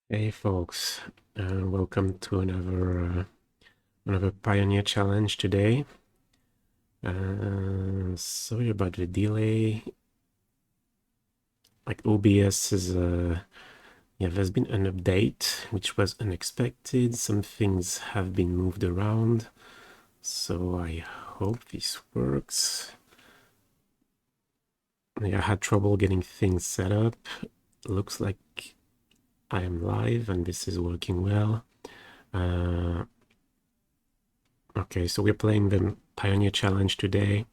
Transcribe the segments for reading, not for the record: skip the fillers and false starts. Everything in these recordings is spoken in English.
Hey folks, welcome to another Pioneer Challenge today. Sorry about the delay. Like OBS is yeah, there's been an update which was unexpected. Some things have been moved around, so I hope this works. Yeah, I had trouble getting things set up. Looks like I am live and this is working well. Okay, so we're playing the Pioneer Challenge today,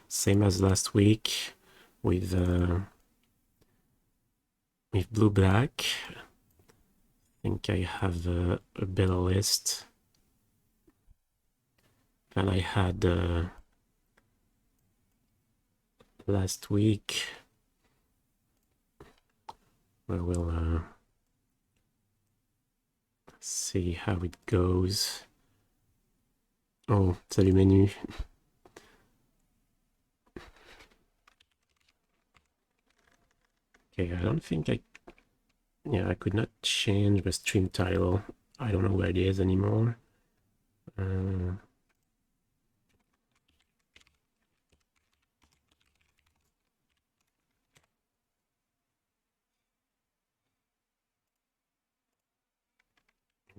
same as last week, with blue black. I think I have a better list than I had last week. Well, we'll see how it goes. Oh, salut menu. Okay, I don't think I could not change the stream title. I don't know where it is anymore.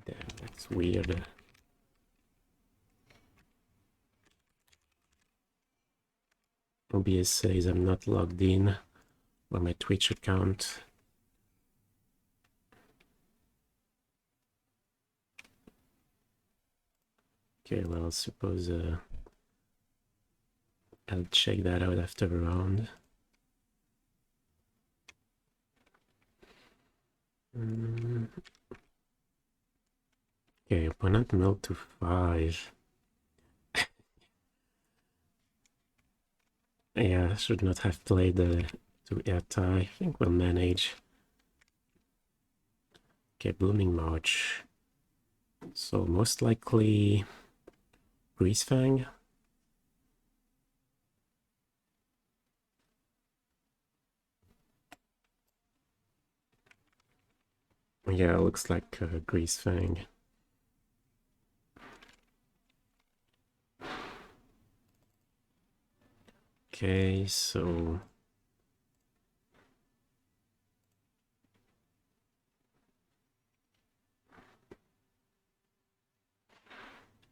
Damn, that's weird. OBS says I'm not logged in on my Twitch account. Okay, well, I suppose I'll check that out after a round. Okay, opponent milled to 5. Yeah, I should not have played to Ertai. I think we'll manage. Okay, Blooming March. So most likely Greasefang. Yeah, looks like Greasefang. Okay, so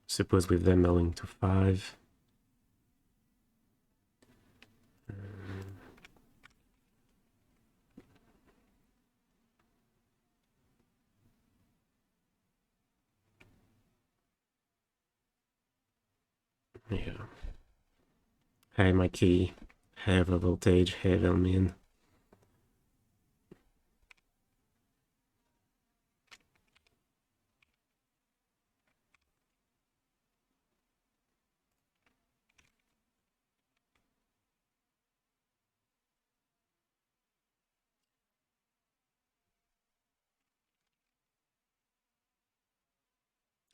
suppose with them milling to 5. Yeah. Hey Mikey. Hey Voltage. Hey Velmin.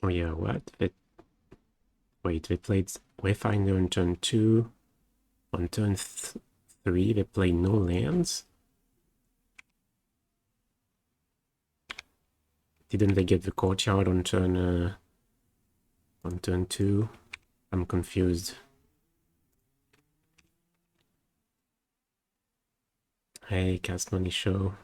Oh yeah, what? Wait, they played Wayfinder on turn 2. On turn 3, they played no lands? Didn't they get the courtyard on turn 2? I'm confused. Hey, Cast Money Show.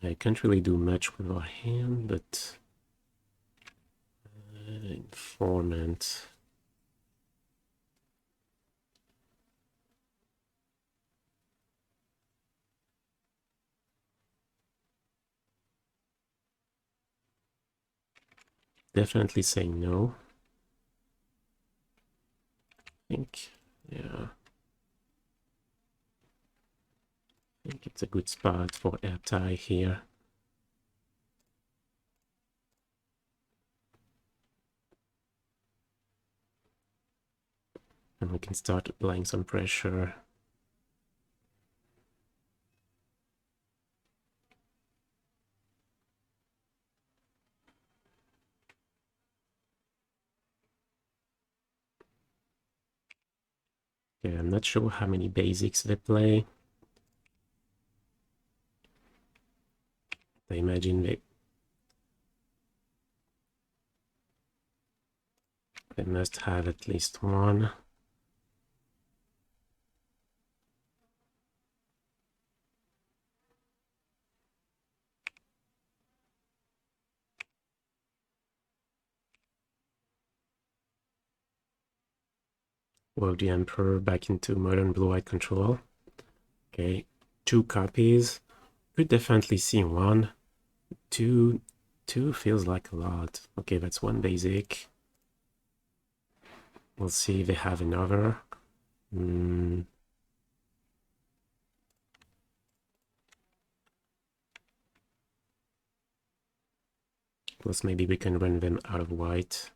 I can't really do much with our hand, but Informant. Definitely say no. I think, yeah. I think it's a good spot for Ertai here. And we can start applying some pressure. Okay, I'm not sure how many basics they play. I imagine they must have at least one. World the Emperor back into Modern Blue-White control. Okay, 2 copies. Could definitely see 1. 2 feels like a lot. Okay, that's 1 basic. We'll see if they have another. Plus maybe we can run them out of white.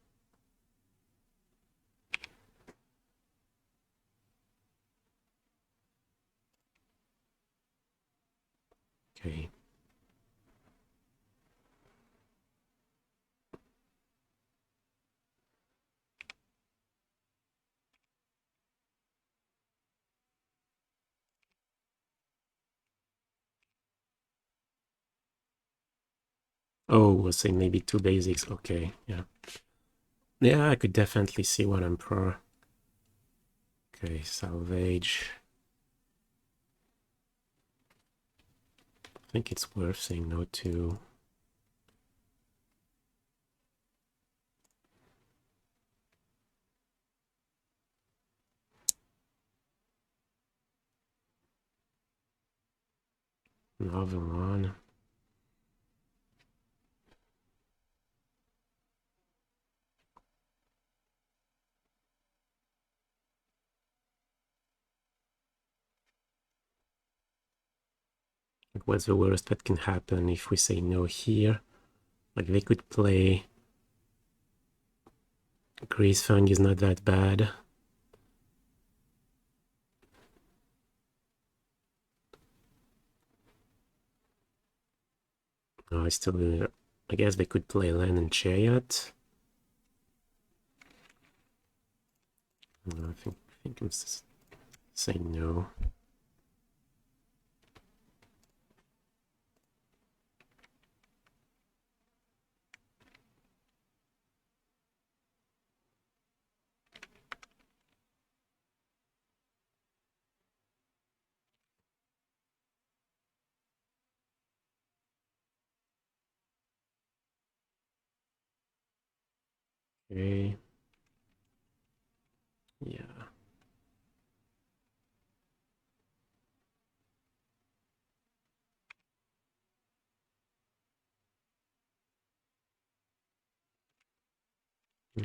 Okay. Oh, we'll say maybe 2 basics. Okay, yeah. Yeah, I could definitely see 1 Emperor. Okay, salvage. I think it's worth saying no to. Another one. What's the worst that can happen if we say no here? Like they could play. Greasefang is not that bad. No, I guess they could play Land and Chariot. No, I think I'm saying no. Okay. Yeah. I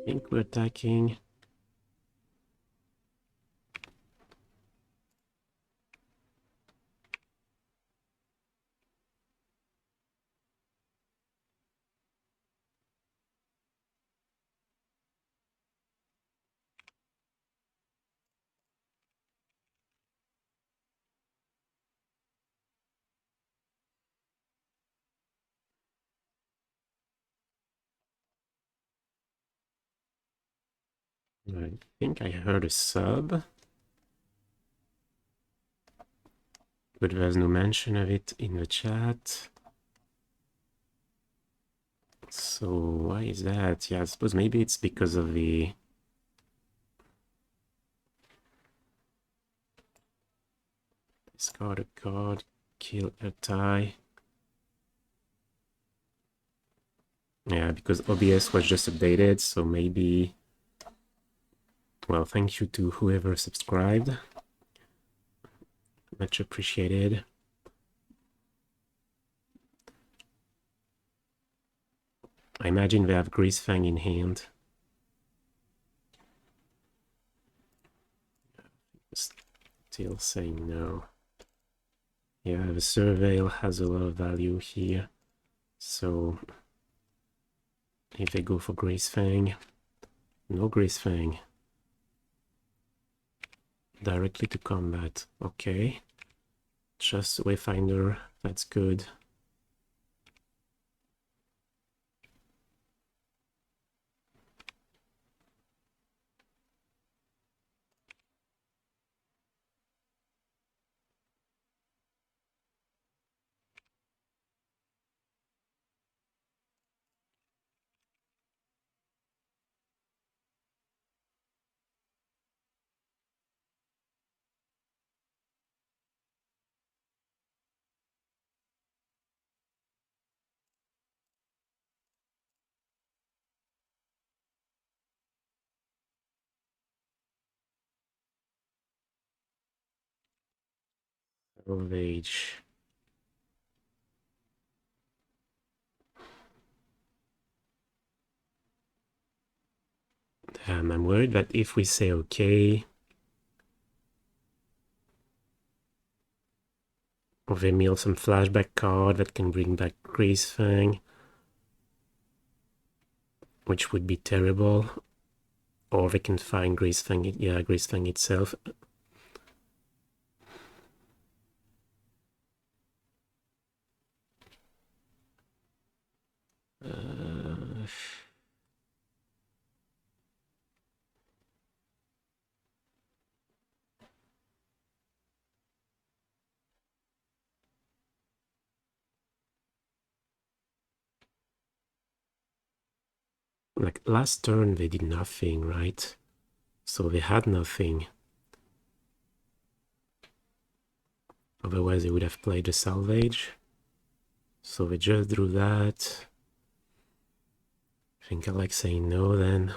think we're attacking. I think I heard a sub, but there's no mention of it in the chat. So why is that? Yeah, I suppose maybe it's because of the discard a card, kill Ertai. Yeah, because OBS was just updated, so maybe. Well, thank you to whoever subscribed. Much appreciated. I imagine they have Greasefang in hand. Still saying no. Yeah, the Surveil has a lot of value here. So if they go for Greasefang, no Greasefang. Directly to combat. Okay. Just Wayfinder, that's good. Salvage. I'm worried that if we say okay, or they mill some flashback card that can bring back Greasefang, which would be terrible. Or they can find Greasefang, yeah, Greasefang itself. Like last turn they did nothing, right? So they had nothing. Otherwise they would have played the salvage. So they just drew that. I think I like saying no then.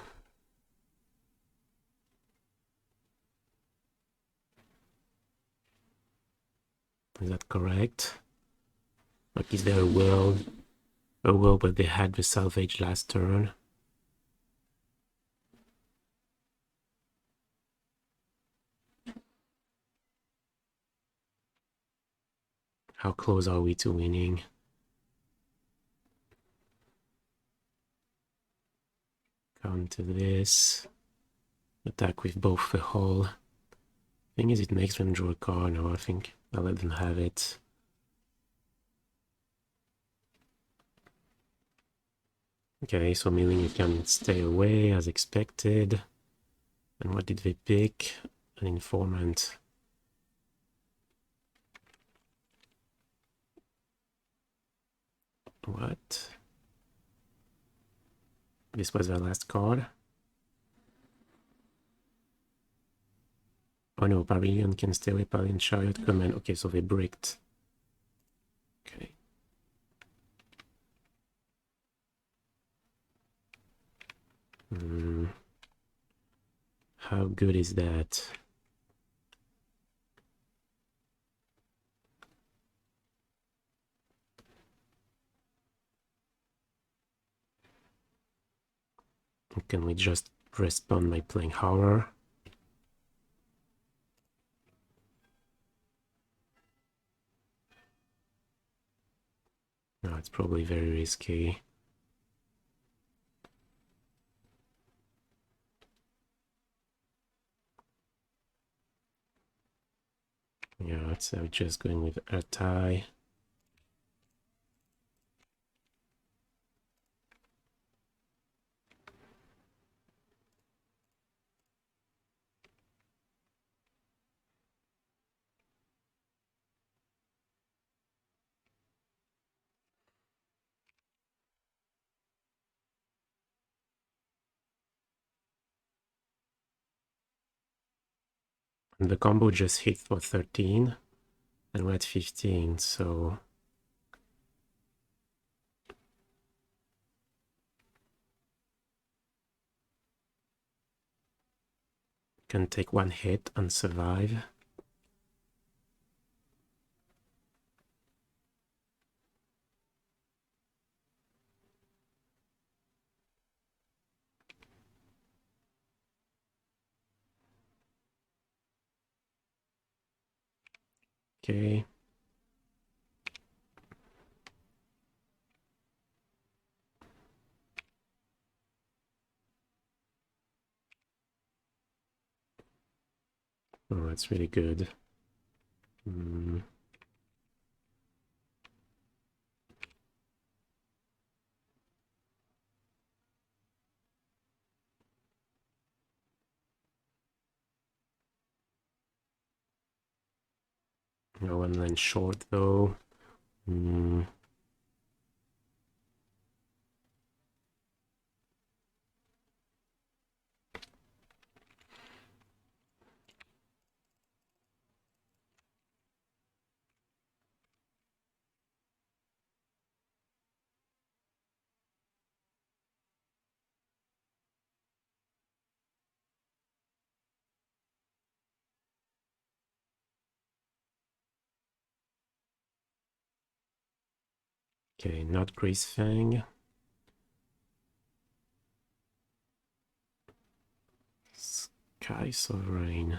Is that correct? Like, is there a world where they had the salvage last turn? How close are we to winning? Counter this. Attack with both the hull. Thing is, it makes them draw a card. No, I think I'll let them have it. Okay, so meaning you can stay away as expected. And what did they pick? An informant. What? This was their last card. Oh no, Pavilion can stay away, Pavilion Chariot Command. Okay, so they bricked. Okay. How good is that? Can we just respond by playing Horror? No, it's probably very risky. Yeah, so just going with Ertai. And the combo just hit for 13, and we're at 15, so can take one hit and survive. Okay. Oh, that's really good. No one line short though. Okay, not Greasefang. Sky Soaring.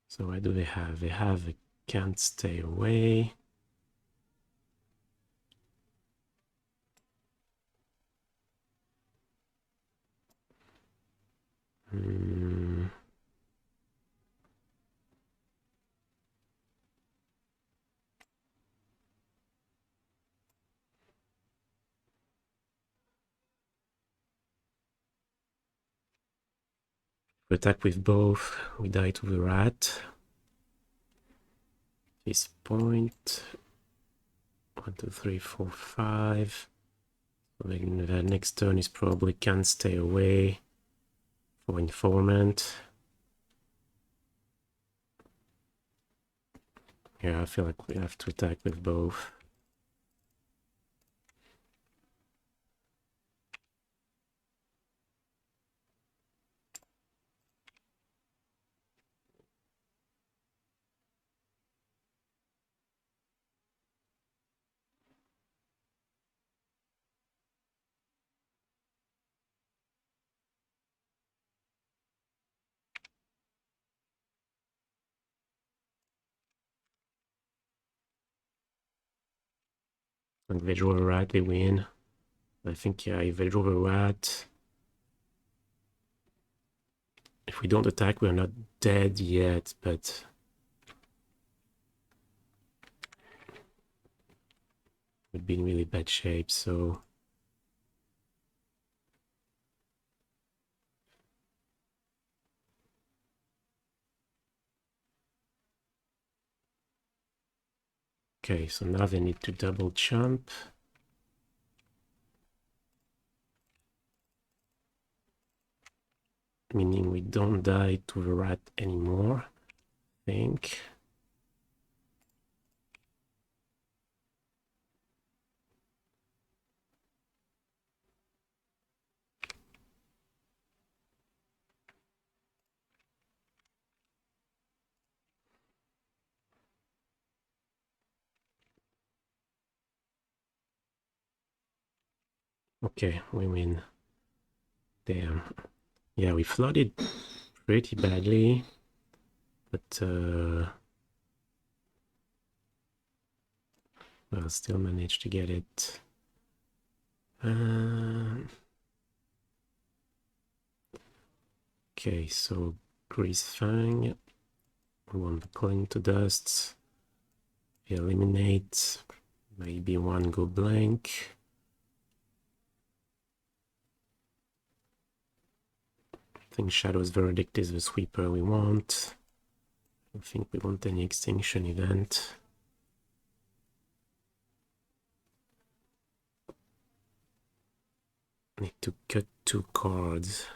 So what do they have? They have a Can't Stay Away. We attack with both. We die to the rat. This point. 1, 2, 3, 4, 5. So then the next turn is probably Can't Stay Away for Informant. Yeah, I feel like we have to attack with both. Like they draw a rat, they win. I think, yeah, if they draw a rat, if we don't attack, we're not dead yet, but we'd be in really bad shape, so okay, so now they need to double jump. Meaning we don't die to the rat anymore, I think. Okay, we win. Damn. Yeah, we flooded pretty badly, but well, still managed to get it. Okay, so Greasefang. We want to cling to dust. Eliminate. Maybe one go blank. I think Shadow's Verdict is the sweeper we want. I don't think we want any Extinction Event. Need to cut 2 cards.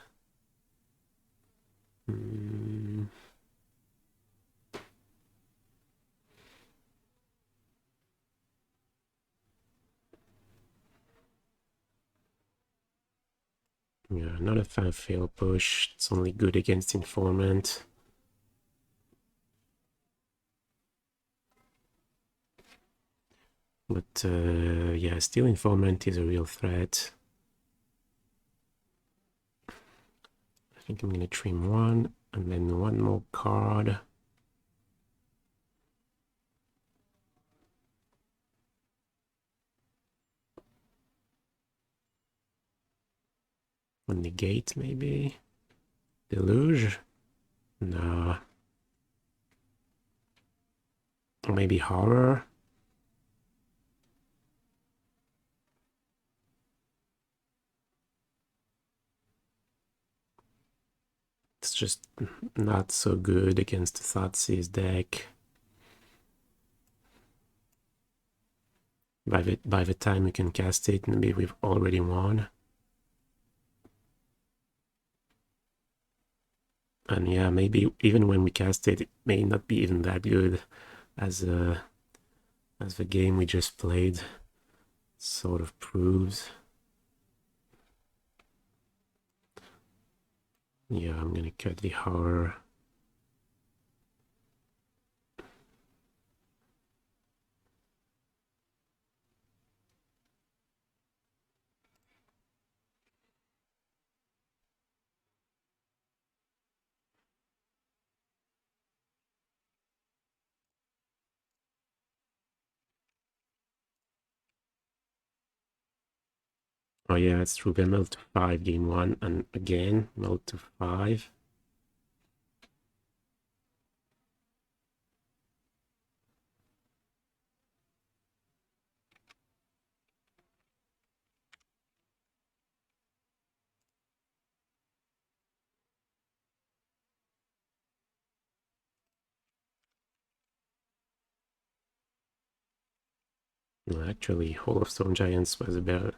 Yeah, not a fan of fail push. It's only good against Informant. But yeah, still Informant is a real threat. I think I'm gonna trim 1 and then 1 more card. On Negate, maybe? Deluge? No. Or maybe Horror? It's just not so good against the Thoughtseize deck. By the time you can cast it, maybe we've already won. And yeah, maybe even when we cast it, it may not be even that good as the game we just played sort of proves. Yeah, I'm gonna cut the horror. Oh yeah, it's true. We melt to 5 game 1 and again melt to 5. Well, actually, Hall of Stone Giants was a better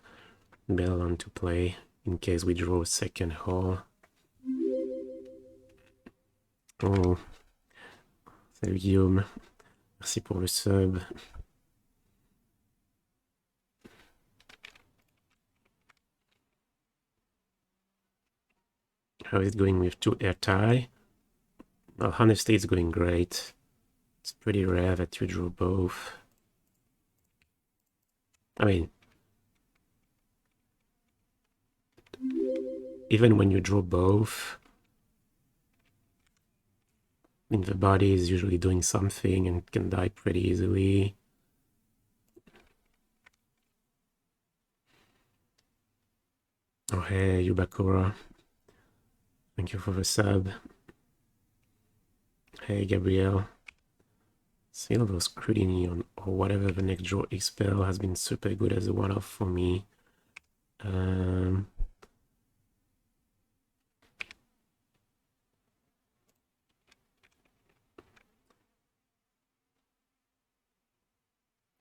one to play in case we draw a second hall. Oh, salut Guillaume. Merci pour le sub. How is it going with 2 Ertai? Well, honestly, it's going great. It's pretty rare that you draw both. I mean, even when you draw both, the body is usually doing something and can die pretty easily. Oh hey, Yubakura. Thank you for the sub. Hey, Gabriel. Silver Scrutiny on or whatever the next draw spell has been super good as a one-off for me.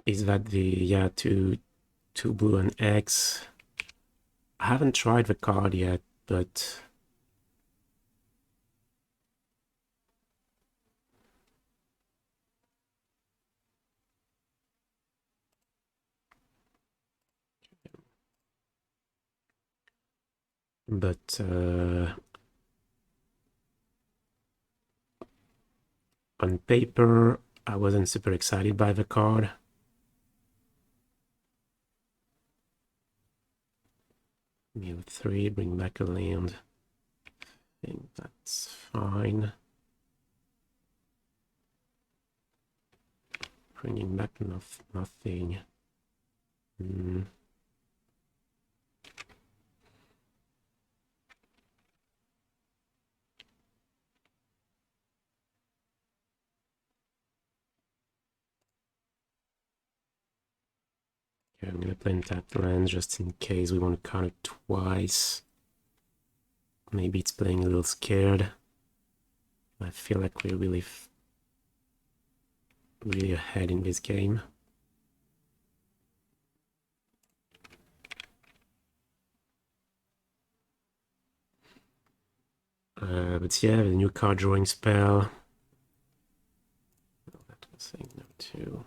Is that the, yeah, two blue and X? I haven't tried the card yet, but on paper, I wasn't super excited by the card. Mill 3, bring back a land. I think that's fine. Bringing back nothing. Okay, I'm gonna play untapped lands just in case we want to count it twice. Maybe it's playing a little scared. I feel like we're really ahead in this game. But yeah, the new card drawing spell. Oh, that was saying no too.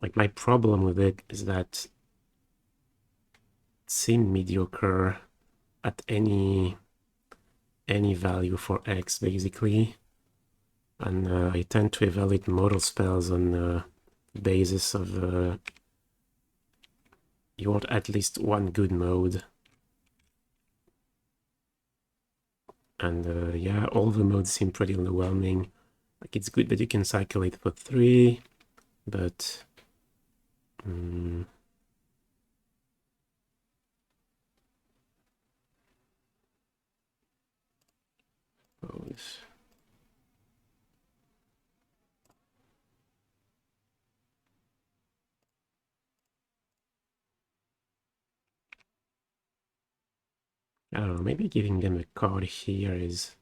Like my problem with it is that it seemed mediocre at any value for X basically, and I tend to evaluate model spells on the basis of you want at least one good mode, and yeah, all the modes seem pretty underwhelming. Like it's good that you can cycle it for 3, but I don't know, maybe giving them a card here is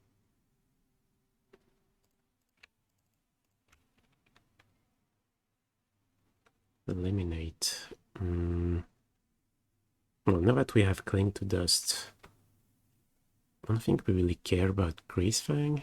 eliminate. Well, now that we have Cling to Dust, I don't think we really care about Greasefang.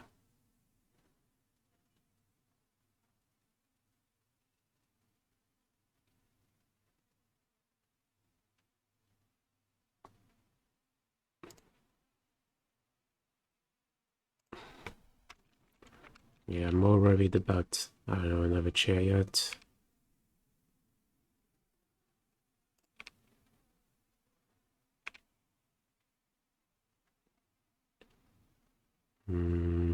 Yeah, I'm more worried about, I don't know, another chariot. Hmm.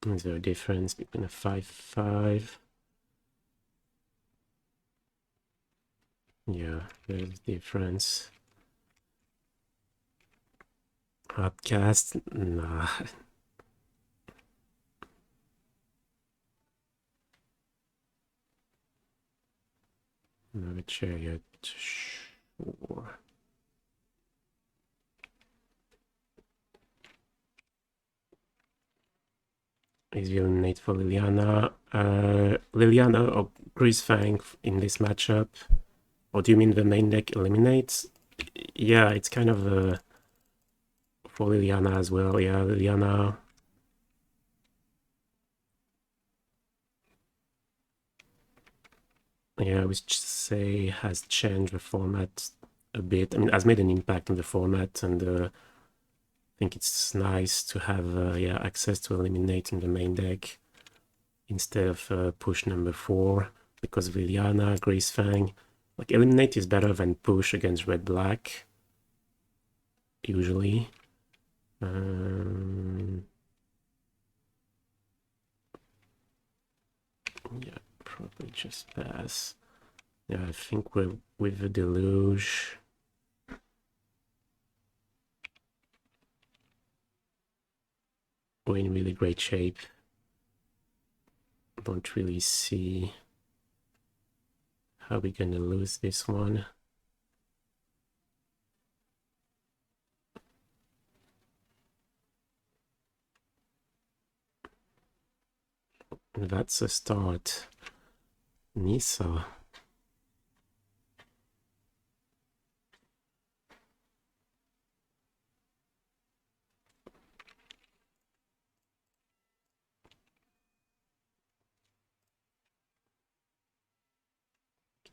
Is there a difference between a 5/5? Yeah, there's a difference. Hardcast? Nah. Another chariot. Sure. Is your innate for Liliana? Liliana or Greasefang in this matchup? Or do you mean the main deck eliminates? Yeah, it's kind of for Liliana as well. Yeah, Liliana. Yeah, I would say has changed the format a bit. I mean, has made an impact on the format, and I think it's nice to have yeah, access to eliminating the main deck instead of push number 4, because Liliana, Greasefang, like eliminate is better than push against red-black usually. Yeah, probably just pass. Yeah, I think we're with the Deluge. We're in really great shape. Don't really see how we're gonna lose this one. That's a start. Nisa.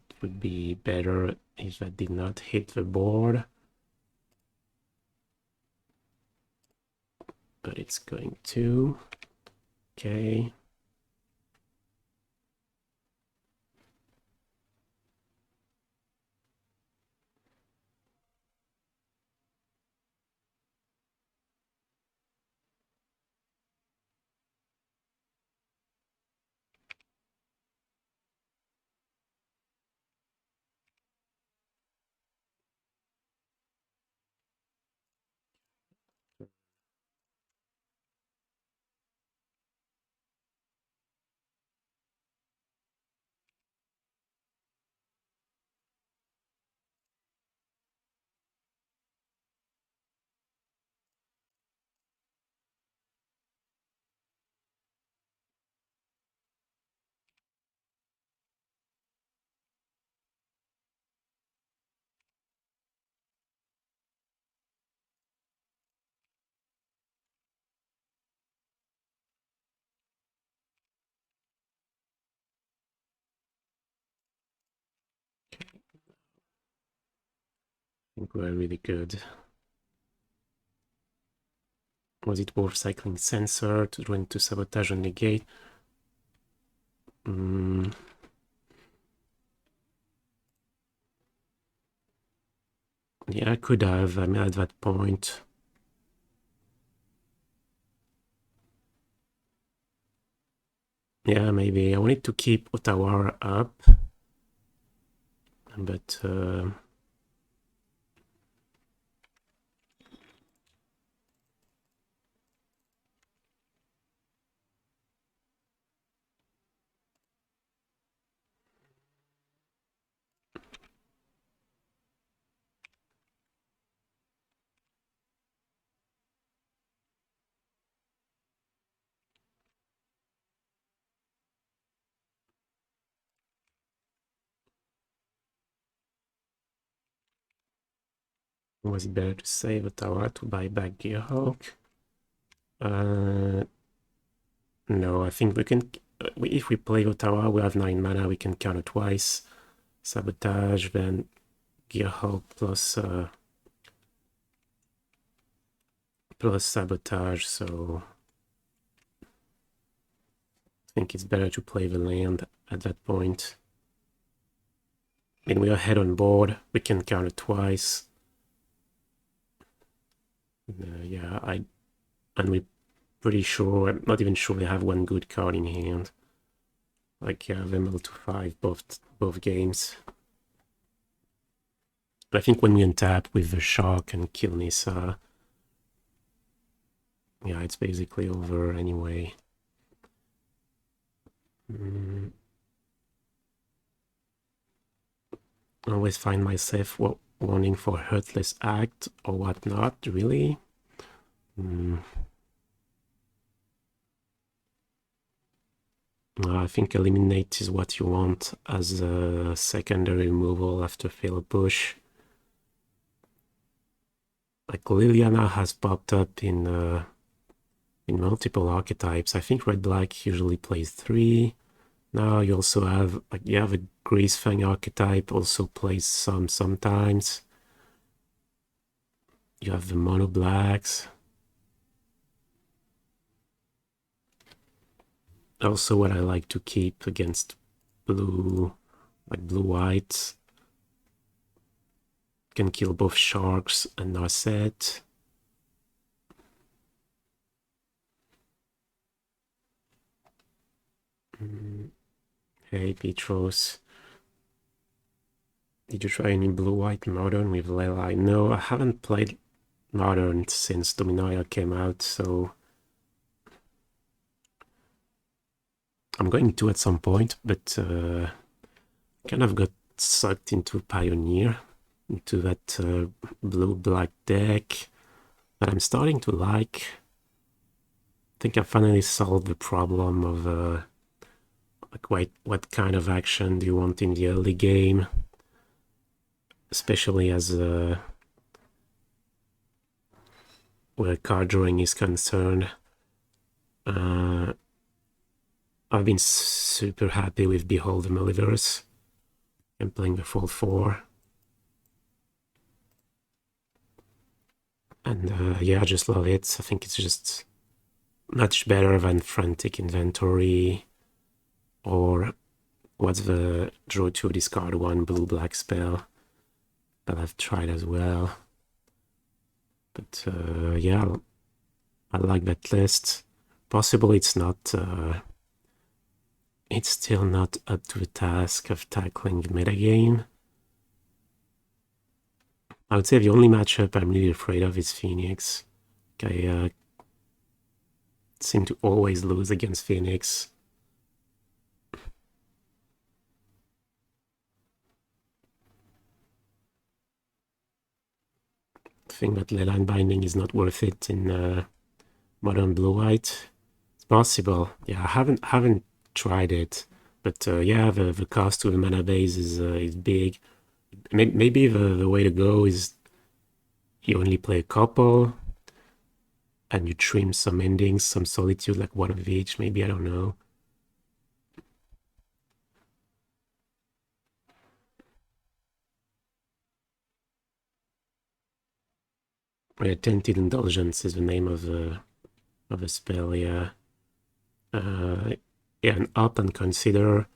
It would be better if I did not hit the board. But it's going to. Okay. I think we're really good. Was it worth cycling Censor to run to Sabotage on Negate? Yeah, I could have. I mean, at that point. Yeah, maybe. I wanted to keep Otawara up. But was it better to save Otawara to buy back Gearhulk? No, I think we can. if we play Otawara, we have 9 mana, we can counter twice. Sabotage, then Gearhulk plus Sabotage, so I think it's better to play the land at that point. I mean, we are ahead on board, we can counter twice. Yeah, and we're pretty sure, I'm not even sure we have one good card in hand. Like, yeah, Vemel to 5 both games. But I think when we untap with the Shark and kill Nissa, yeah, it's basically over anyway. I always find myself wanting for Heartless Act or whatnot, really. I think Eliminate is what you want as a secondary removal after fail push. Like Liliana has popped up in multiple archetypes. I think Red-Black usually plays 3. Now you also have, like, you have a Greasefang archetype, also plays sometimes. You have the Mono Blacks. Also what I like to keep against blue, like blue-white. Can kill both Sharks and Narset. Hey Petros. Did you try any blue-white Modern with Leila? No, I haven't played Modern since Dominaria came out, so I'm going to at some point, but kind of got sucked into Pioneer, into that blue-black deck that I'm starting to like. I think I finally solved the problem of like what kind of action do you want in the early game, especially as where card drawing is concerned. I've been super happy with Behold the Multiverse. I'm playing the full 4. And yeah, I just love it. I think it's just much better than Frantic Inventory, or what's the draw 2 discard 1 blue-black spell that I've tried as well. But yeah, I like that list. Possibly it's not... it's still not up to the task of tackling the metagame. I would say the only matchup I'm really afraid of is Phoenix. I seem to always lose against Phoenix. I think that Leyline Binding is not worth it in Modern Blue-White. It's possible. Yeah, I haven't tried it. But yeah, the cost to the mana base is big. Maybe the way to go is you only play a couple and you trim some endings, some solitude, like one of each, maybe, I don't know. Yeah, Tainted Indulgence is the name of the spell, yeah. Yeah, and Up and Consider.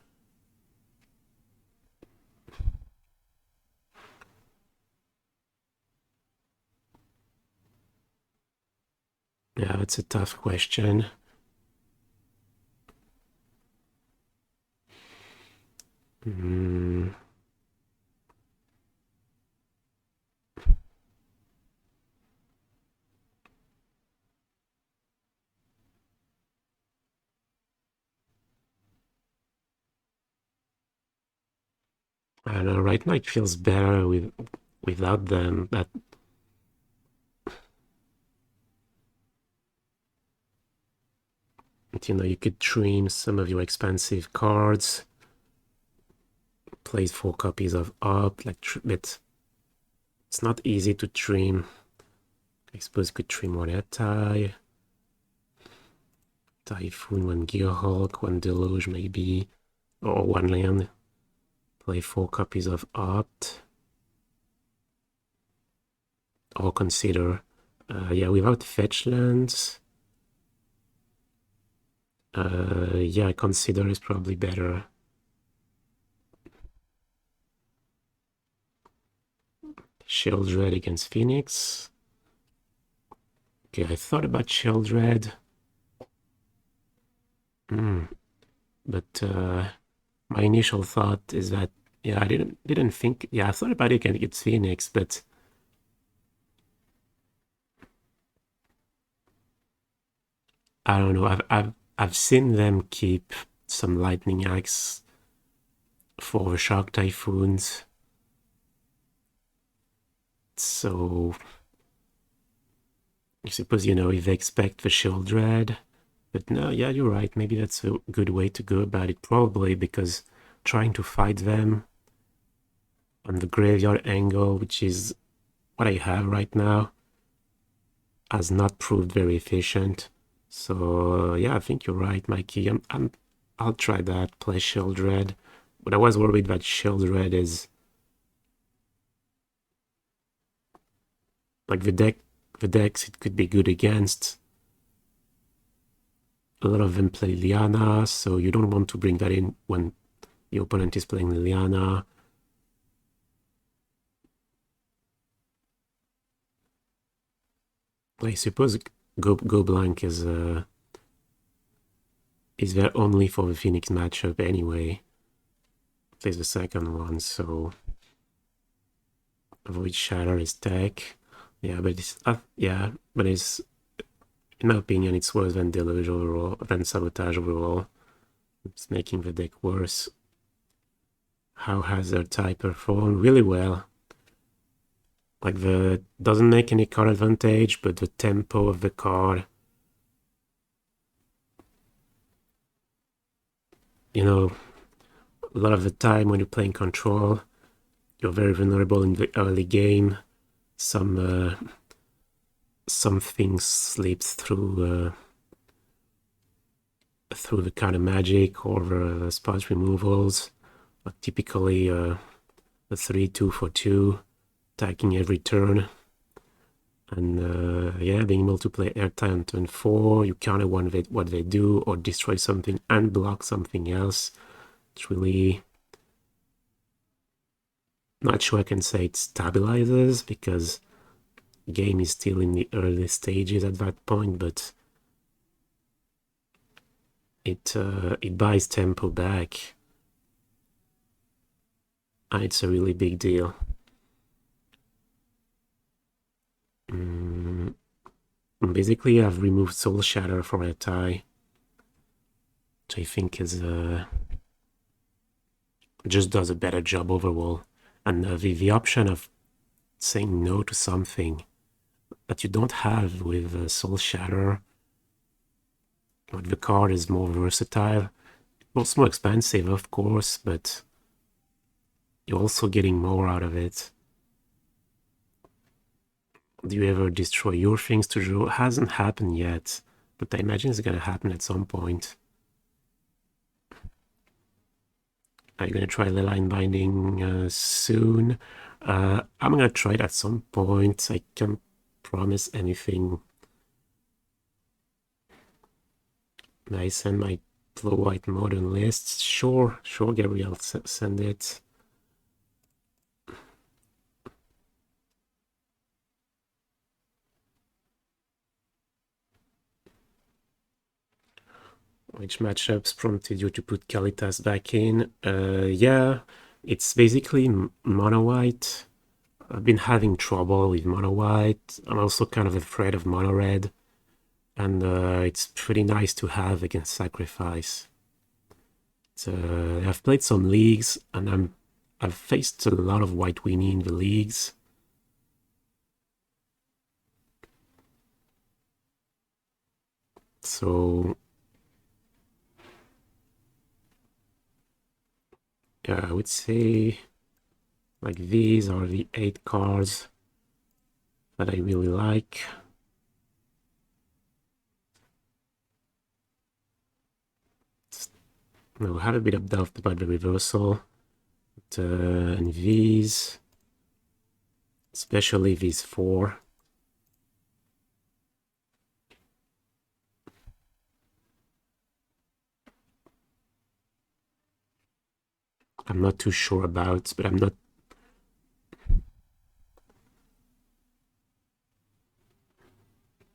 Yeah, that's a tough question. I don't know, right now it feels better without them, but you know, you could trim some of your expensive cards, play 4 copies of Up, like, but it's not easy to trim. I suppose you could trim one Ertai. Typhoon, 1 Gearhulk, 1 Deluge maybe, or 1 land. Play 4 copies of Opt. Or consider, yeah, without fetch lands. Yeah, consider is probably better. Sheoldred against Phoenix. Okay, I thought about Sheoldred. But my initial thought is that, yeah, I didn't think, yeah, I thought about it against Phoenix, but I don't know. I've seen them keep some Lightning Axe for the Shark Typhoons. So I suppose, you know, if they expect the Sheoldred. But no, yeah, you're right. Maybe that's a good way to go about it. Probably because trying to fight them on the graveyard angle, which is what I have right now, has not proved very efficient. So yeah, I think you're right, Mikey. I'll try that. Play Sheoldred, but I was worried that Sheoldred is like the decks it could be good against. A lot of them play Liliana, so you don't want to bring that in when your opponent is playing Liliana. I suppose Go Blank is there only for the Phoenix matchup anyway. Plays the second one, so Avoid Shatter is tech. Yeah, but it's in my opinion it's worse than Deluge overall, than Sabotage overall. It's making the deck worse. How has Ertai performed? Really well. Like doesn't make any card advantage, but the tempo of the card, you know, a lot of the time when you're playing control, you're very vulnerable in the early game. Some things slips through the kind of magic or the spot removals. Like typically a 3-2 for 2, attacking every turn. And yeah, being able to play Ertai on turn 4, you counter what they do, or destroy something and block something else. It's really not sure I can say it stabilizes, because the game is still in the early stages at that point, but it buys tempo back, and it's a really big deal. Basically, I've removed Soul Shatter for Ertai, which I think is just does a better job overall. And the option of saying no to something that you don't have with Soul Shatter, like the card is more versatile. It's more expensive, of course, but you're also getting more out of it. Do you ever destroy your things to draw? Hasn't happened yet, but I imagine it's gonna happen at some point. Are you gonna try the line binding soon? I'm gonna try it at some point. I can't promise anything. I send my Blue White Modern list. Sure, Gabriel, send it. Which matchups prompted you to put Kalitas back in? Yeah, it's basically mono white. I've been having trouble with mono white. I'm also kind of afraid of mono red, and it's pretty nice to have against Sacrifice. I've played some leagues, and I've faced a lot of white weenie in the leagues. So yeah, I would say like these are the 8 cards that I really like. I have a bit of doubt about the reversal. But, and these, especially these 4. I'm not too sure about, but I'm not.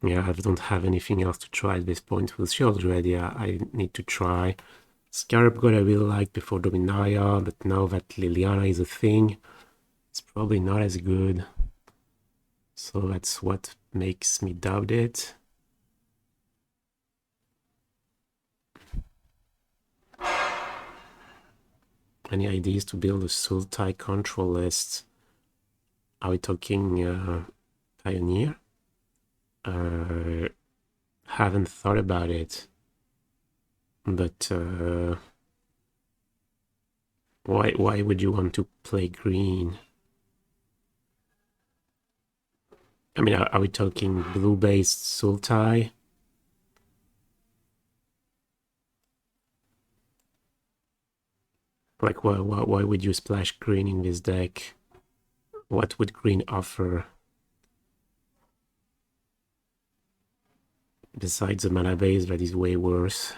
Yeah, I don't have anything else to try at this point. With Shield ready, I need to try. Scarab God I really liked before Dominaria, but now that Liliana is a thing, it's probably not as good. So that's what makes me doubt it. Any ideas to build a Sultai control list? Are we talking Pioneer? Haven't thought about it, but why would you want to play green? I mean, are we talking blue-based Sultai? Like, why would you splash green in this deck? What would green offer? Besides the mana base that is way worse.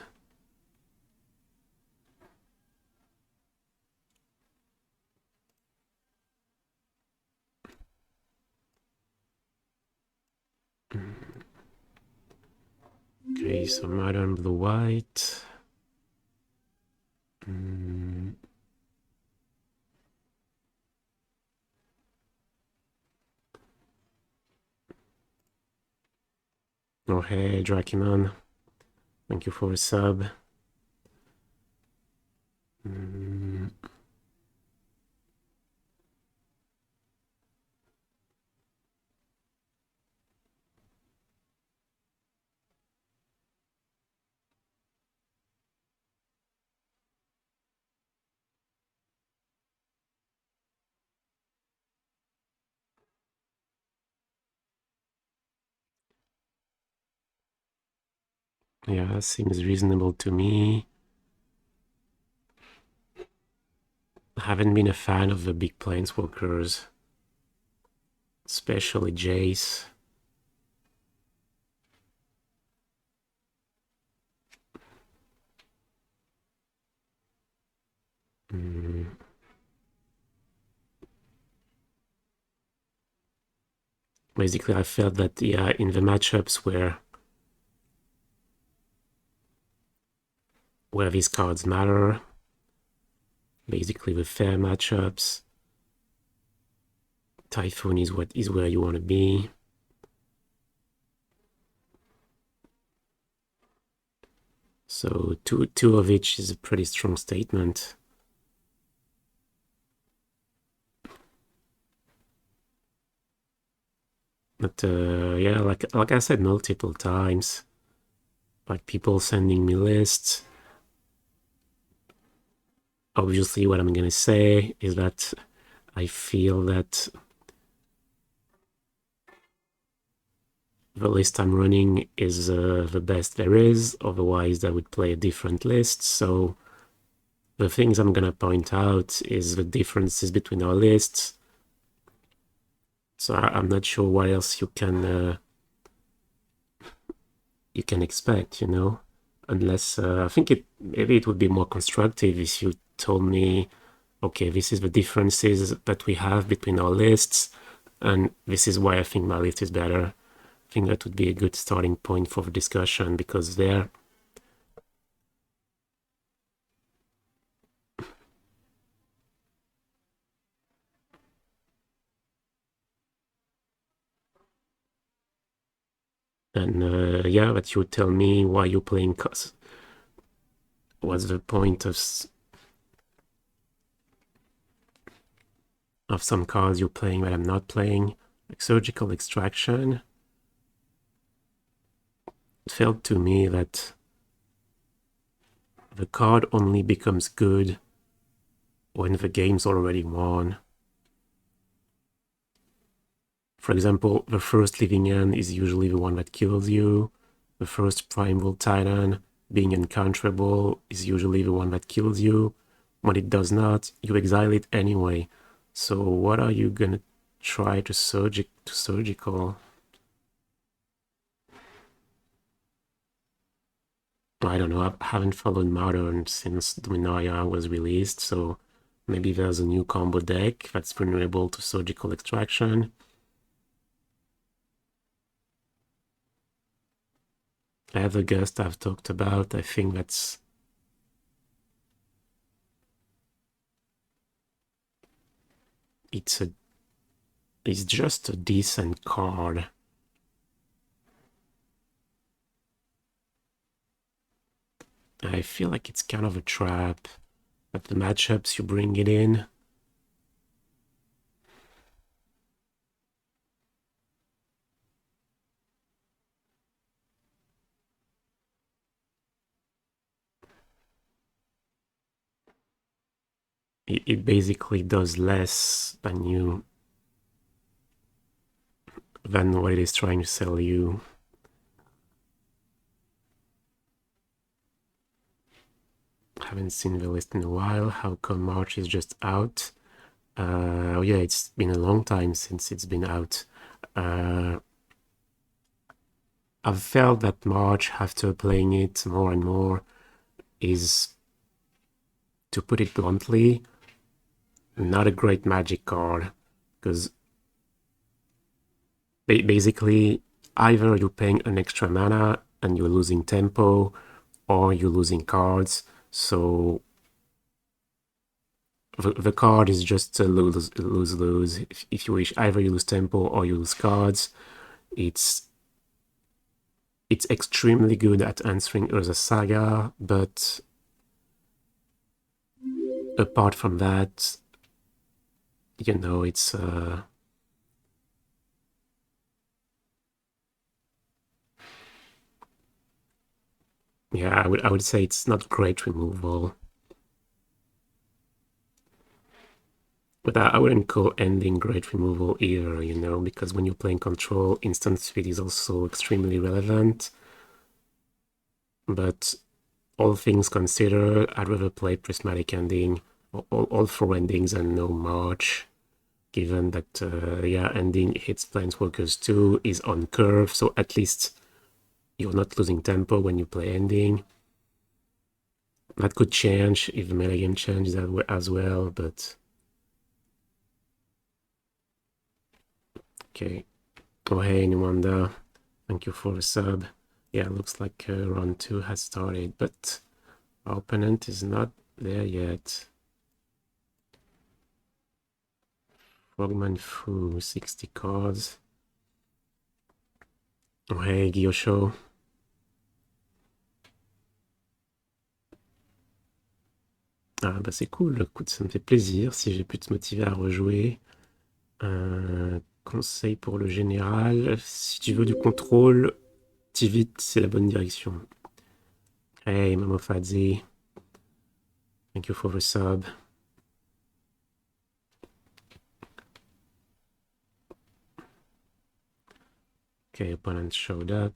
Okay, so modern blue-white. Oh, hey, Drakinon. Thank you for a sub. Yeah, seems reasonable to me. I haven't been a fan of the big planeswalkers, especially Jace. Basically, I felt that, yeah, in the matchups where these cards matter, basically the fair matchups, Typhoon is where you want to be. So two of each is a pretty strong statement. But yeah, like I said multiple times, like people sending me lists. Obviously, what I'm gonna say is that I feel that the list I'm running is the best there is. Otherwise, I would play a different list. So the things I'm gonna point out is the differences between our lists. So I'm not sure what else you can expect, you know, unless I think maybe it would be more constructive if you told me, okay, this is the differences that we have between our lists, and this is why I think my list is better. I think that would be a good starting point for the discussion, because there and yeah, but you tell me why you're playing, what's the point of some cards you're playing that I'm not playing. Like Surgical Extraction, it felt to me that the card only becomes good when the game's already won. For example, the first Living End is usually the one that kills you. The first Primal Titan being uncounterable is usually the one that kills you. When it does not, you exile it anyway. So what are you gonna try to surgical? I don't know, I haven't followed Modern since Dominaria was released, so maybe there's a new combo deck that's vulnerable to surgical extraction. Evergust I've talked about, I think that's... It's just a decent card. I feel like it's kind of a trap, but the matchups you bring it in. It basically does less than what it is trying to sell you. Haven't seen the list in a while. How come March is just out? Oh yeah, it's been a long time since it's been out. I've felt that March, after playing it more and more, is, to put it bluntly, not a great magic card. Because basically, either you're paying an extra mana and you're losing tempo, or you're losing cards. So the card is just a lose-lose. If you wish, either you lose tempo or you lose cards. It's extremely good at answering Urza Saga, but apart from that, you know, it's yeah, I would say it's not great removal. But I wouldn't call ending great removal either, you know, because when you're playing control, instant speed is also extremely relevant. But all things considered, I'd rather play Prismatic Ending, all four endings and no March, given that, yeah, ending hits Planeswalkers too, is on curve, so at least you're not losing tempo when you play ending. That could change if the metagame changes as well, but... Okay. Oh, hey, Nwanda. Thank you for the sub. Yeah, looks like round 2 has started, but our opponent is not there yet. Frogman Fu, 60 cards. Oh, hey, Guillaume. Ah, bah c'est cool, écoute, ça me fait plaisir si j'ai pu te motiver à rejouer. Conseil pour le général, si tu veux du contrôle, vite, c'est la bonne direction. Hey, Mamofadzi. Thank you for the sub. Okay, opponent showed up.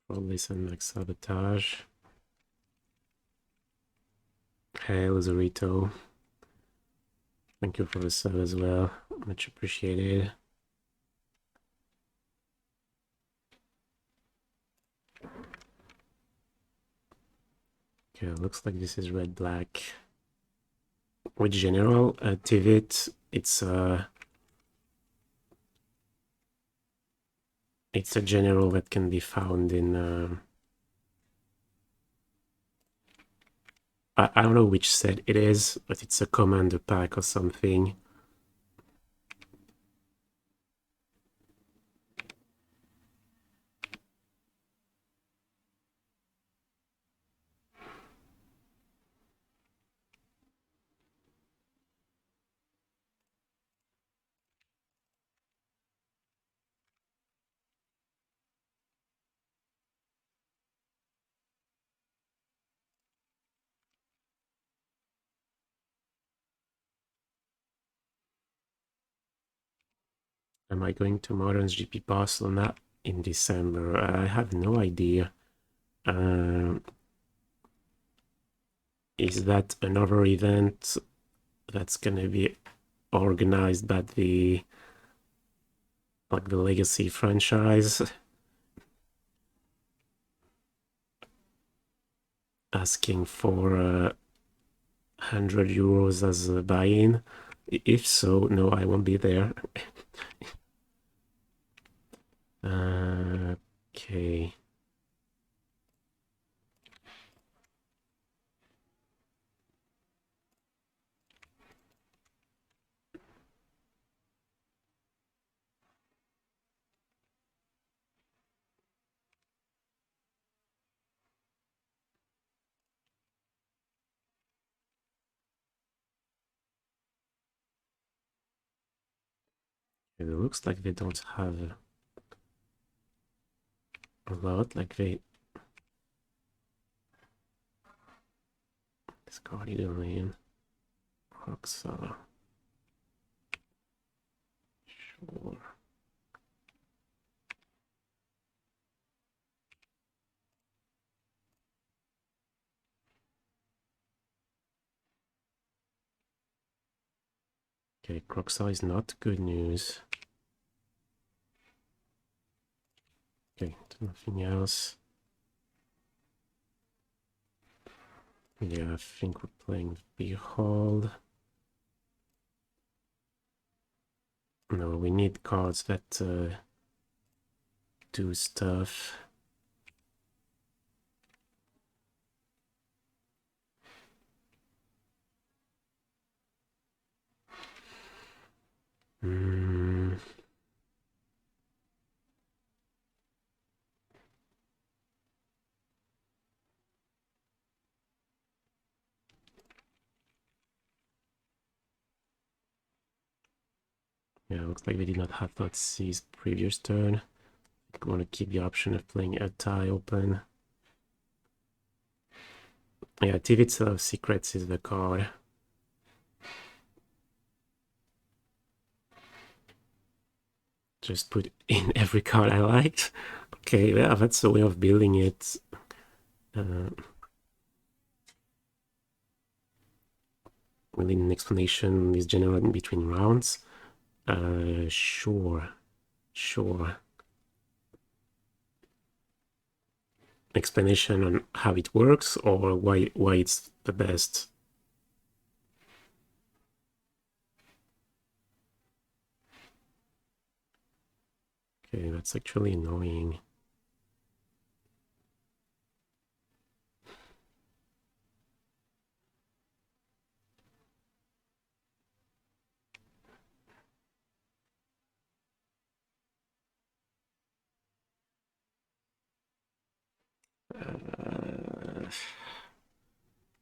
Probably some Sabotage. Hey, Lazarito. Thank you for the sub as well. Much appreciated. Okay, looks like this is red-black. With general, Tivit, it's a general that can be found in... I don't know which set it is, but it's a commander pack or something. Am I going to Modern's GP Barcelona in December? I have no idea. Is that another event that's gonna be organized by the Legacy franchise? Asking for €100 as a buy-in? If so, no, I won't be there. Okay. It looks like they don't have a lot, like they discarded a lane. Roxa. Sure. Okay, Croxa is not good news. Okay, nothing else. Yeah, I think we're playing Behold. No, we need cards that do stuff. Yeah, looks like we did not have Thoughtseize previous turn. I want to keep the option of playing Ertai open. Yeah, Tivitz of Secrets is the card. Just put in every card I liked. Okay, yeah, that's the way of building it. We need an explanation is general in between rounds. Sure. Explanation on how it works or why it's the best. Okay, that's actually annoying.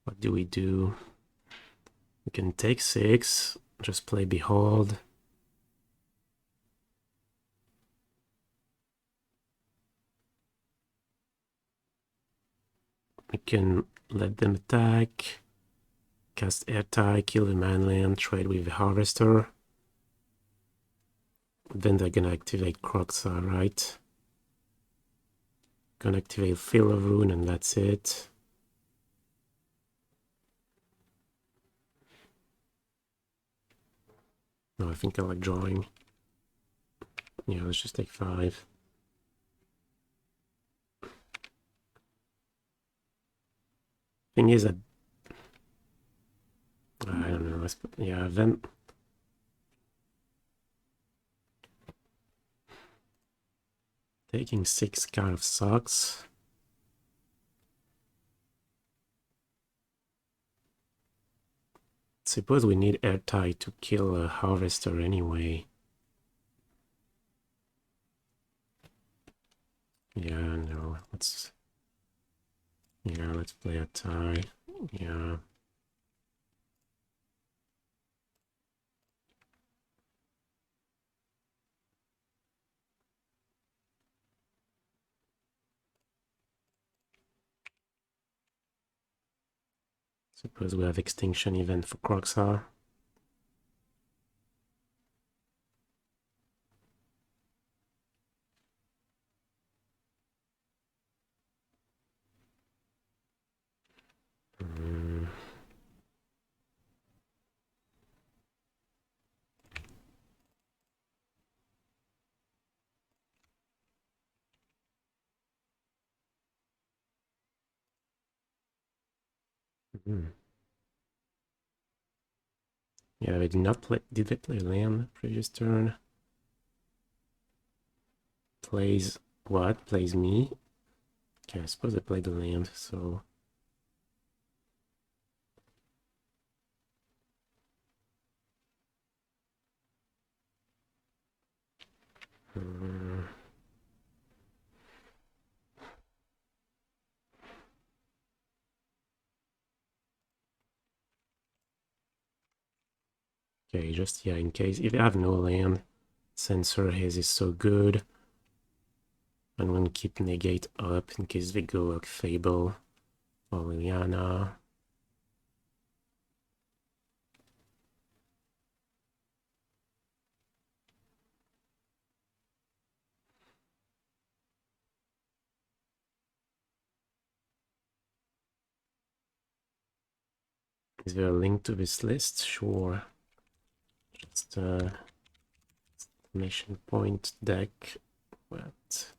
What do we do? We can take 6, just play Behold. We can let them attack, cast Ertai, kill the manland, trade with the Harvester. Then they're gonna activate Croxa, right? Gonna activate Fill of Rune and that's it. No, I think I like drawing. Yeah, let's just take 5. Thing is that I don't know. Yeah, then taking 6 kind of sucks. Suppose we need Ertai to kill a Harvester anyway. Yeah, no, let's play Ertai. Yeah. Suppose we have Extinction Event for Croxa. Yeah, I did not play. Did they play land previous turn? Plays what? Plays me? Okay, I suppose I played the land, so. Okay, just yeah, in case if you have no land, Censor Haze is so good. I'm gonna keep Negate up in case they go like Fable or Liliana. Is there a link to this list? Sure. Just exclamation point deck. What?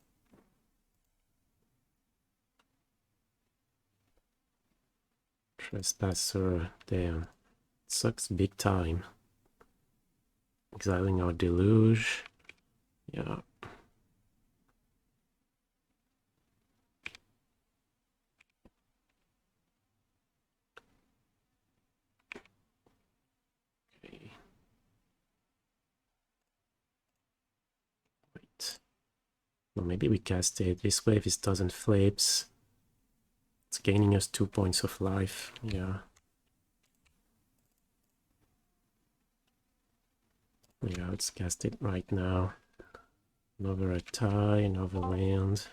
Trespasser. Damn. Sucks big time. Exiling our Deluge. Yeah. Okay. Wait. Well, maybe we cast it. This way, if it doesn't flips, it's gaining us 2 points of life. Yeah. Yeah, let's cast it right now. Another Ertai, another land.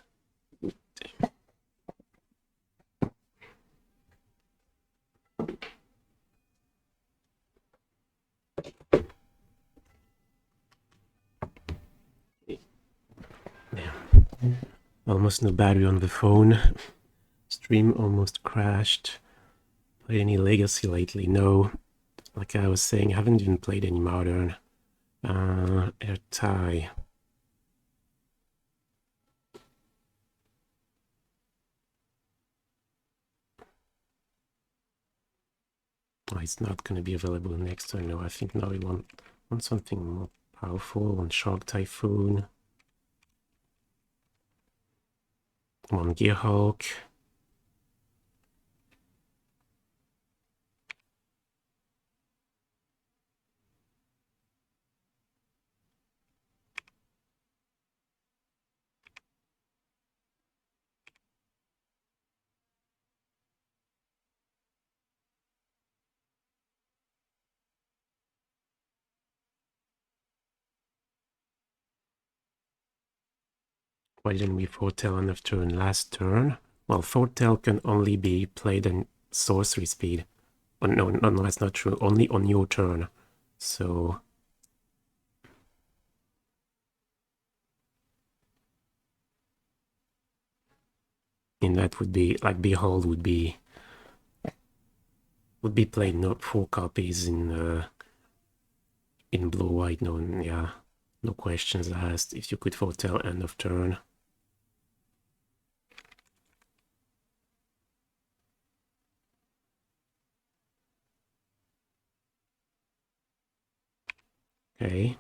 Damn. Damn. Almost no battery on the phone. Stream almost crashed. Played any Legacy lately? No. Like I was saying, I haven't even played any Modern. Ertai. Oh, it's not going to be available next turn. No, I think now we want something more powerful. Want Shark Typhoon. Want Gearhulk. Why didn't we foretell enough turn last turn? Well, foretell can only be played in sorcery speed. Oh, no, that's not true. Only on your turn. So... and that would be, like, Behold would be played not 4 copies in blue-white. No, yeah. No questions asked. If you could foretell end of turn. Okay.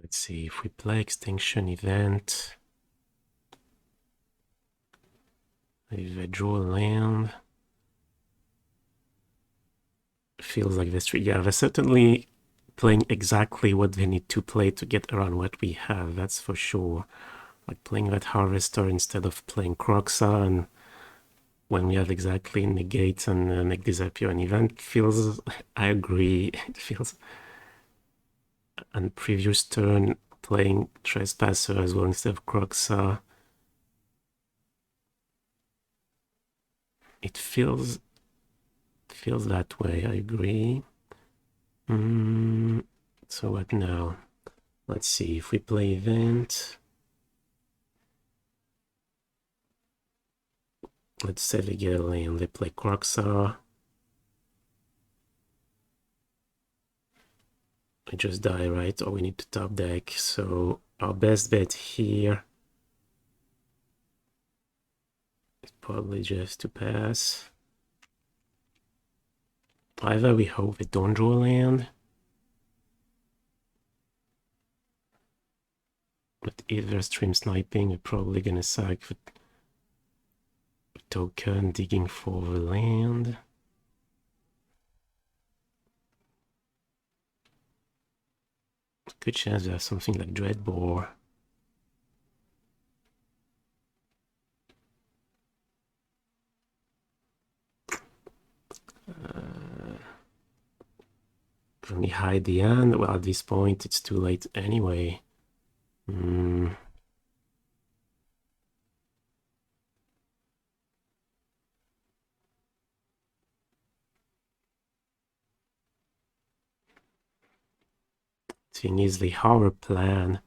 Let's see, if we play Extinction Event, if I draw a land, feels like this. Yeah, they're certainly playing exactly what they need to play to get around what we have, that's for sure. Like playing that Harvester instead of playing Croxa and when we have exactly Negate and make disappear an event, feels, I agree, it feels, and previous turn playing Trespasser as well instead of Croxa, it feels that way, I agree. So what now? Let's see, if we play event, let's say they get a lane, they play Croxa. I just die, right? Or we need to top deck. So our best bet here is probably just to pass. Either we hope they don't draw land, but if they're stream sniping, we're probably gonna sack the token, digging for the land. Good chance there's something like Dreadbore. Can we hide the hand? Well, at this point, it's too late anyway. Thing is, the horror plan,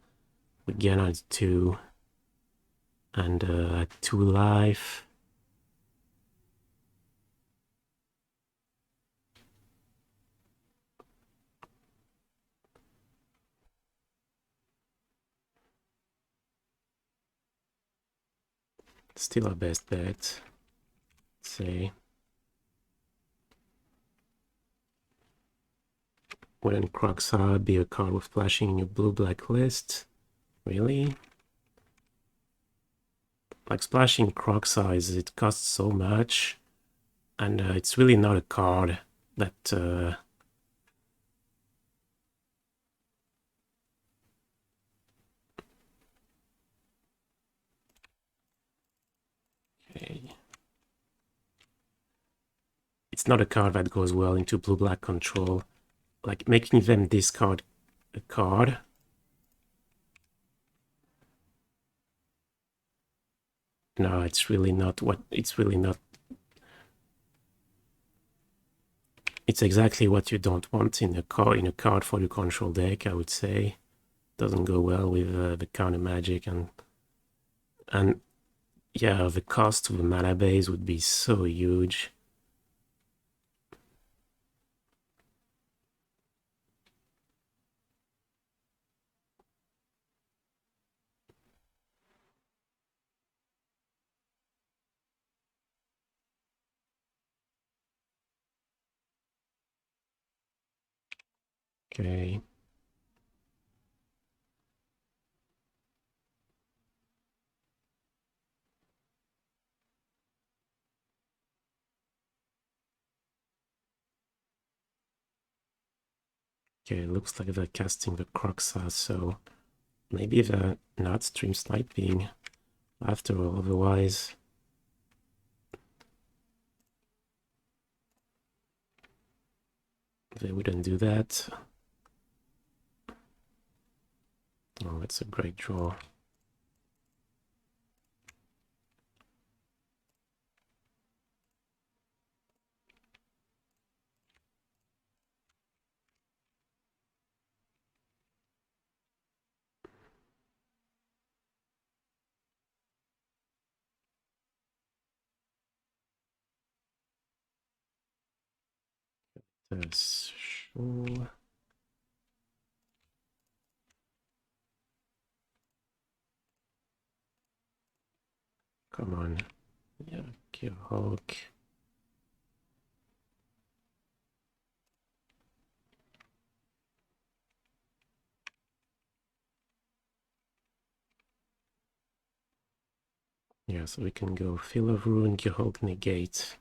we get on 2 and 2 life. Still our best bet, let's say. Wouldn't Croxa be a card with flashing in your blue-black list? Really? Like, splashing Croxa is, it costs so much, and it's really not a card that okay. It's not a card that goes well into blue-black control. Like, making them discard a card. No, it's really not what, it's really not. It's exactly what you don't want in a card for your control deck, I would say. Doesn't go well with the counter magic, and yeah, the cost of the mana base would be so huge. Okay. Okay, it looks like they're casting the Croxa, so maybe they're not stream sniping after all, otherwise. They wouldn't do that. Oh, it's a great draw. That's sure. Come on. Yeah, Gearhulk. Yeah, so we can go Fill of Ruin, Gearhulk, Negate.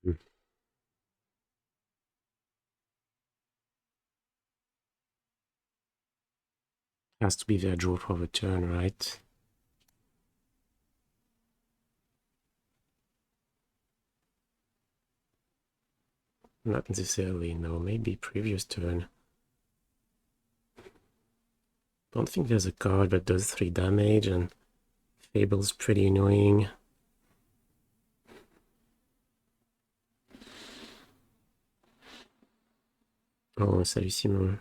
Mm. Has to be their draw for the turn, right? Not necessarily, no, maybe previous turn. Don't think there's a card that does 3 damage, and Fable's pretty annoying. Oh, salut Simon.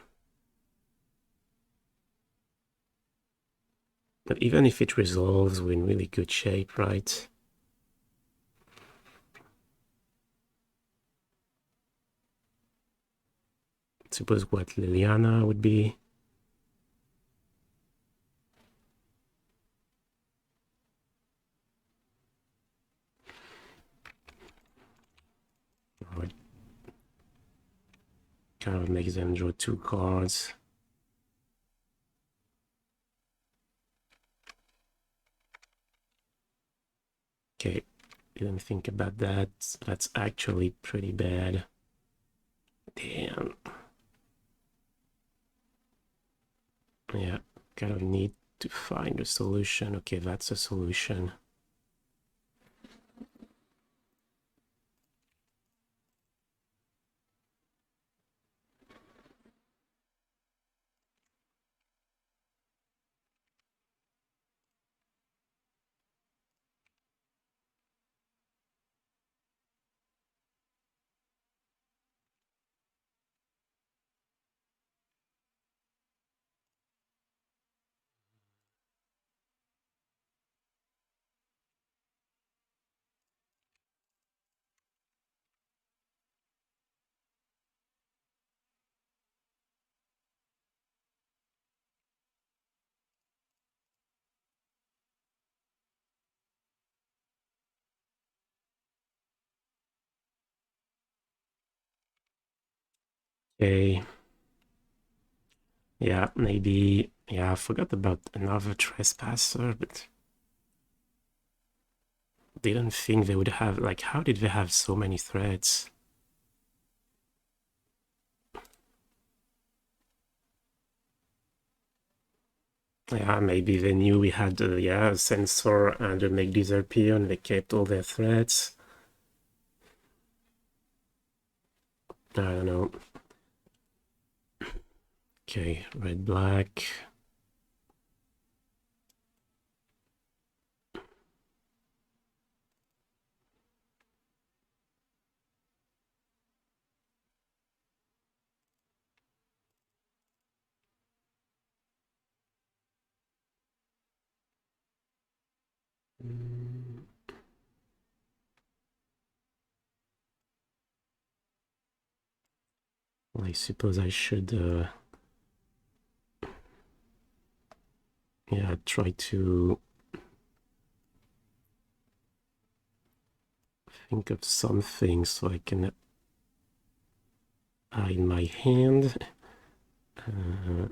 But even if it resolves, we're in really good shape, right? I suppose what Liliana would be. Oh, it kind of makes them draw 2 cards. Okay, didn't think about that. That's actually pretty bad. Damn. Yeah, kind of need to find a solution. Okay, that's a solution. Okay. Yeah, maybe. Yeah, I forgot about another trespasser, but didn't think they would have. Like, how did they have so many threats? Yeah, maybe they knew we had yeah, a Censor and a Make Disappear, and they kept all their threats. I don't know. Okay, red, black. Well, I suppose I should yeah, try to think of something so I can hide my hand. Uh,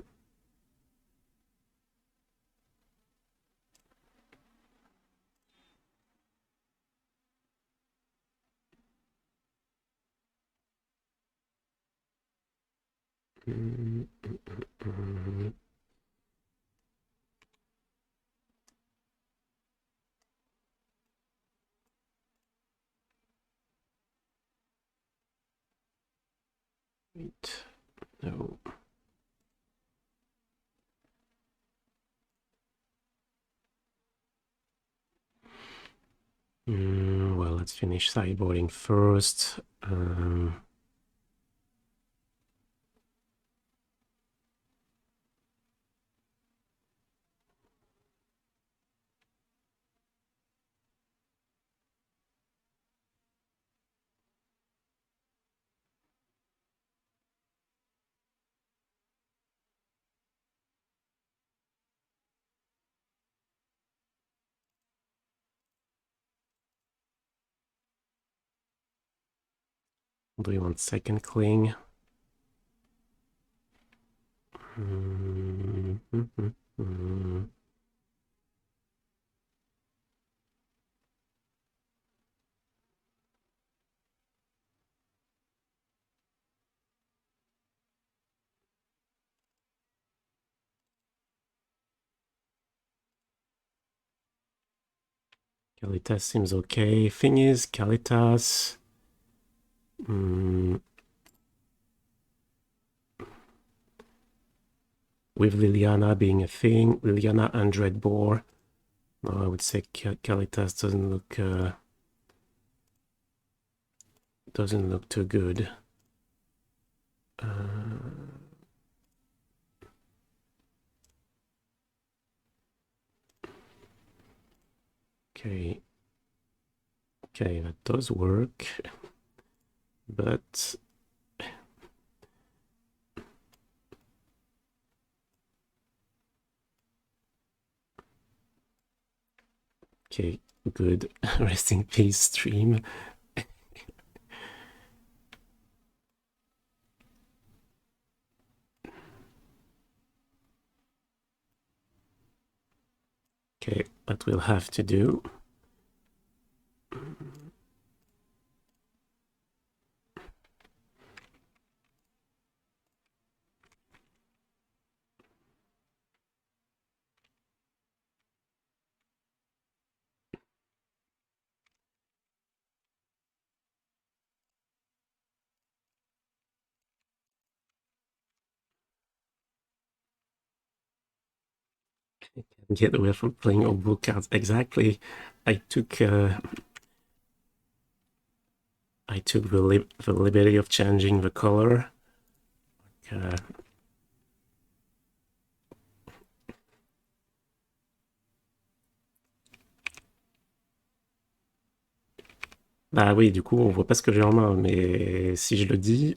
wait, no. Well, let's finish sideboarding first. Do you want second cling? Kalitas seems okay. Thing is, Kalitas... with Liliana being a thing, Liliana and Dreadbore, I would say Kalitas doesn't look too good. Okay. Okay, that does work. But okay, good. Rest in peace, stream. Okay, that will have to do. Get away from playing old book cards. Exactly. I took the liberty of changing the color. Bah oui, du coup, on voit pas ce que j'ai en main, mais si je le dis,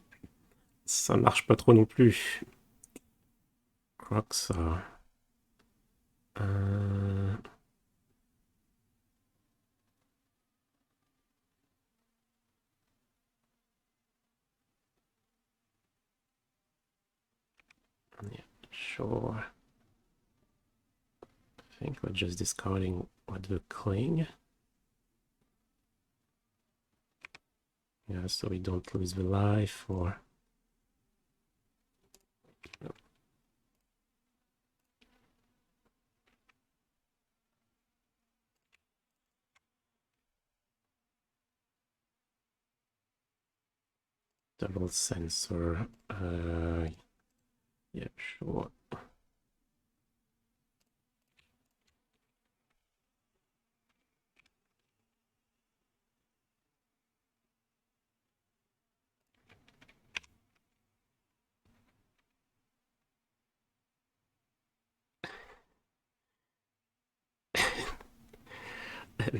ça marche pas trop non plus. Crocs. Yeah, sure. I think we're just discarding what the cling. Yeah, so we don't lose the life or... No. Double Censor. Yeah, sure.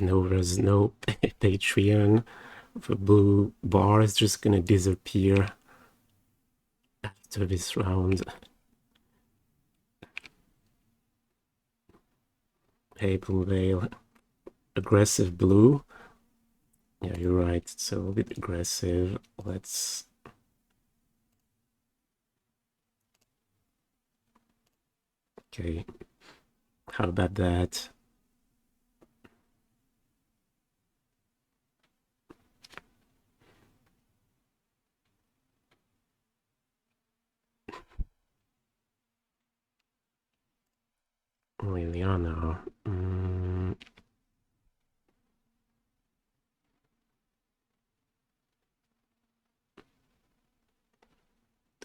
No, there's no Patreon. The blue bar is just gonna disappear after this round. Hey, Blue Veil. Aggressive blue. Yeah, you're right. It's a little bit aggressive. Let's... Okay. How about that? Liliana.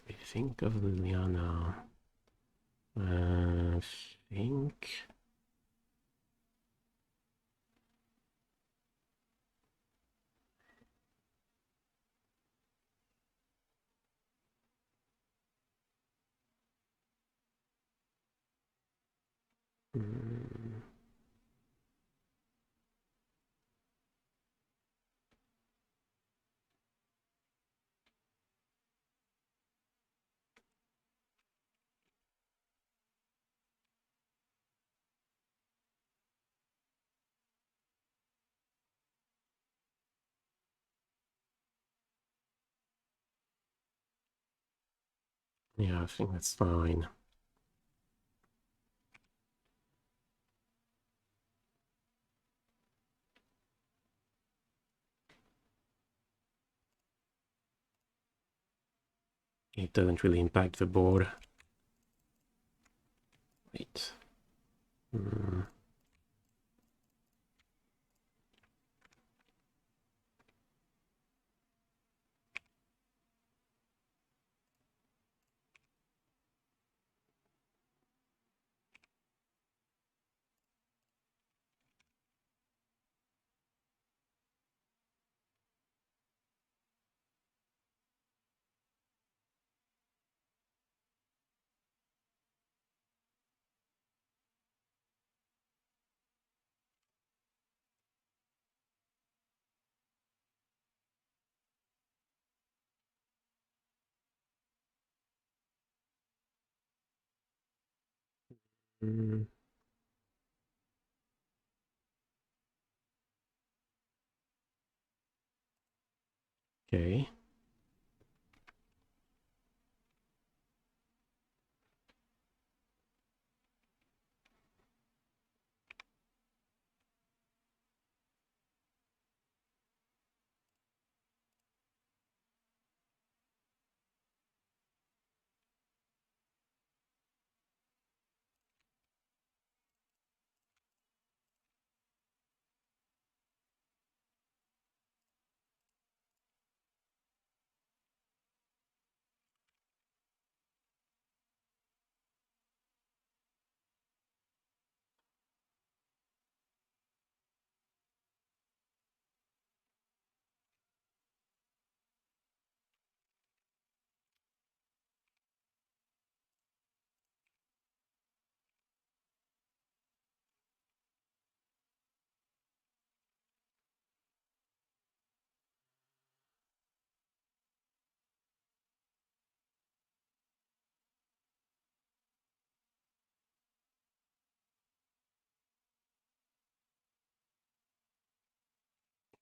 I think of Liliana. I think... Yeah, I think that's fine. It doesn't really impact the board. Wait. Mm. Okay.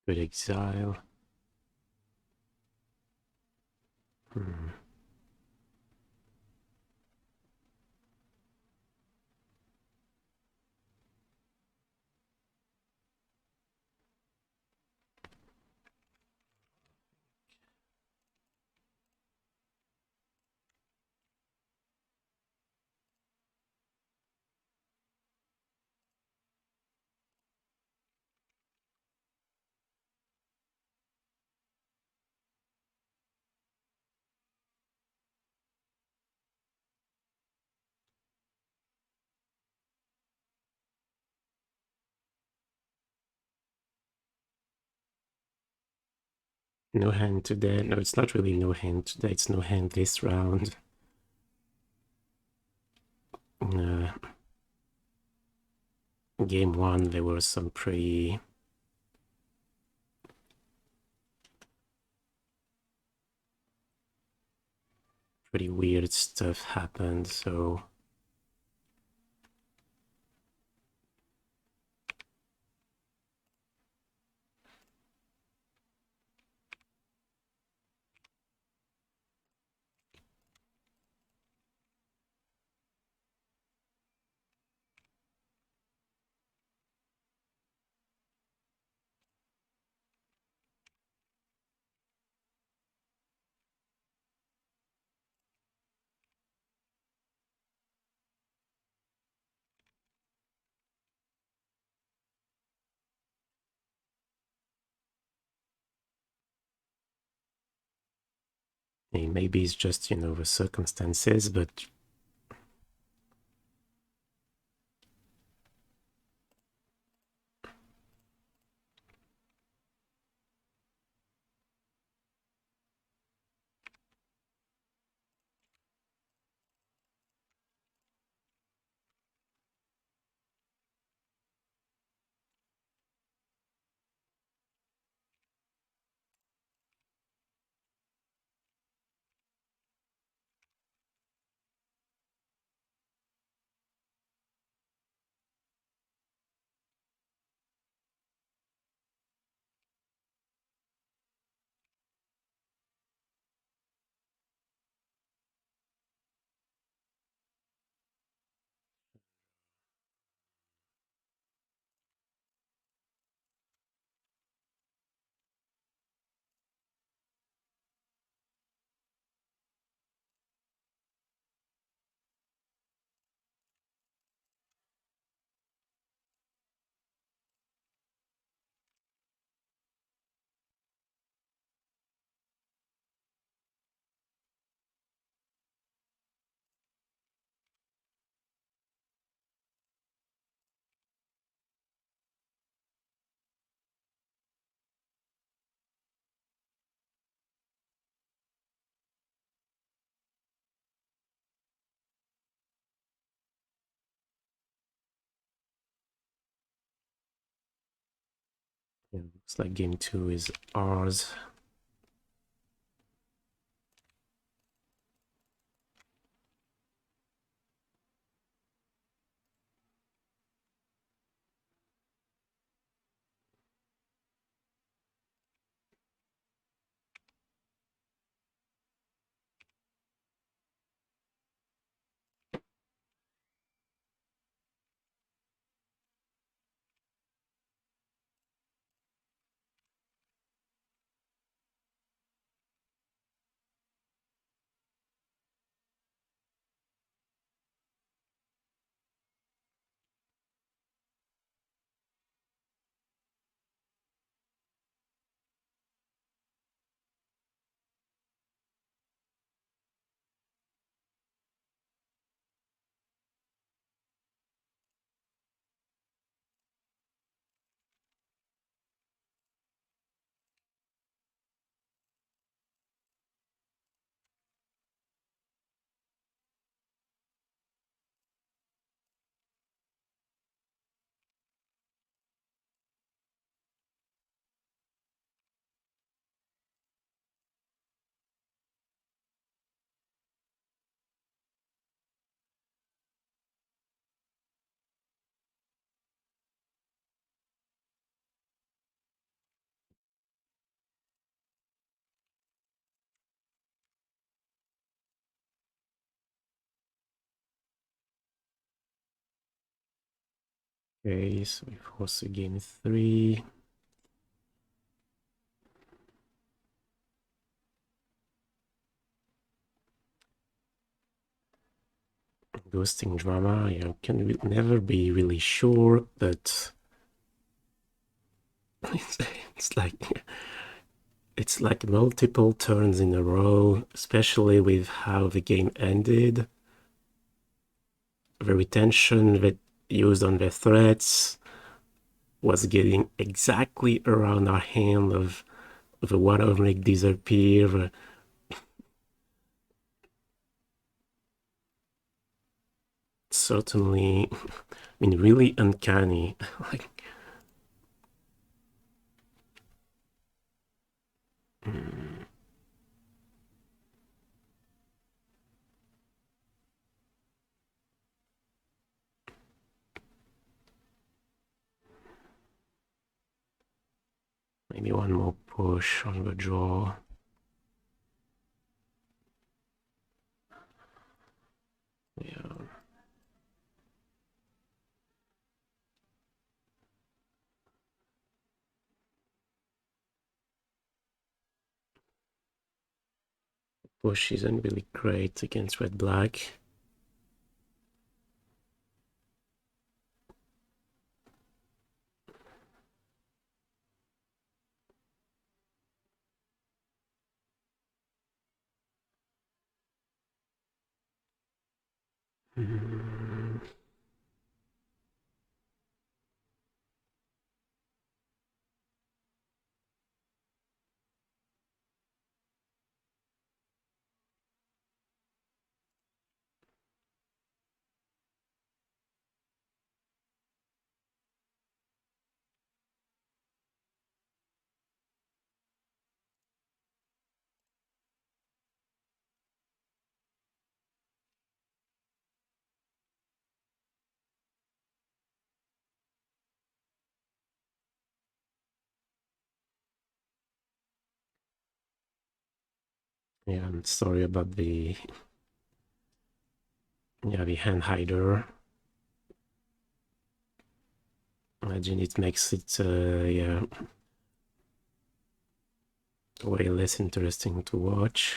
Good exile. Hmm. No hand today. No, it's not really no hand today. It's no hand this round. Game one, there were some pretty weird stuff happened. So maybe it's just, the circumstances, but looks like game two is ours. Okay, so we force again 3. Ghosting drama, you can never be really sure, but it's like it's like multiple turns in a row, especially with how the game ended. The retention that used on the threats was getting exactly around our hand of the water make disappear. Certainly, I mean, really uncanny. Like, maybe one more push on the draw. Yeah. Push isn't really great against red-black. Yeah, I'm sorry about the hand hider. Imagine it makes it way less interesting to watch.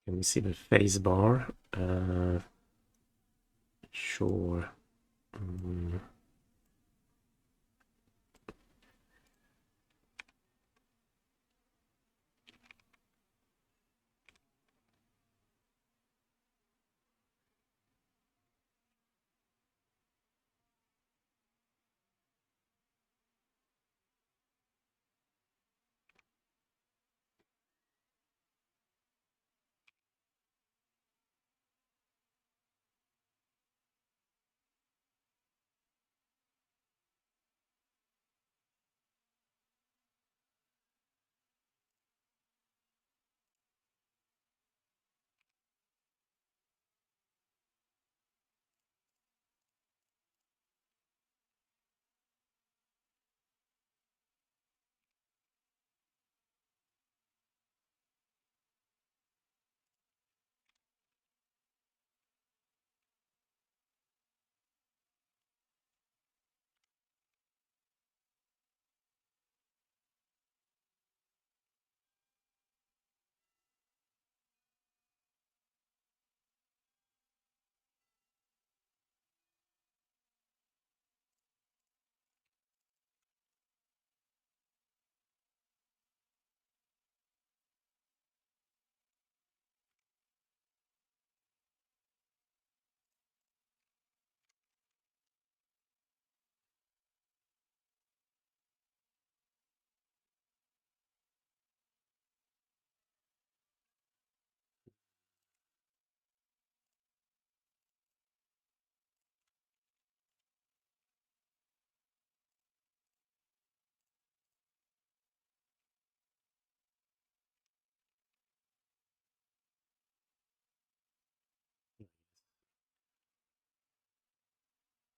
Can we see the face bar? Sure.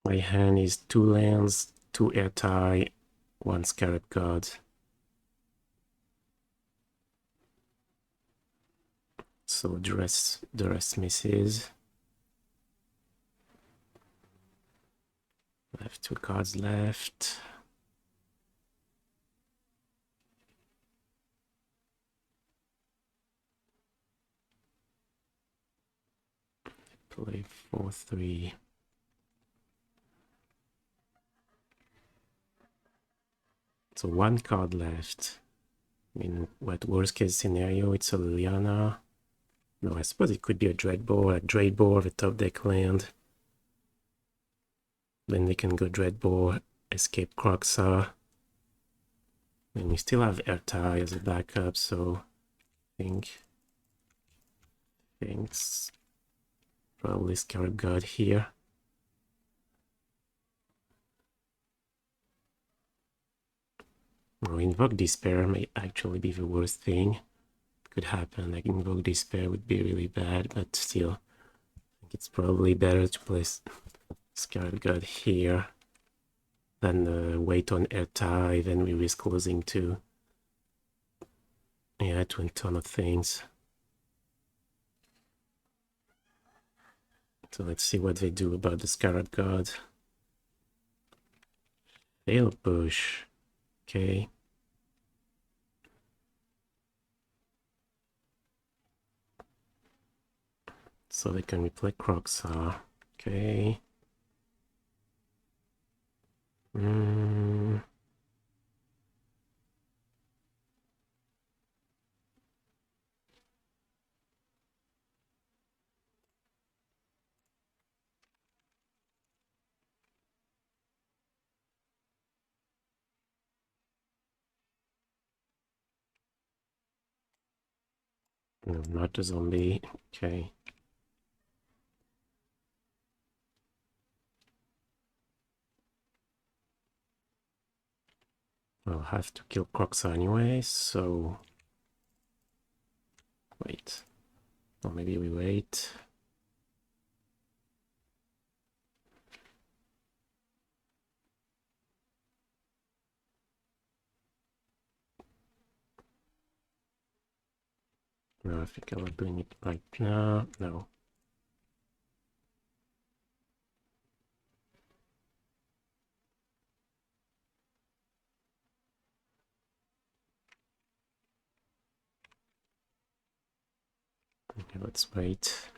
My hand is 2 lands, 2 Ertai, 1 Scarab God. So the rest misses. I have 2 cards left. Play 4-3. So 1 card left. I mean, what worst case scenario? It's a Liliana. No, I suppose it could be a Dreadbore, a top deck land. Then they can go Dreadbore, escape Croxa. And we still have Ertai as a backup, so I think it's probably Scarab God here. Or Invoke Despair may actually be the worst thing. Could happen. Like Invoke Despair would be really bad, but still, I think it's probably better to place Scarab God here than wait on Ertai, then we risk losing to a ton of things. So let's see what they do about the Scarab God. Fail push. Okay. So they can replay Croxa. Okay. No, not a zombie. Okay. I'll have to kill Croxa anyway, so... Wait. Or maybe we wait. No, I think I was doing it right now. No. Okay, let's wait.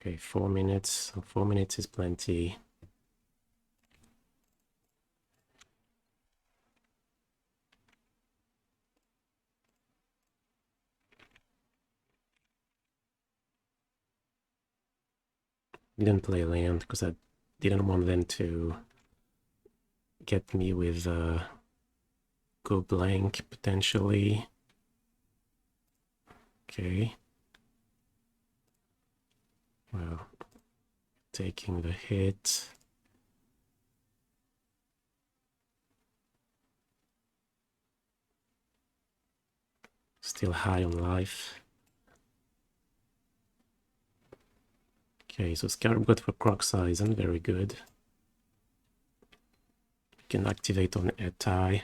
Okay, 4 minutes. So 4 minutes is plenty. Didn't play land because I didn't want them to get me with go blank potentially. Okay. Well, taking the hit. Still high on life. Okay, so Scarab God for Croxa isn't very good. We can activate on Ertai.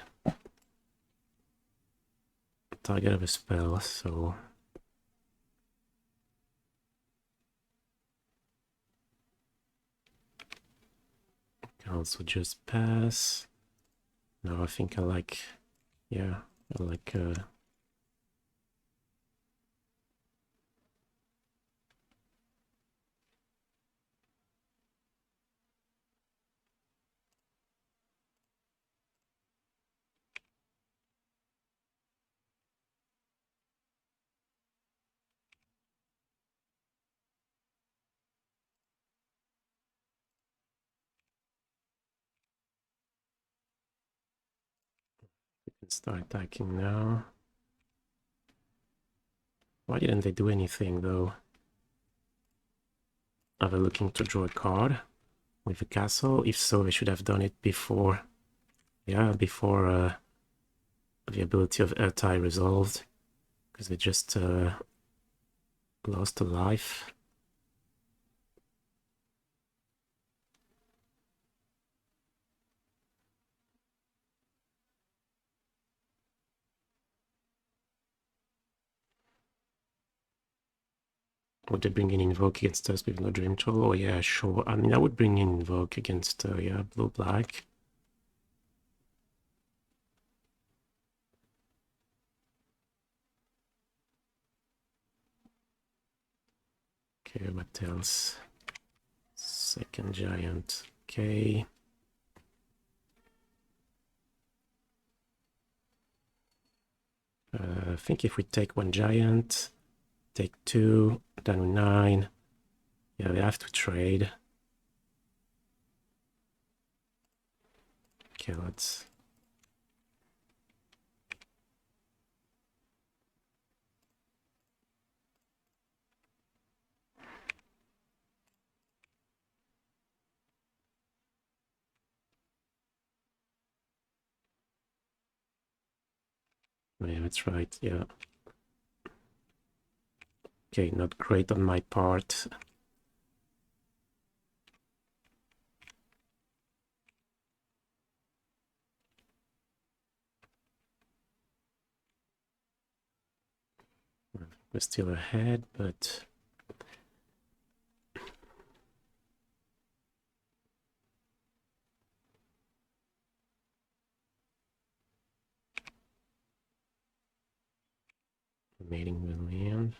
Target of a spell, so... Can also just pass. No, I think I like... Yeah, I like... start attacking now. Why didn't they do anything though? Are they looking to draw a card with a castle? If so, they should have done it before. Yeah, before the ability of Ertai resolved. Because they just... lost a life. Would they bring in Invoke against us with no Dream Troll? Oh yeah, sure. I mean, I would bring in Invoke against, yeah, blue-black. Okay, what else? Second giant. Okay. I think if we take one giant, take two, then we 9. Yeah, we have to trade. Okay, let's... Yeah, that's right, yeah. Okay, not great on my part. We're still ahead, but... Mating with land.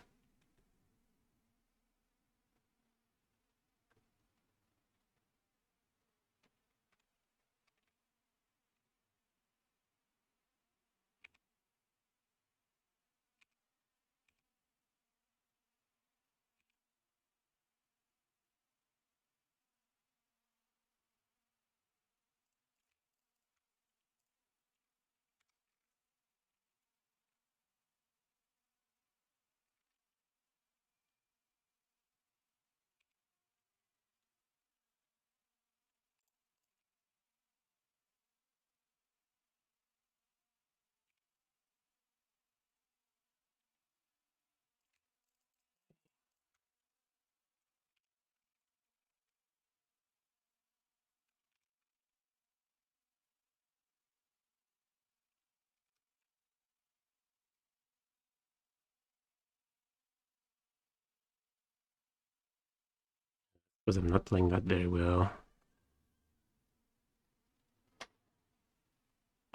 Because I'm not playing that very well.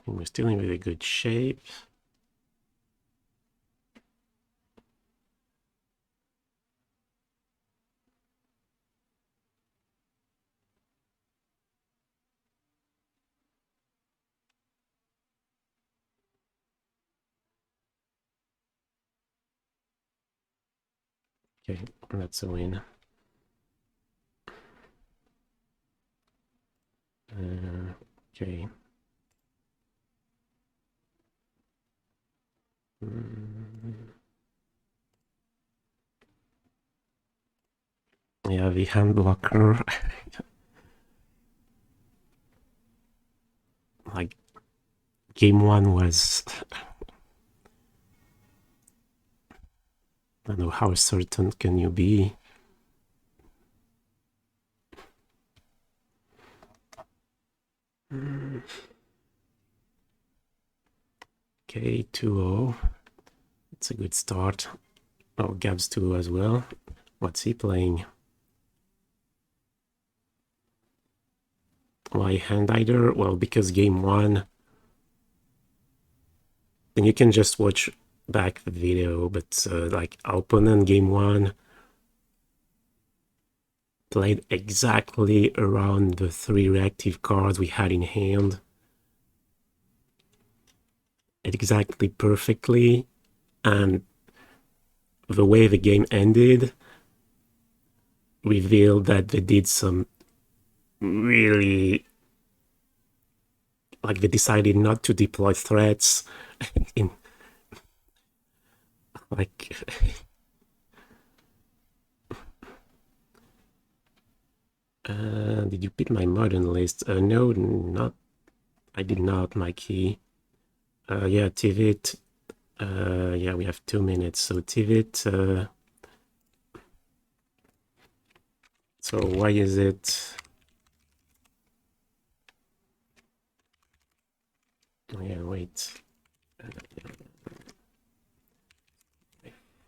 And we're still in really good shape. Okay, that's a win. Okay. Yeah, the hand blocker. Like, game 1 was... I don't know, how certain can you be? Okay, 2-0. It's a good start. Oh, Gab's 2 as well. What's he playing? Why hand hider? Well, because game 1... And you can just watch back the video, but like, our opponent game 1 played exactly around the 3 reactive cards we had in hand. Exactly perfectly, and the way the game ended revealed that they did some really, like, they decided not to deploy threats in, like, did you pick my modern list? No, not, I did not, Mikey. Yeah, Tivit. Yeah, we have 2 minutes, so Tivit. So why is it? Yeah, wait.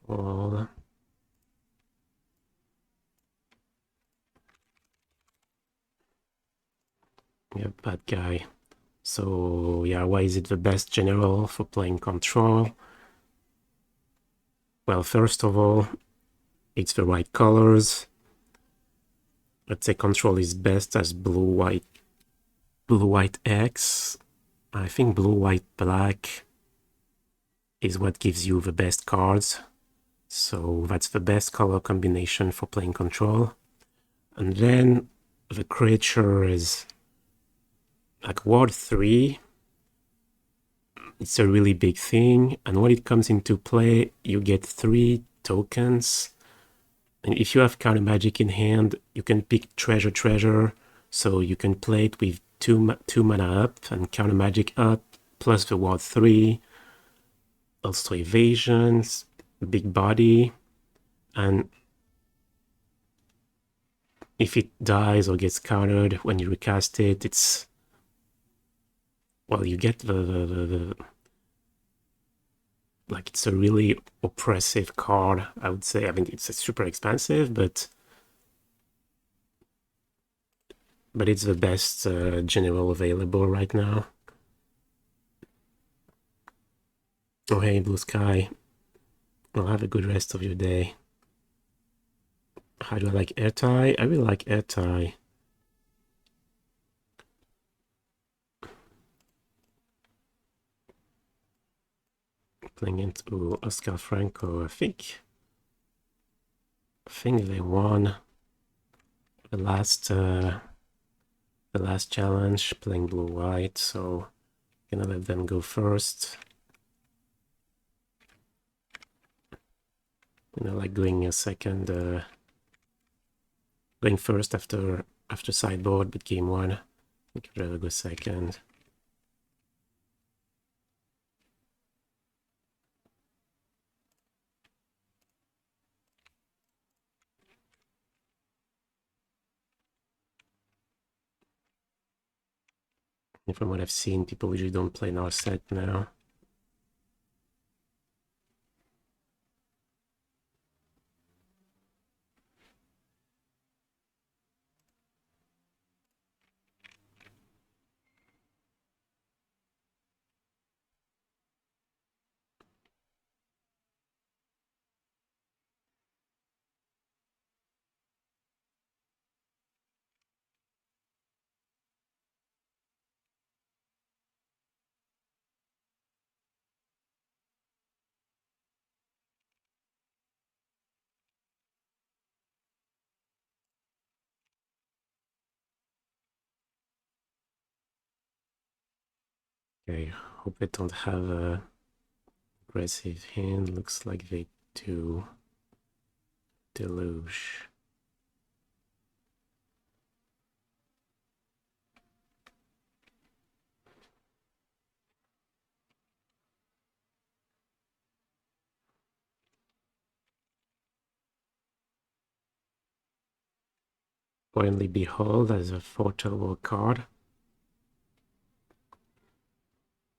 All. bad guy. So yeah, why is it the best general for playing control? Well, first of all, it's the right colors. Let's say control is best as blue-white X. I think blue-white black is what gives you the best cards. So that's the best color combination for playing control. And then the creature is like Ward 3. It's a really big thing, and when it comes into play, you get 3 tokens. And if you have counter magic in hand, you can pick treasure, so you can play it with 2 mana up and counter magic up, plus the Ward 3, also evasions, big body, and if it dies or gets countered when you recast it, it's, well, you get the like, it's a really oppressive card, I would say. I mean, it's super expensive, but it's the best general available right now. Oh hey, Blue Sky. Well, have a good rest of your day. How do I like Ertai? I really like Ertai. Playing into Oscar Franco, I think they won the last challenge playing blue-white, so gonna let them go first. You know, like going a second, going first after sideboard, but game 1, I could rather go second. And from what I've seen, people usually don't play Narset now. Okay, hope they don't have a aggressive hand. Looks like they do. Deluge. Finally, Behold as a foretell card.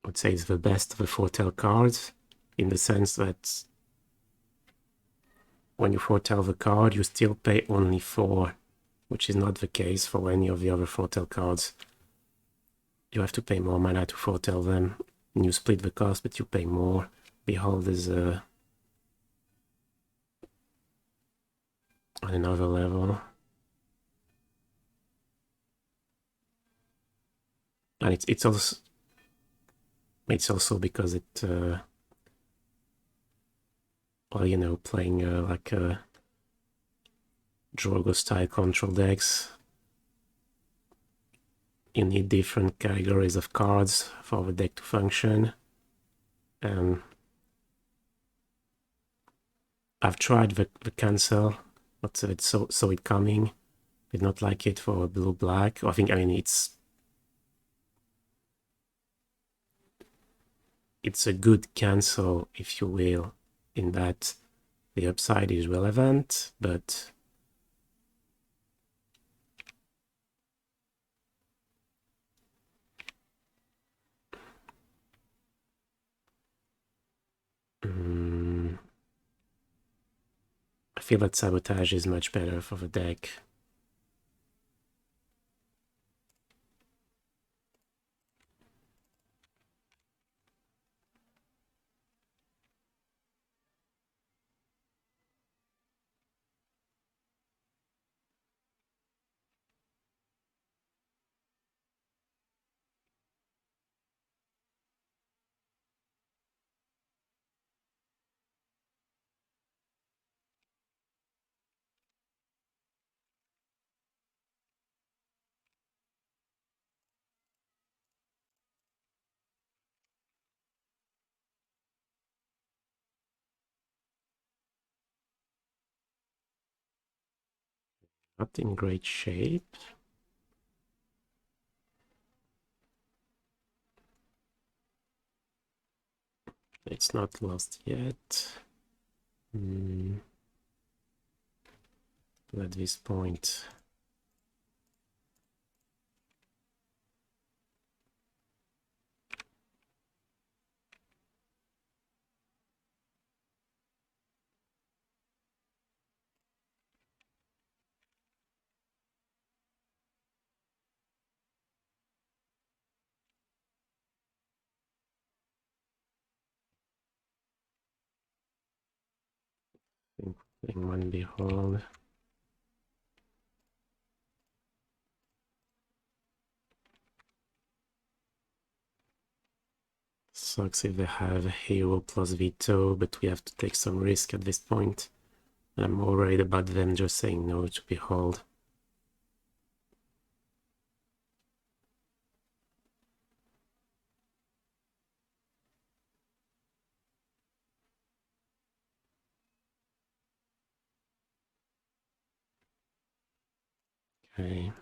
I would say it's the best of the foretell cards, in the sense that when you foretell the card, you still pay only 4, which is not the case for any of the other foretell cards. You have to pay more mana to foretell them, and you split the cost, but you pay more. Behold is on another level. And it's also because it well, you know, playing like a Drogo style control decks, you need different categories of cards for the deck to function. And I've tried the cancel, but it's so it coming. Did not like it for blue black. I mean it's a good cancel, if you will, in that the upside is relevant, but I feel that Sabotage is much better for the deck. Not in great shape. It's not lost yet. At this point, in one Behold. Sucks if they have hero plus veto, but we have to take some risk at this point. And I'm more worried about them just saying no to Behold. Okay.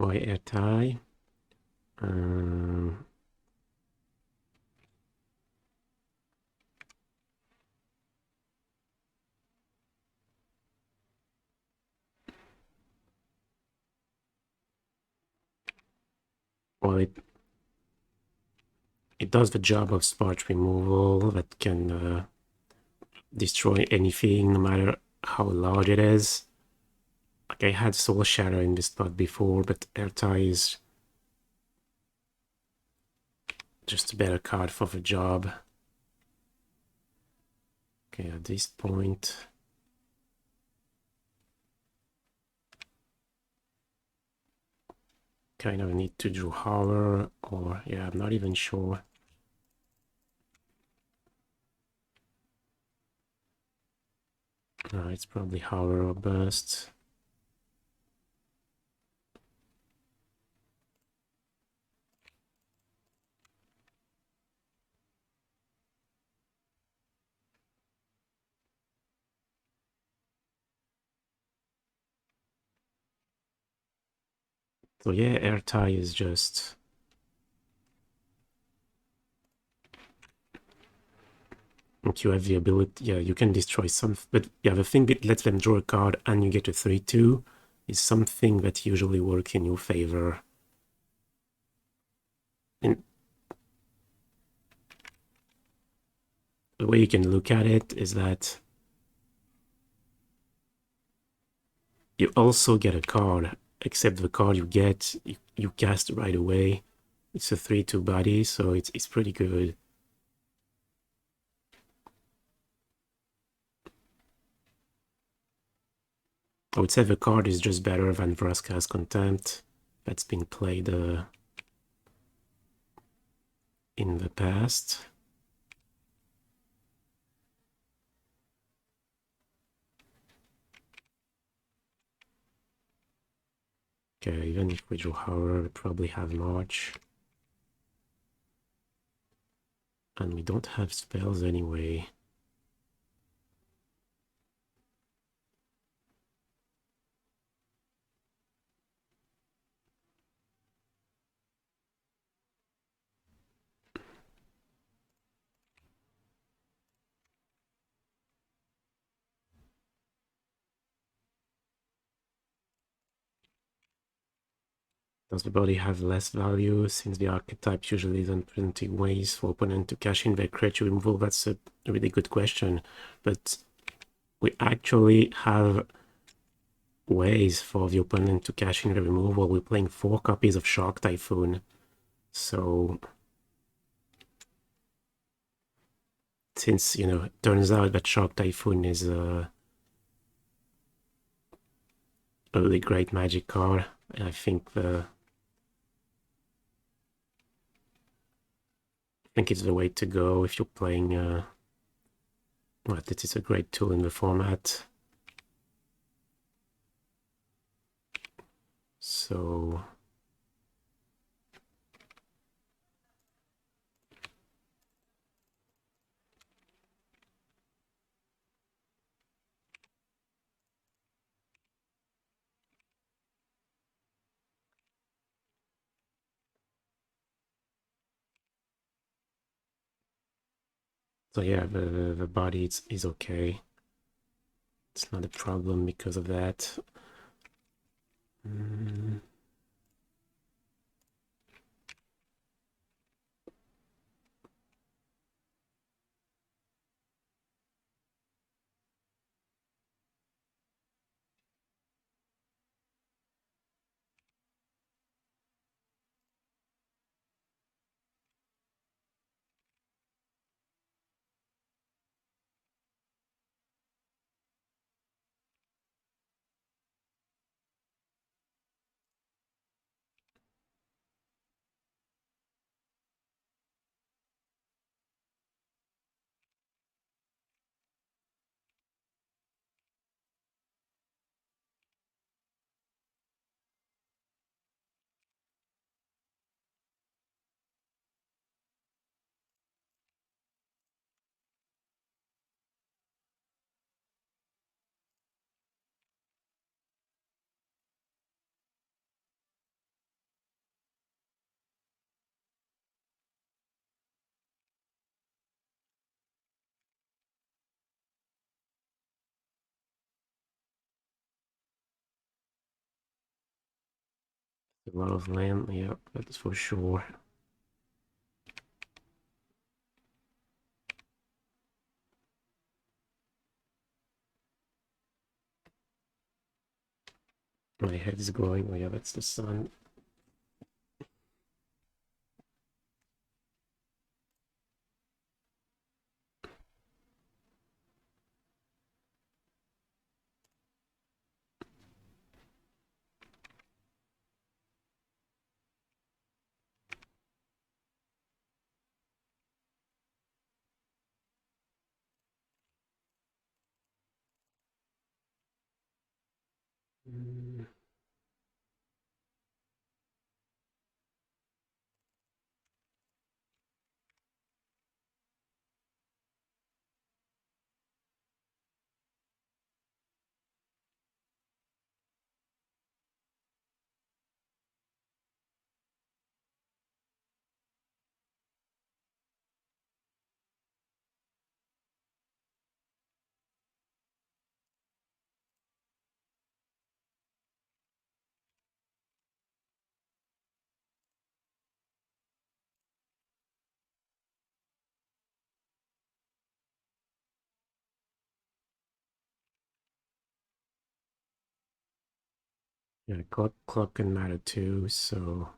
Why Ertai? Well, it does the job of smart removal that can destroy anything, no matter how large it is. Like I had Soul Shatter in this spot before, but Ertai is just a better card for the job. Okay, at this point, kind of need to draw Horror, or yeah, I'm not even sure. It's probably Horror or Burst. So yeah, Ertai is just... If you have the ability, yeah, you can destroy some, but yeah, the thing that lets them draw a card and you get a 3-2 is something that usually works in your favor. And the way you can look at it is that you also get a card, except the card you get, you cast right away. It's a 3-2 body, so it's pretty good. I would say the card is just better than Vraska's Contempt that's been played in the past. Okay, even if we draw Horror, we probably have March. And we don't have spells anyway. Does the body have less value since the archetype usually isn't presenting ways for opponent to cash in their creature removal? That's a really good question, but we actually have ways for the opponent to cash in the removal. We're playing 4 copies of Shark Typhoon, so since, you know, it turns out that Shark Typhoon is a really great magic card, I think it's the way to go if you're playing well, this is a great tool in the format. So yeah, the body is okay. It's not a problem because of that. A lot of land, yeah, that's for sure. My head is glowing. Oh yeah, that's the sun. Yeah, clock can matter too, so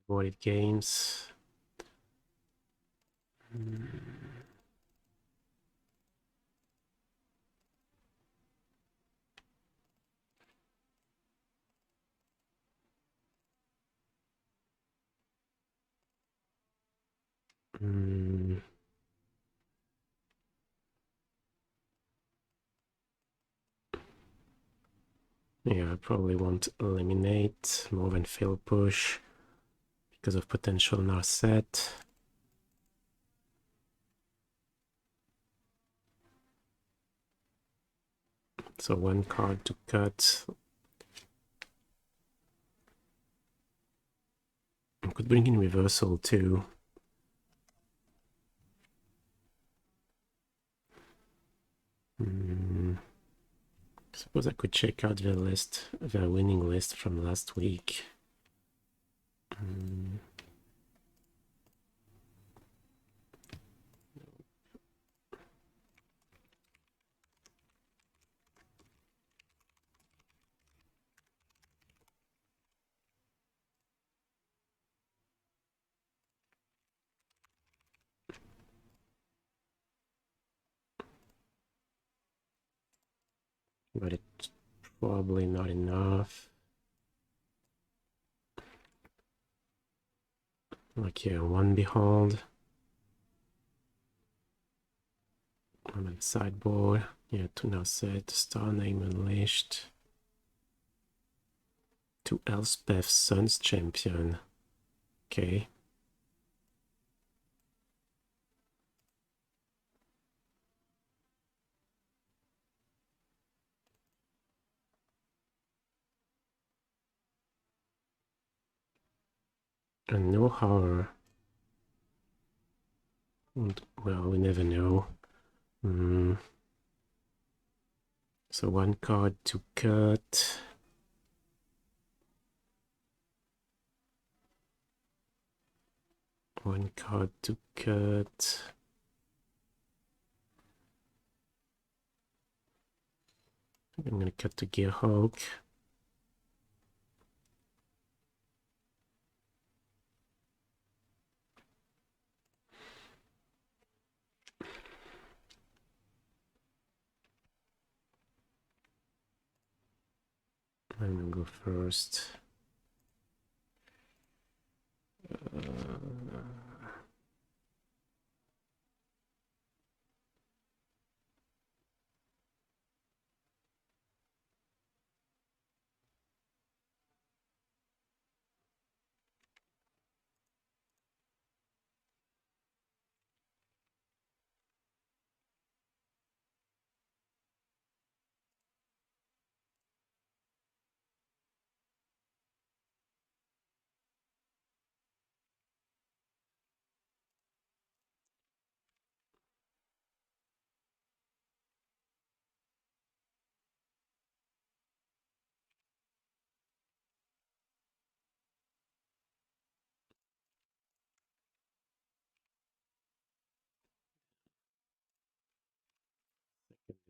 avoided games. Yeah, I probably won't eliminate more than fail push because of potential Narset. So one card to cut. I could bring in reversal too. Suppose I could check out the list, the winning list from last week. But it's probably not enough. Like here, one Behold. On the sideboard. Yeah, two Narset, Star Name Unleashed. Two Elspeth Suns Champion. Okay. And no horror. And, well, we never know. So one card to cut. One card to cut. I'm gonna cut the Gearhulk. I'm gonna go first.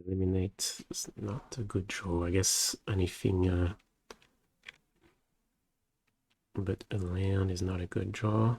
Eliminate is not a good draw. I guess anything but a land is not a good draw.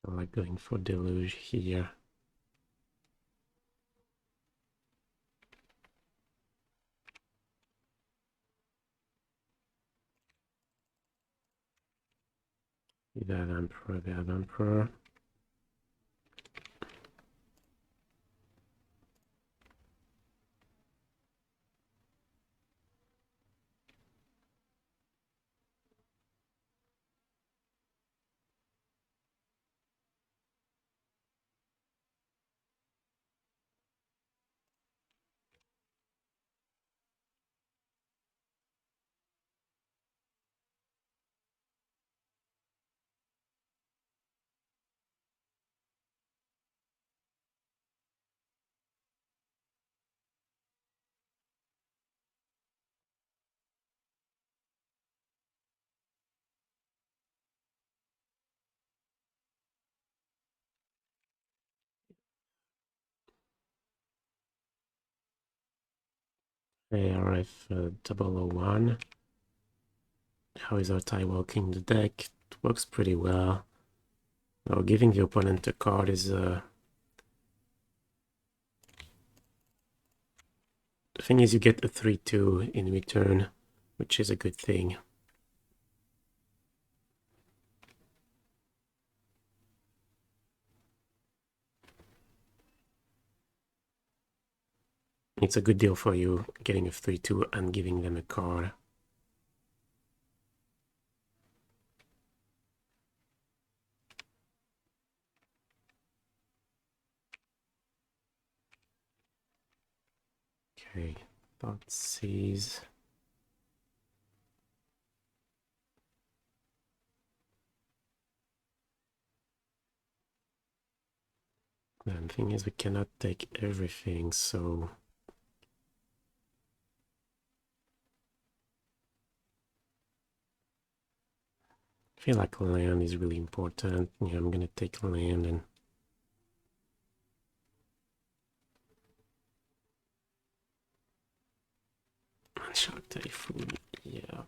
I like going for Deluge here. They have Emperor, they have Emperor. ARF 001. How is Ertai working the deck? It works pretty well. Now, giving the opponent a card is the thing is you get a 3/2 in return, which is a good thing. It's a good deal for you, getting a 3/2 and giving them a card. Okay, Thoughtseize. The thing is, we cannot take everything, so I feel like land is really important. Yeah, I'm gonna take land and Shark Typhoon. Yeah.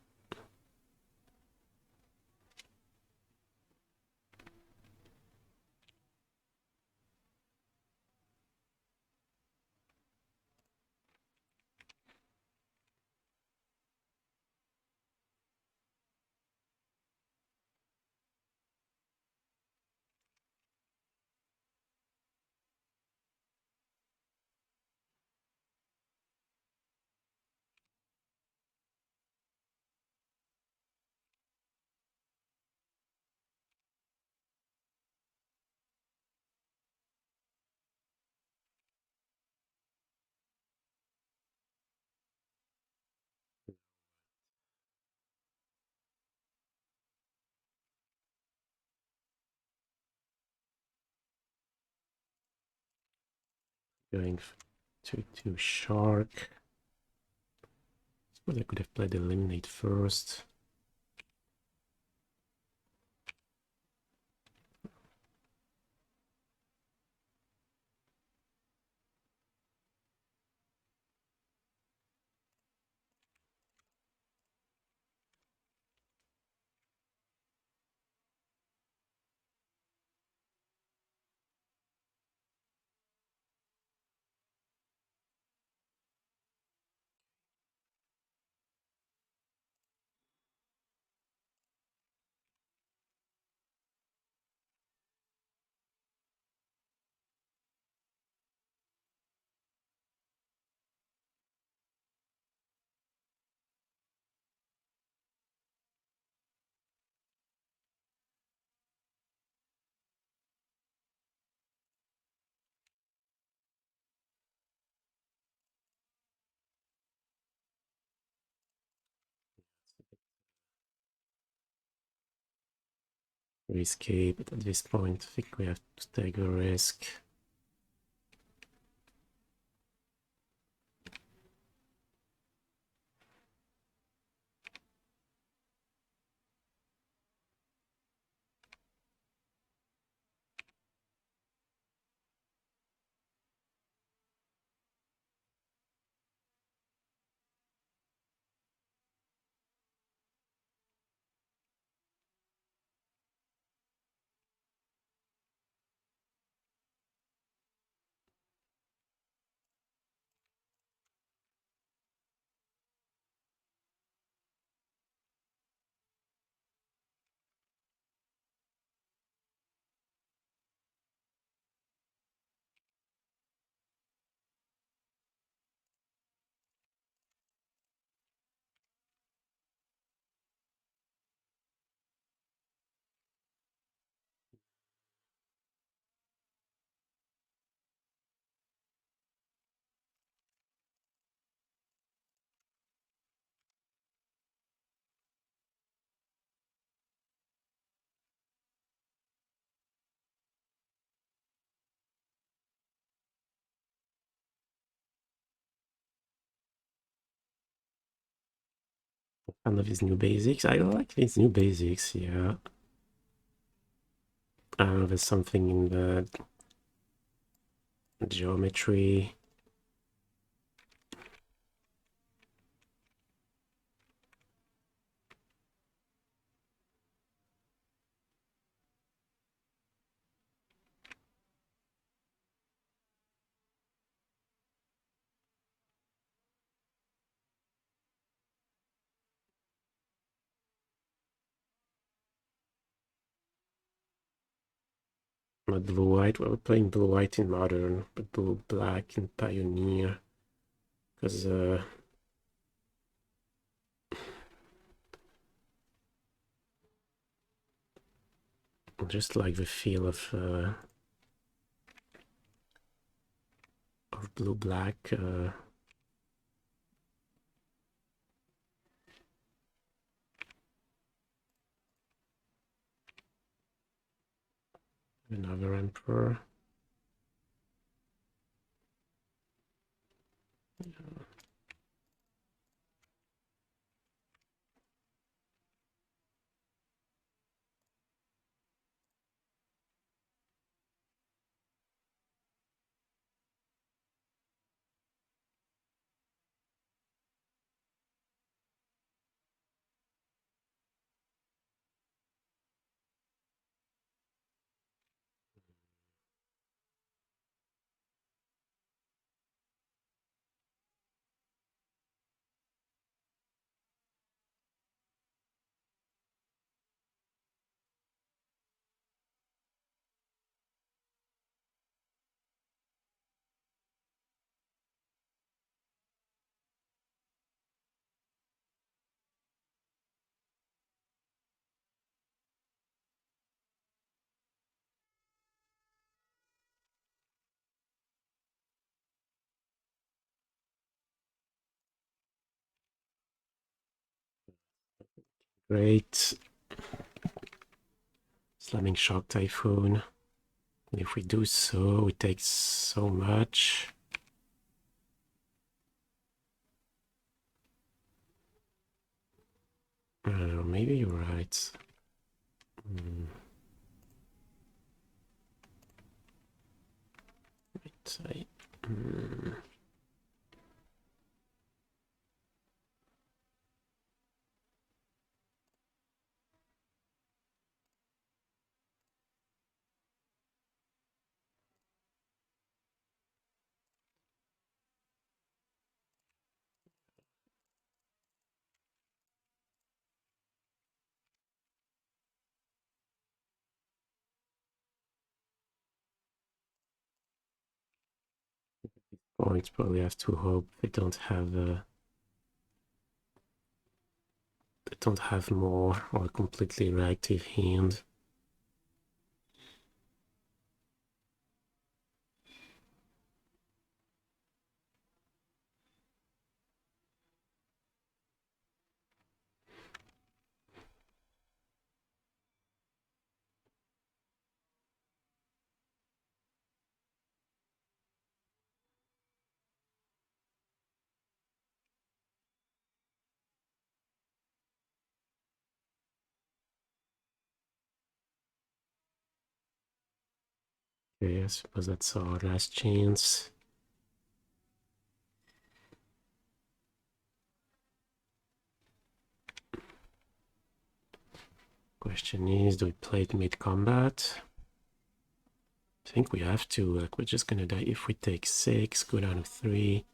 Going to Shark. Suppose I could have played Eliminate first. Risky, but at this point, I think we have to take a risk. Fan of his new basics. I like these new basics, yeah. There's something in the geometry. Not blue-white. Well, we're playing blue-white in Modern, but blue-black in Pioneer. Because I just like the feel of blue-black. Another Emperor. Great. Slamming Shark Typhoon. And if we do so, it takes so much. I don't know, maybe you're right. Right. Points probably have to hope they don't have more or a completely reactive hand. Okay, I suppose that's our last chance. Question is, do we play it mid-combat? I think we have to. Like, we're just gonna die if we take 6, go down to 3.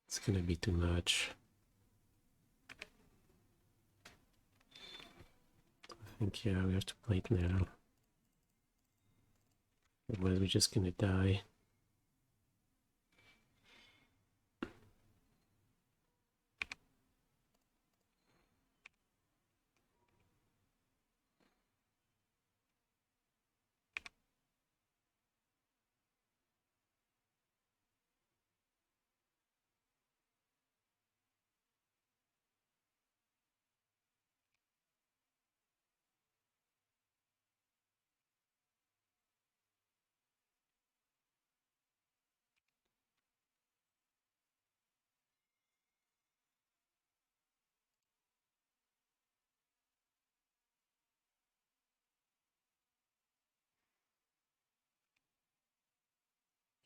It's gonna be too much. I think, yeah, we have to play it now. Otherwise, we're just gonna die.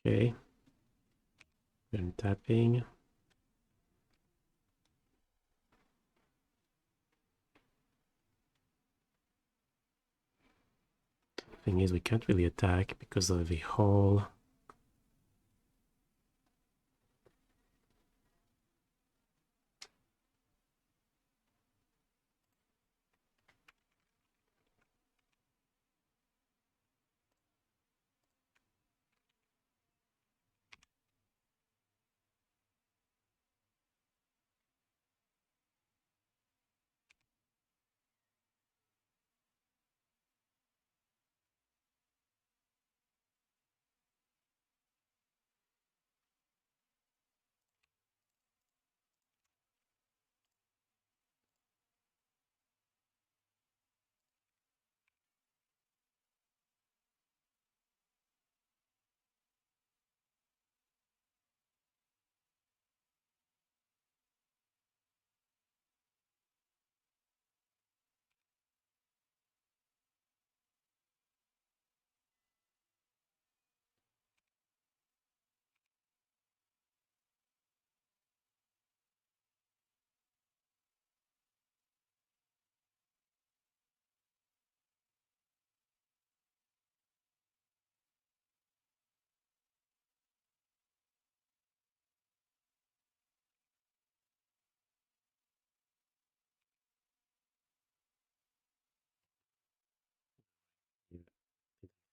Okay. I'm tapping. Thing is, we can't really attack because of the hole.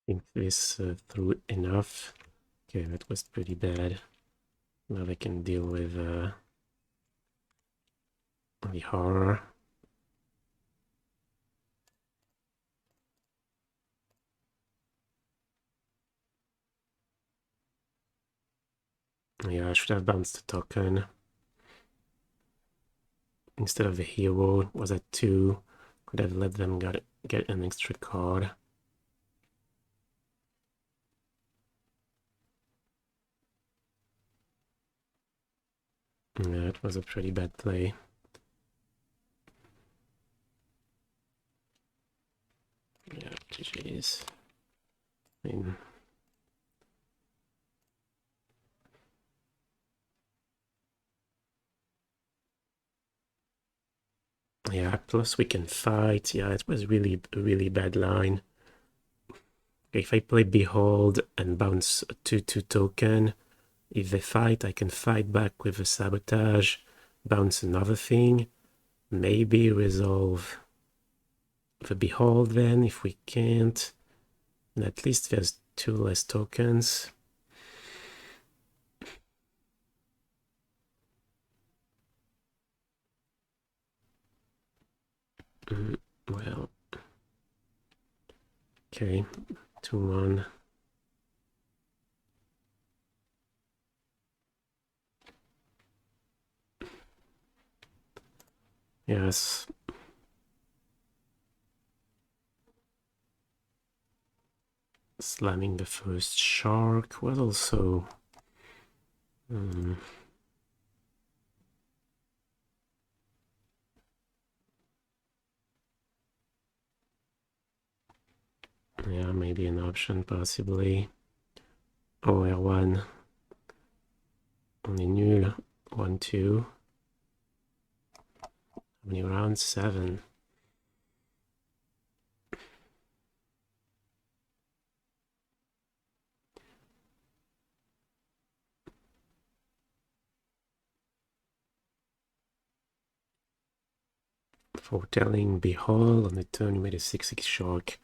think this through enough. Okay, that was pretty bad. Now I can deal with the horror. Yeah, I should have bounced the token. Instead of the hero, was at 2. Could have let them get an extra card. Yeah, it was a pretty bad play. Yeah, GG's. I mean, yeah, plus we can fight. Yeah, it was really a really bad line. If I play Behold and bounce a 2/2 token, if they fight, I can fight back with a Sabotage, bounce another thing, maybe resolve the Behold then, if we can't. And at least there's 2 less tokens. Well, okay, 2/1. Yes. Slamming the first shark was also... yeah, maybe an option, possibly. OR1. On est nul. 1/2. How many rounds? 7. Foretelling Behold on the turn you made a 6/6 shark.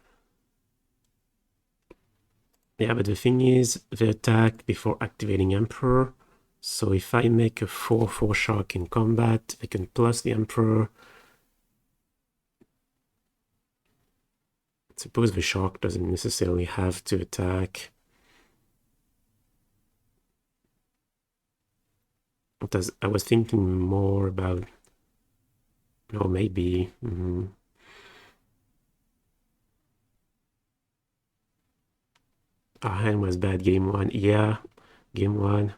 Yeah, but the thing is, they attack before activating Emperor. So if I make a 4/4 shark in combat, I can plus the Emperor. Suppose the shark doesn't necessarily have to attack. Because I was thinking more about... Oh, maybe. Our hand was bad game 1. Yeah, game 1.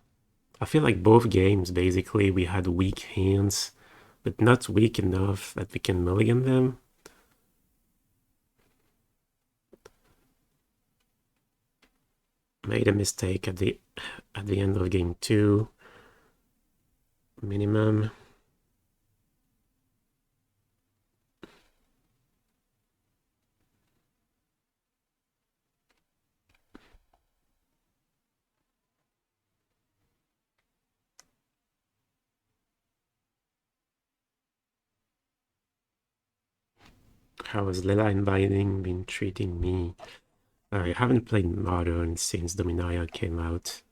I feel like both games, basically, we had weak hands, but not weak enough that we can mulligan them. Made a mistake at the end of game 2. Minimum. How has Leyline Binding been treating me? I haven't played Modern since Dominaria came out.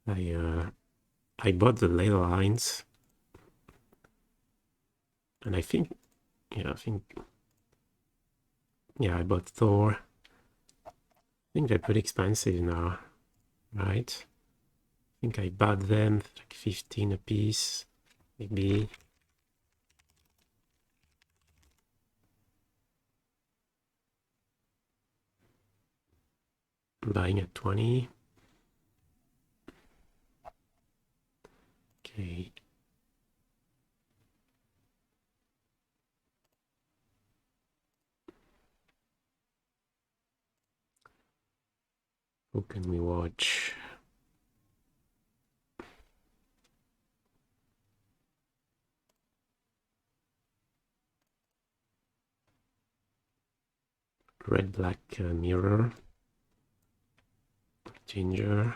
I bought the ley lines, and I think, yeah, I bought Thor. I think they're pretty expensive now, right? I think I bought them for like 15 a piece, maybe. I'm buying at 20. Okay. Who can we watch? Red Black Mirror. Ginger.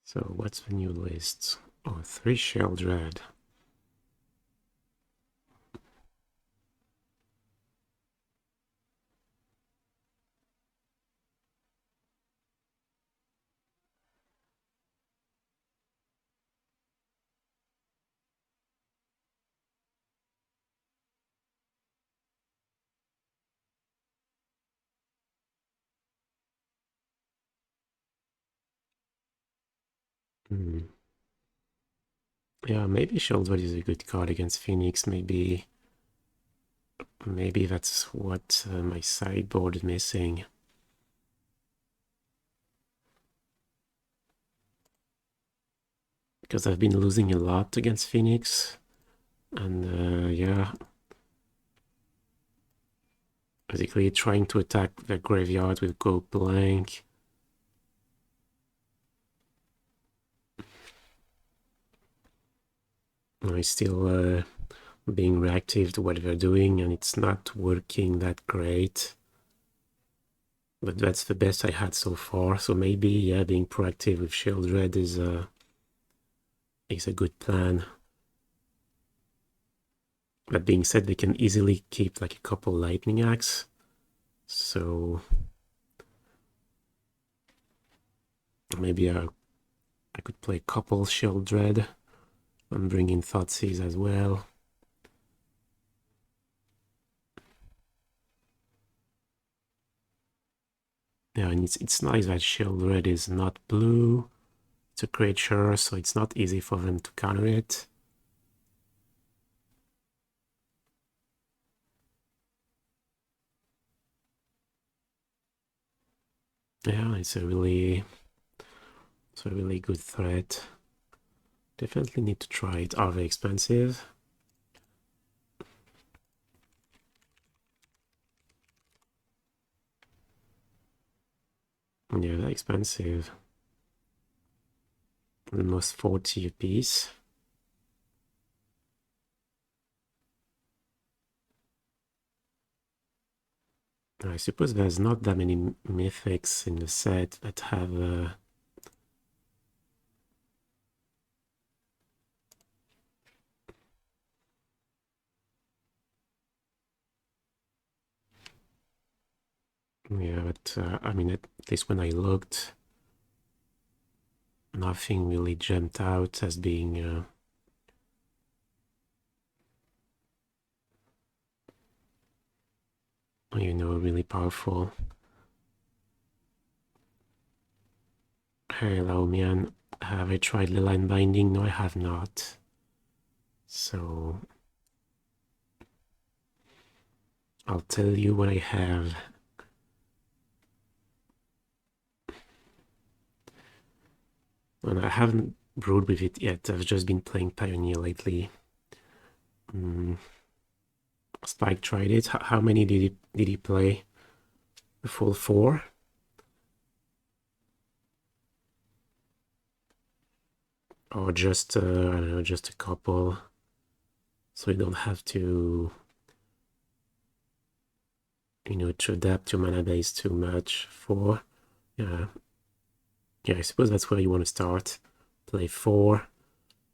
So what's the new list? Oh, 3 Sheoldred. Yeah, maybe Sheoldred is a good card against Phoenix. Maybe that's what my sideboard is missing. Because I've been losing a lot against Phoenix. And yeah, basically trying to attack the graveyard with Go Blank. I still being reactive to what they're doing, and it's not working that great. But that's the best I had so far. So maybe, yeah, being proactive with Sheoldred is a good plan. That being said, they can easily keep like a couple Lightning Axe. So maybe I could play a couple Sheoldred and bring in Thoughtseize as well. Yeah, and it's nice that Sheoldred is not blue. It's a creature, so it's not easy for them to counter it. Yeah, it's a really good threat. Definitely need to try it. Are they expensive? Yeah, they're expensive. Almost 40 a piece. I suppose there's not that many mythics in the set that have yeah, but I mean, at least when I looked, nothing really jumped out as being you know, really powerful. Hello, man. Have I tried the line binding? No, I have not. So I'll tell you what I have. And I haven't brewed with it yet. I've just been playing Pioneer lately. Spike tried it. How many did he play? The full 4? Or just I don't know, just a couple, so you don't have to, you know, to adapt your mana base too much. 4, yeah, I suppose that's where you want to start. Play 4,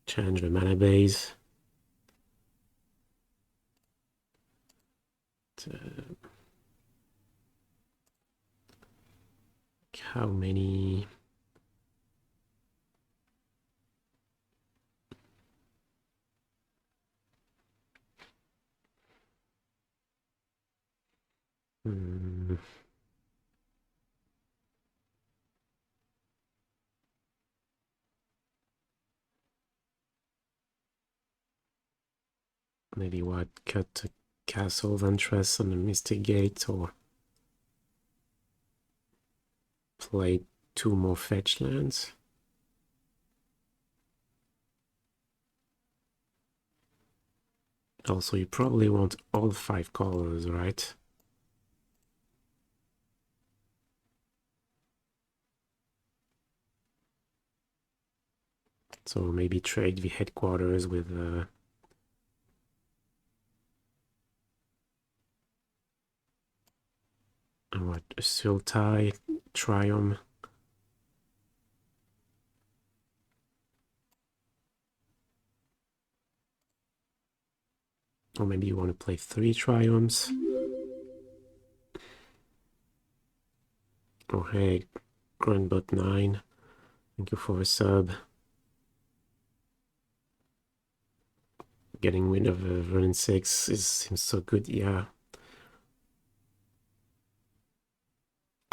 change the mana base. How many? Maybe what? Cut to Castle Vantress on the Mystic Gate, or play 2 more fetch lands. Also, you probably want all 5 colors, right? So maybe trade the headquarters with what, Sultai, Triumph. Or maybe you want to play 3 Triumphs. Oh hey, Grandbot9, thank you for a sub. Getting rid of Vernon 6 seems so good, yeah.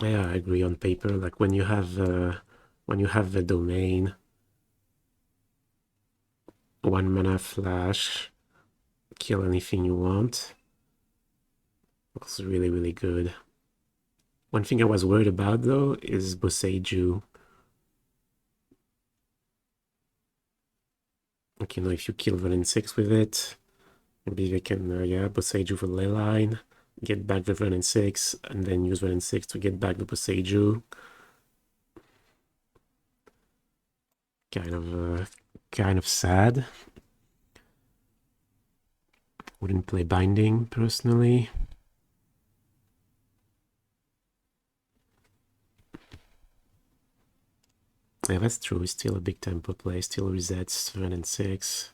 Yeah, I agree on paper. Like when you have the domain, 1 mana flash, kill anything you want. Looks really, really good. One thing I was worried about though is Boseiju. Like, you know, if you kill Vernon 6 with it, maybe they can, Boseiju for Leyline, get back the Vernon 6, and then use Vernon 6 to get back the Boseiju. Kind of sad. Wouldn't play Binding personally. Yeah, that's true. It's still a big tempo play. Still resets Vernon 6.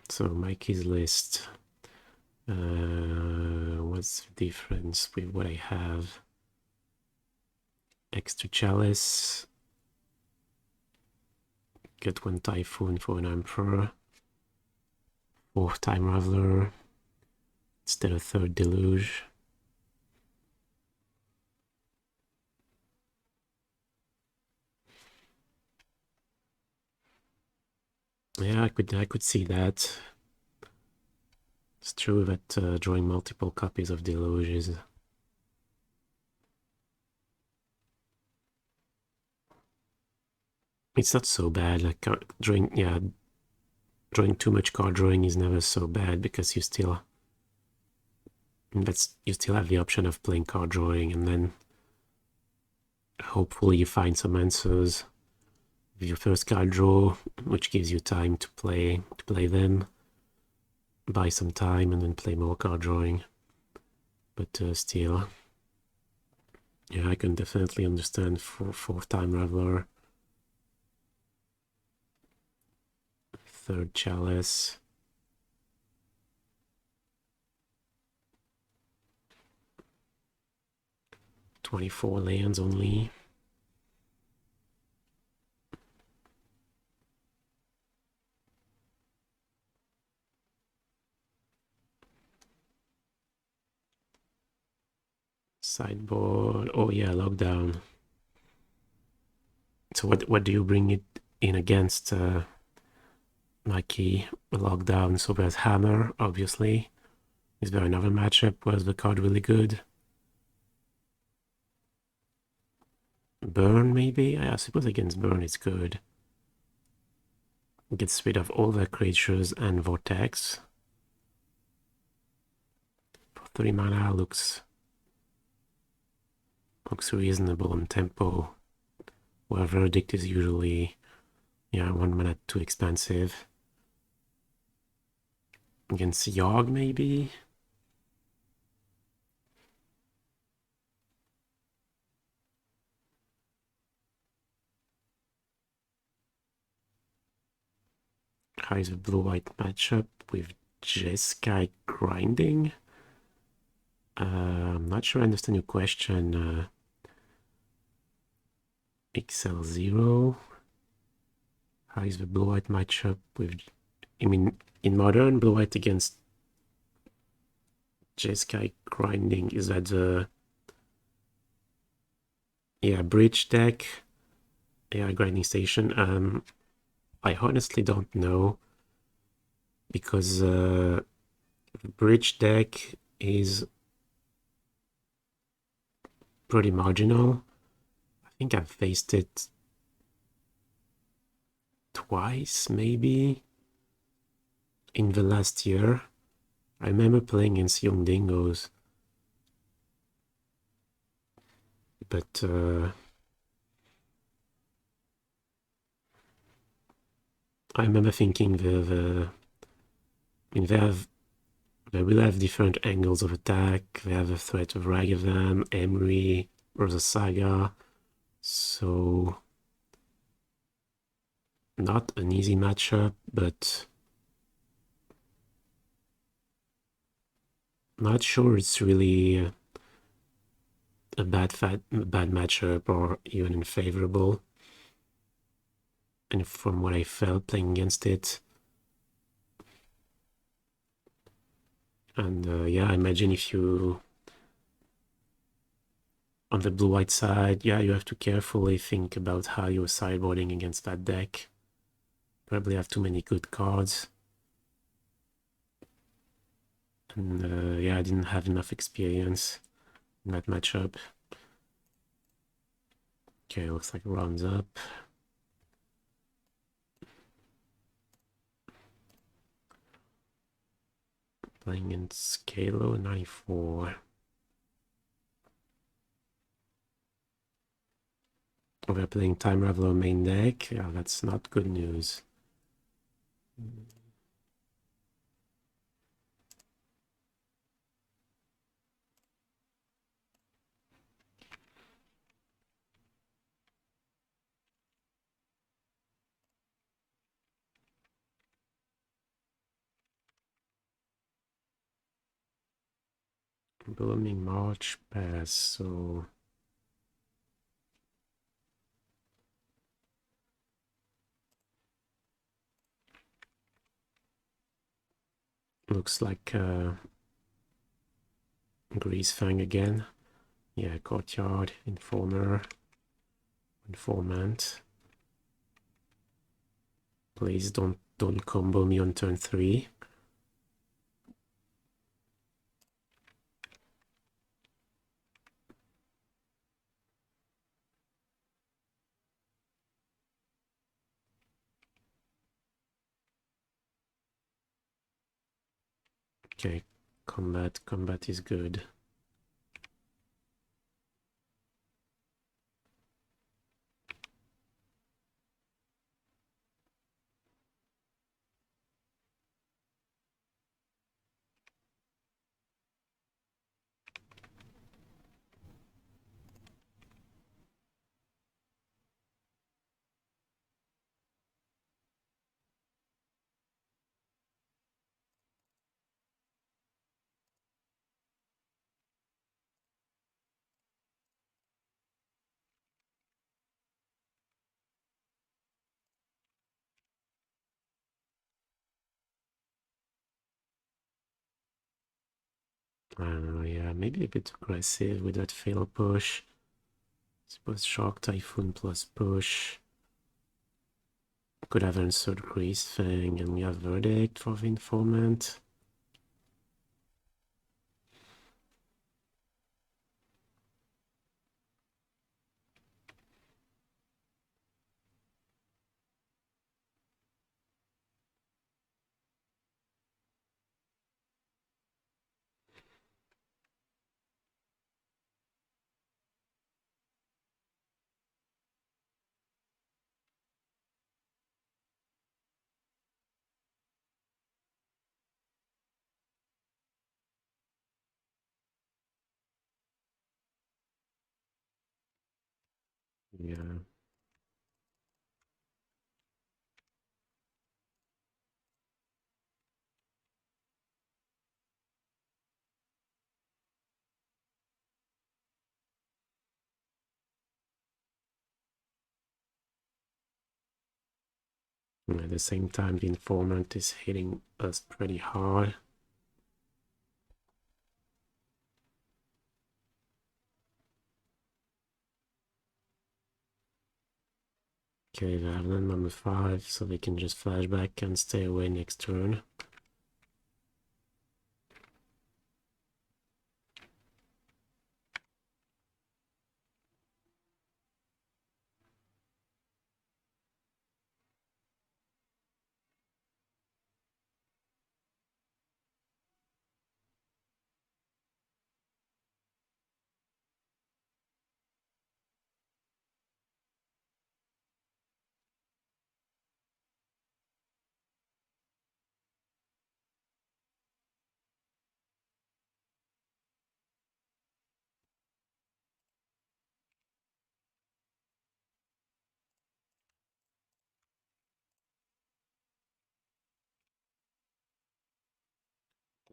So Mikey's list. What's the difference with what I have? Extra Chalice. Get 1 Typhoon for an Emperor. 4th Time Raveler. Instead of 3rd Deluge. Yeah, I could see that. It's true that drawing multiple copies of Deluge is... It's not so bad. Like drawing too much card drawing is never so bad because you still have the option of playing card drawing, and then hopefully you find some answers with your first card draw, which gives you time to play them, buy some time, and then play more card drawing. But still, yeah, I can definitely understand for 4th Time Raveler. 3rd Chalice. $24 lands only. Sideboard. Oh yeah, Lockdown. So what do you bring it in against Mikey? Lockdown. So there's Hammer, obviously. Is there another matchup? Was the card really good? Burn, maybe? I suppose against Burn it's good. Gets rid of all the creatures and Vortex. For 3 mana looks reasonable on tempo, where Verdict is usually 1 mana too expensive. Against Yogg, maybe? How is the blue-white matchup with Jeskai grinding? I'm not sure I understand your question. XL0. How is the blue-white matchup with... I mean, in Modern, blue-white against Jeskai grinding, is that the... Yeah, bridge deck. Yeah, grinding station. I honestly don't know, because the bridge deck is pretty marginal. I think I've faced it twice, maybe, in the last year. I remember playing against Young Dingoes, but I remember thinking they will have different angles of attack. They have a threat of Ragavan, Emery, Rosa Saga. So not an easy matchup, but not sure it's really a bad matchup or even unfavorable. And from what I felt playing against it, and yeah, I imagine if you on the blue-white side, yeah, you have to carefully think about how you're sideboarding against that deck. Probably have too many good cards. And yeah, I didn't have enough experience in that matchup. Okay, looks like rounds up. Playing in Scalo 94. We're playing Time Raveler main deck. Yeah, that's not good news. Blooming March pass, so looks like Greasefang again. Yeah, Courtyard, Informer, Informant. Please don't combo me on turn 3. Okay, combat is good. I don't know, yeah, maybe a bit aggressive with that fail push. Suppose Shark Typhoon plus push. Could have answered Greasefang, and we have Verdict for the Informant. Yeah. At the same time, the Informant is hitting us pretty hard. Okay, they have number 5, so they can just flashback and stay away next turn.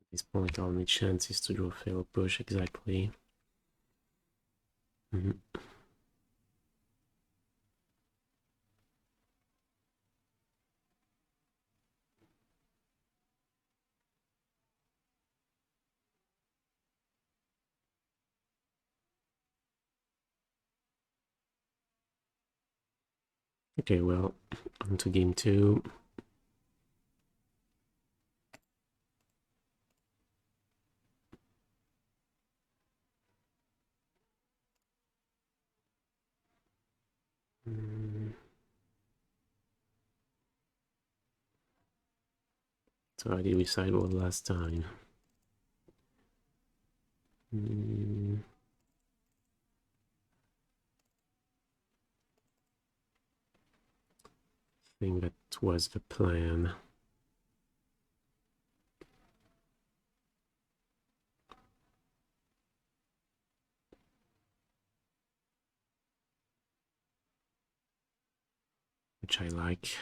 At this point, our only chance is to draw fail push exactly. Okay, well, on to game 2. So how did we sideboard last time? I think that was the plan. Which I like.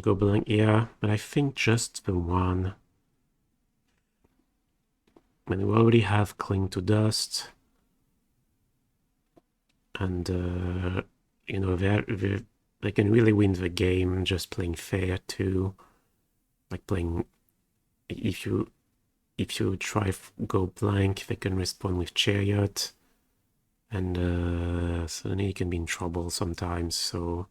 Go blank, yeah, but I think just the one. When we already have Cling to Dust, and you know, they can really win the game just playing fair too. Like playing, if you try go blank, they can respond with Chariot, and suddenly you can be in trouble sometimes. So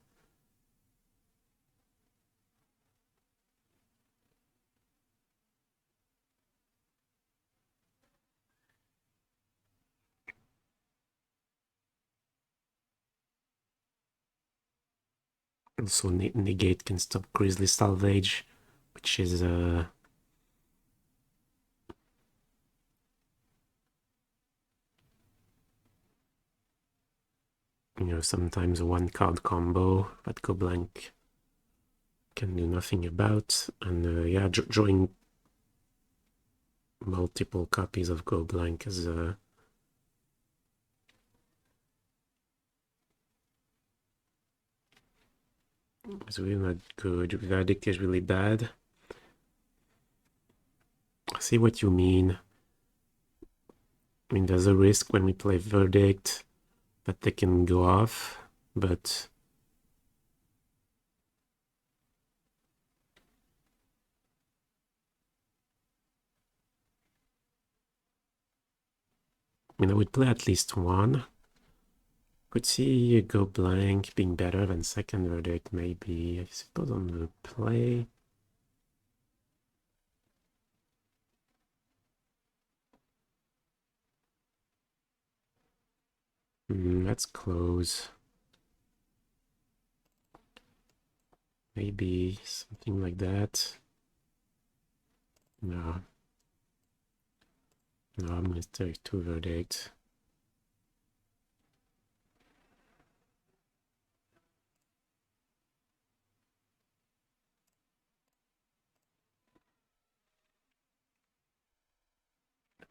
also Negate can stop Grizzly Salvage, which is you know, sometimes a 1-card combo that go blank can do nothing about. And yeah, drawing multiple copies of Go Blank is really not good. Verdict is really bad. I see what you mean. I mean, there's a risk when we play Verdict that they can go off, but I mean, I would play at least one. Could see Go Blank being better than second Verdict, maybe. I suppose on the play. That's close. Maybe something like that. No. No, I'm gonna take 2 Verdict.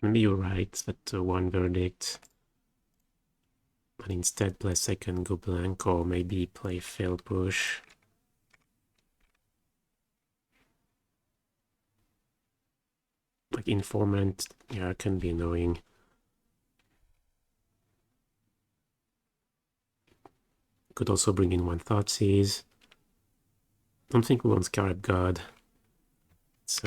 Maybe you're right that 1 Verdict, and instead play second Go Blank, or maybe play Fail Push. Like Informant, yeah, can be annoying. Could also bring in 1 Thoughtseize. Don't think we want Scarab God. It's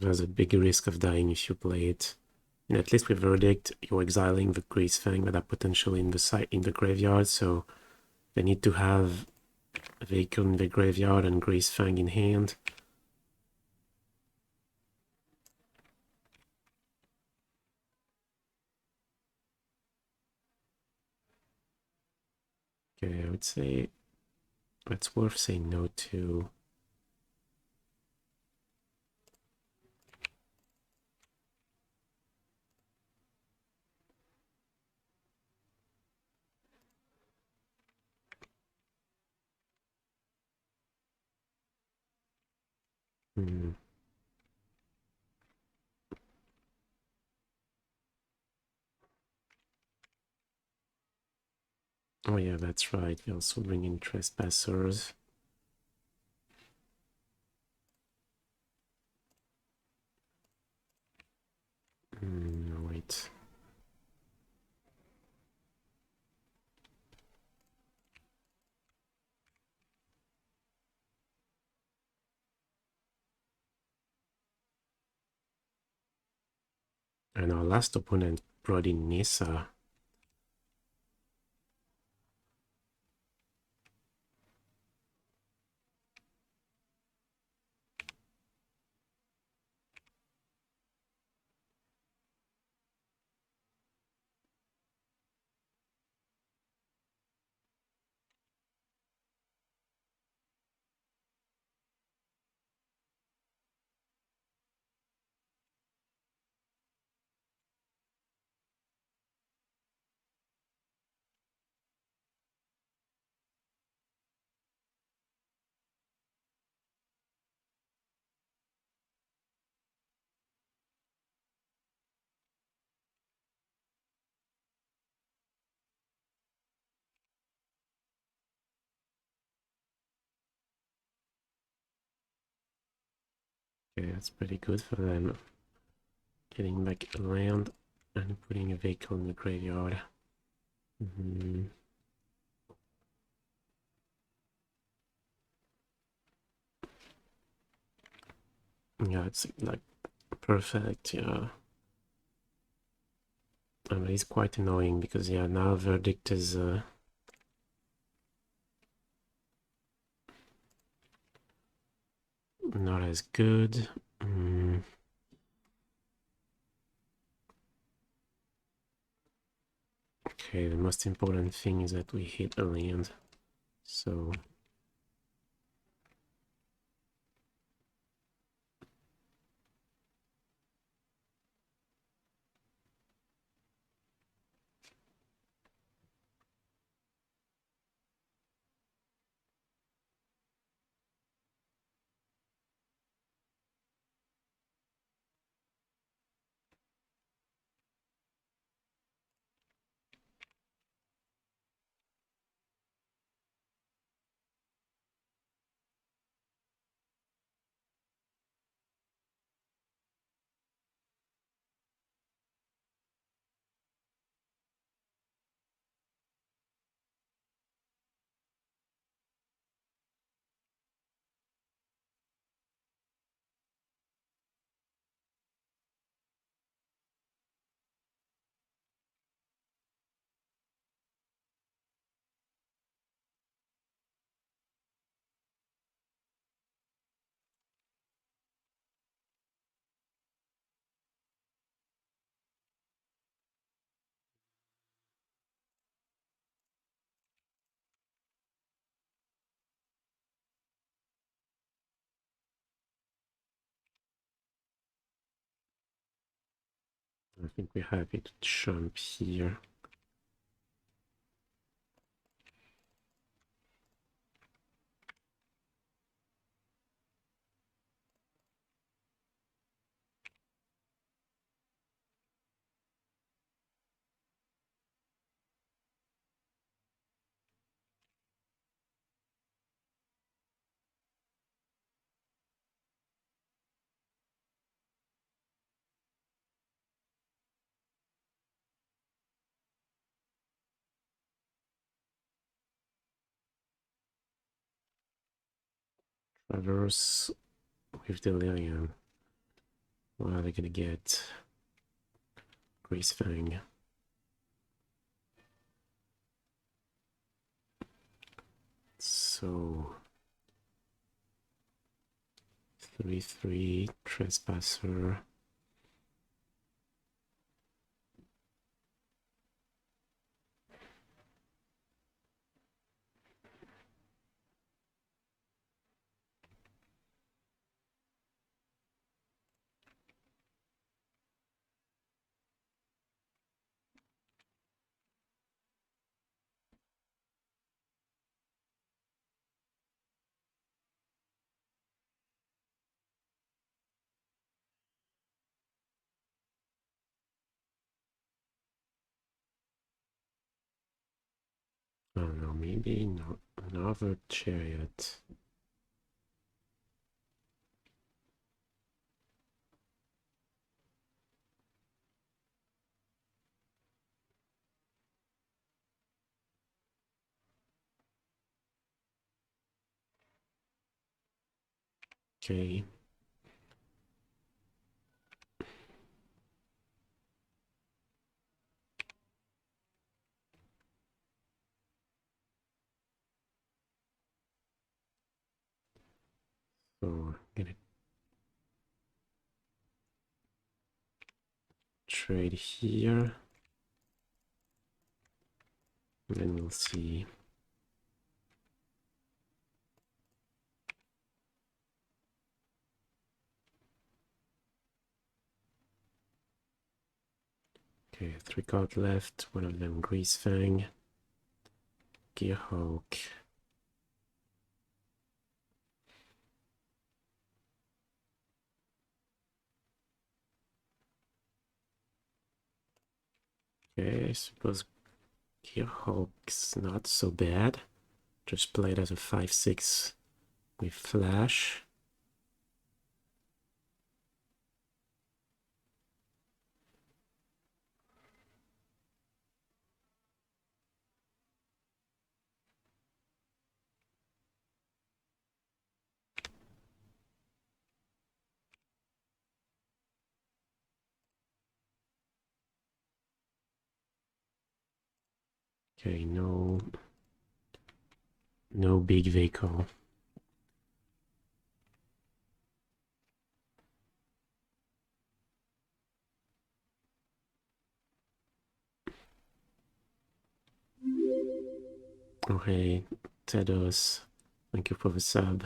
there's a big risk of dying if you play it. And at least with Verdict, you're exiling the Greasefang that are potentially in the graveyard, so they need to have a vehicle in the graveyard and Greasefang in hand. Okay, I would say that's worth saying no to. Hmm. Oh yeah, that's right. We also bring in Trespassers. Wait. And our last opponent brought in Nissa. Okay, that's pretty good for them. Getting back around and putting a vehicle in the graveyard. Yeah, it's like perfect, yeah. But it's quite annoying because, yeah, now Verdict is not as good. Okay, the most important thing is that we hit a land. So I think we're happy to jump here. Traverse with Delirium. What are they gonna get? Greasefang. So 3/3 Trespasser. I don't know, maybe no, another chariot. Okay. So I'm gonna trade here. And then we'll see. Okay, 3 cards left. One of them Greasefang. Gearhulk. Okay, I suppose Gearhulk's not so bad. Just played as a 5/6 with flash. Okay, no big vehicle. Okay, Tedos, thank you for the sub.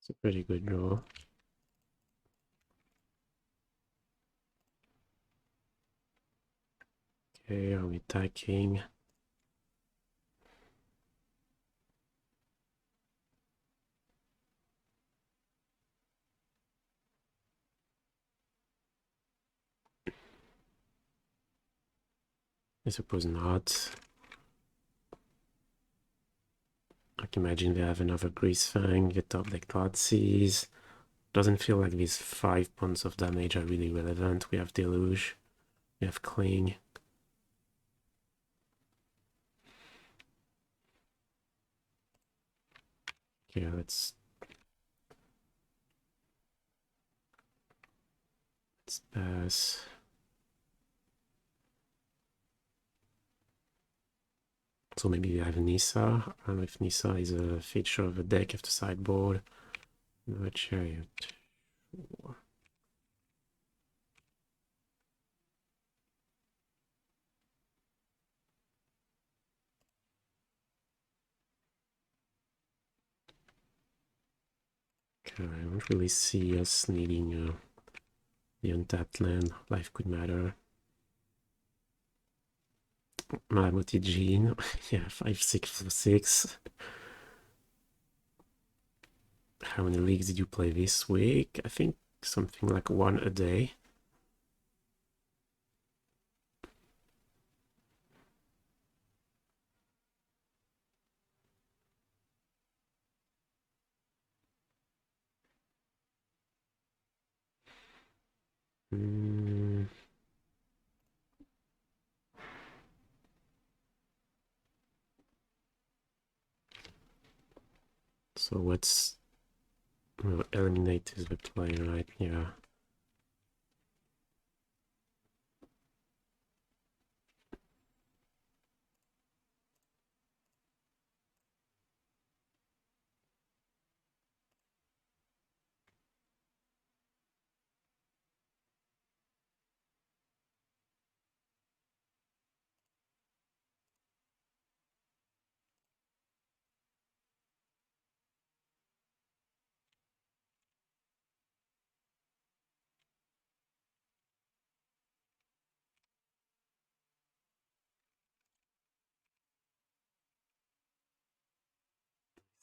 It's a pretty good draw. Okay, are we attacking? I suppose not. I can imagine they have another Greasefang, get top deck Thoughtseize, Doesn't feel like these 5 points of damage are really relevant. We have Deluge, we have Cling. Okay, let's pass. So maybe we have Nissa. I don't know if Nissa is a feature of the deck after sideboard. No Chariot. Okay, I don't really see us needing the untapped land. Life could matter. Malamoti Jean. Yeah, 5/6/6. How many leagues did you play this week? I think something like 1 a day. So what's... Well, eliminate is the play, right? Yeah.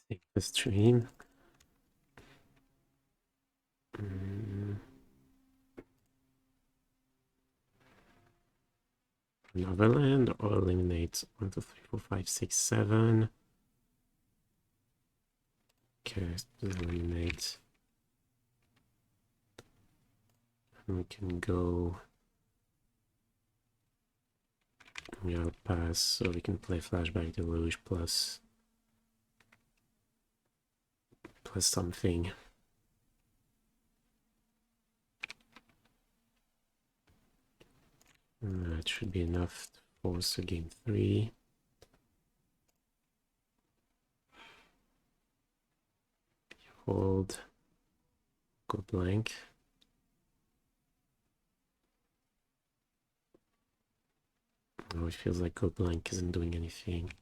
Take the stream. Another land or eliminate 1, 2, 3, 4, 5, 6, 7. Okay, eliminate. And we can go. Yeah, I'll pass, so we can play Flashback Deluge plus something. That should be enough to force a game 3. Hold. Go blank. Oh, it feels like go blank isn't doing anything.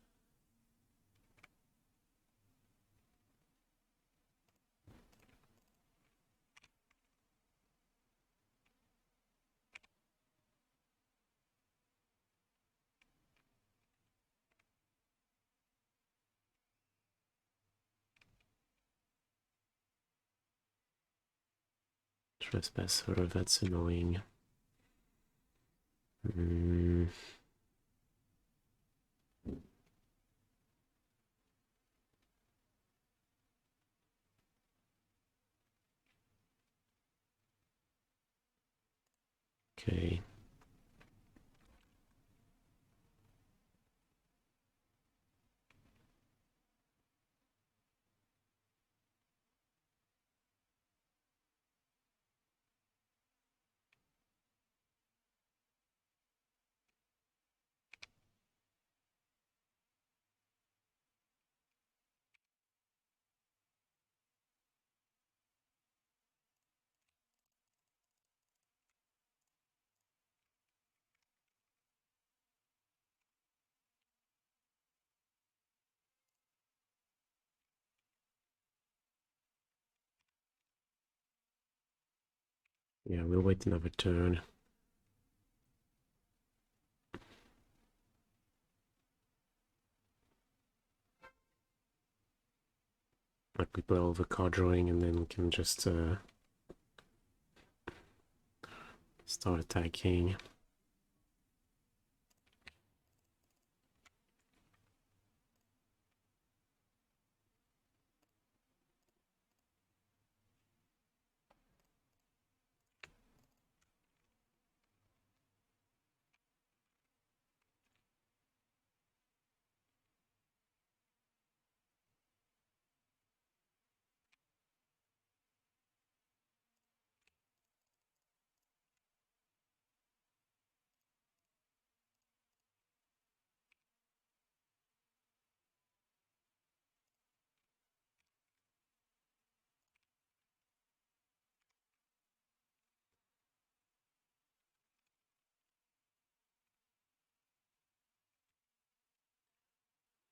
Trespasser, that's annoying. Okay. Yeah, we'll wait another turn. Like we play all the card drawing and then we can just start attacking.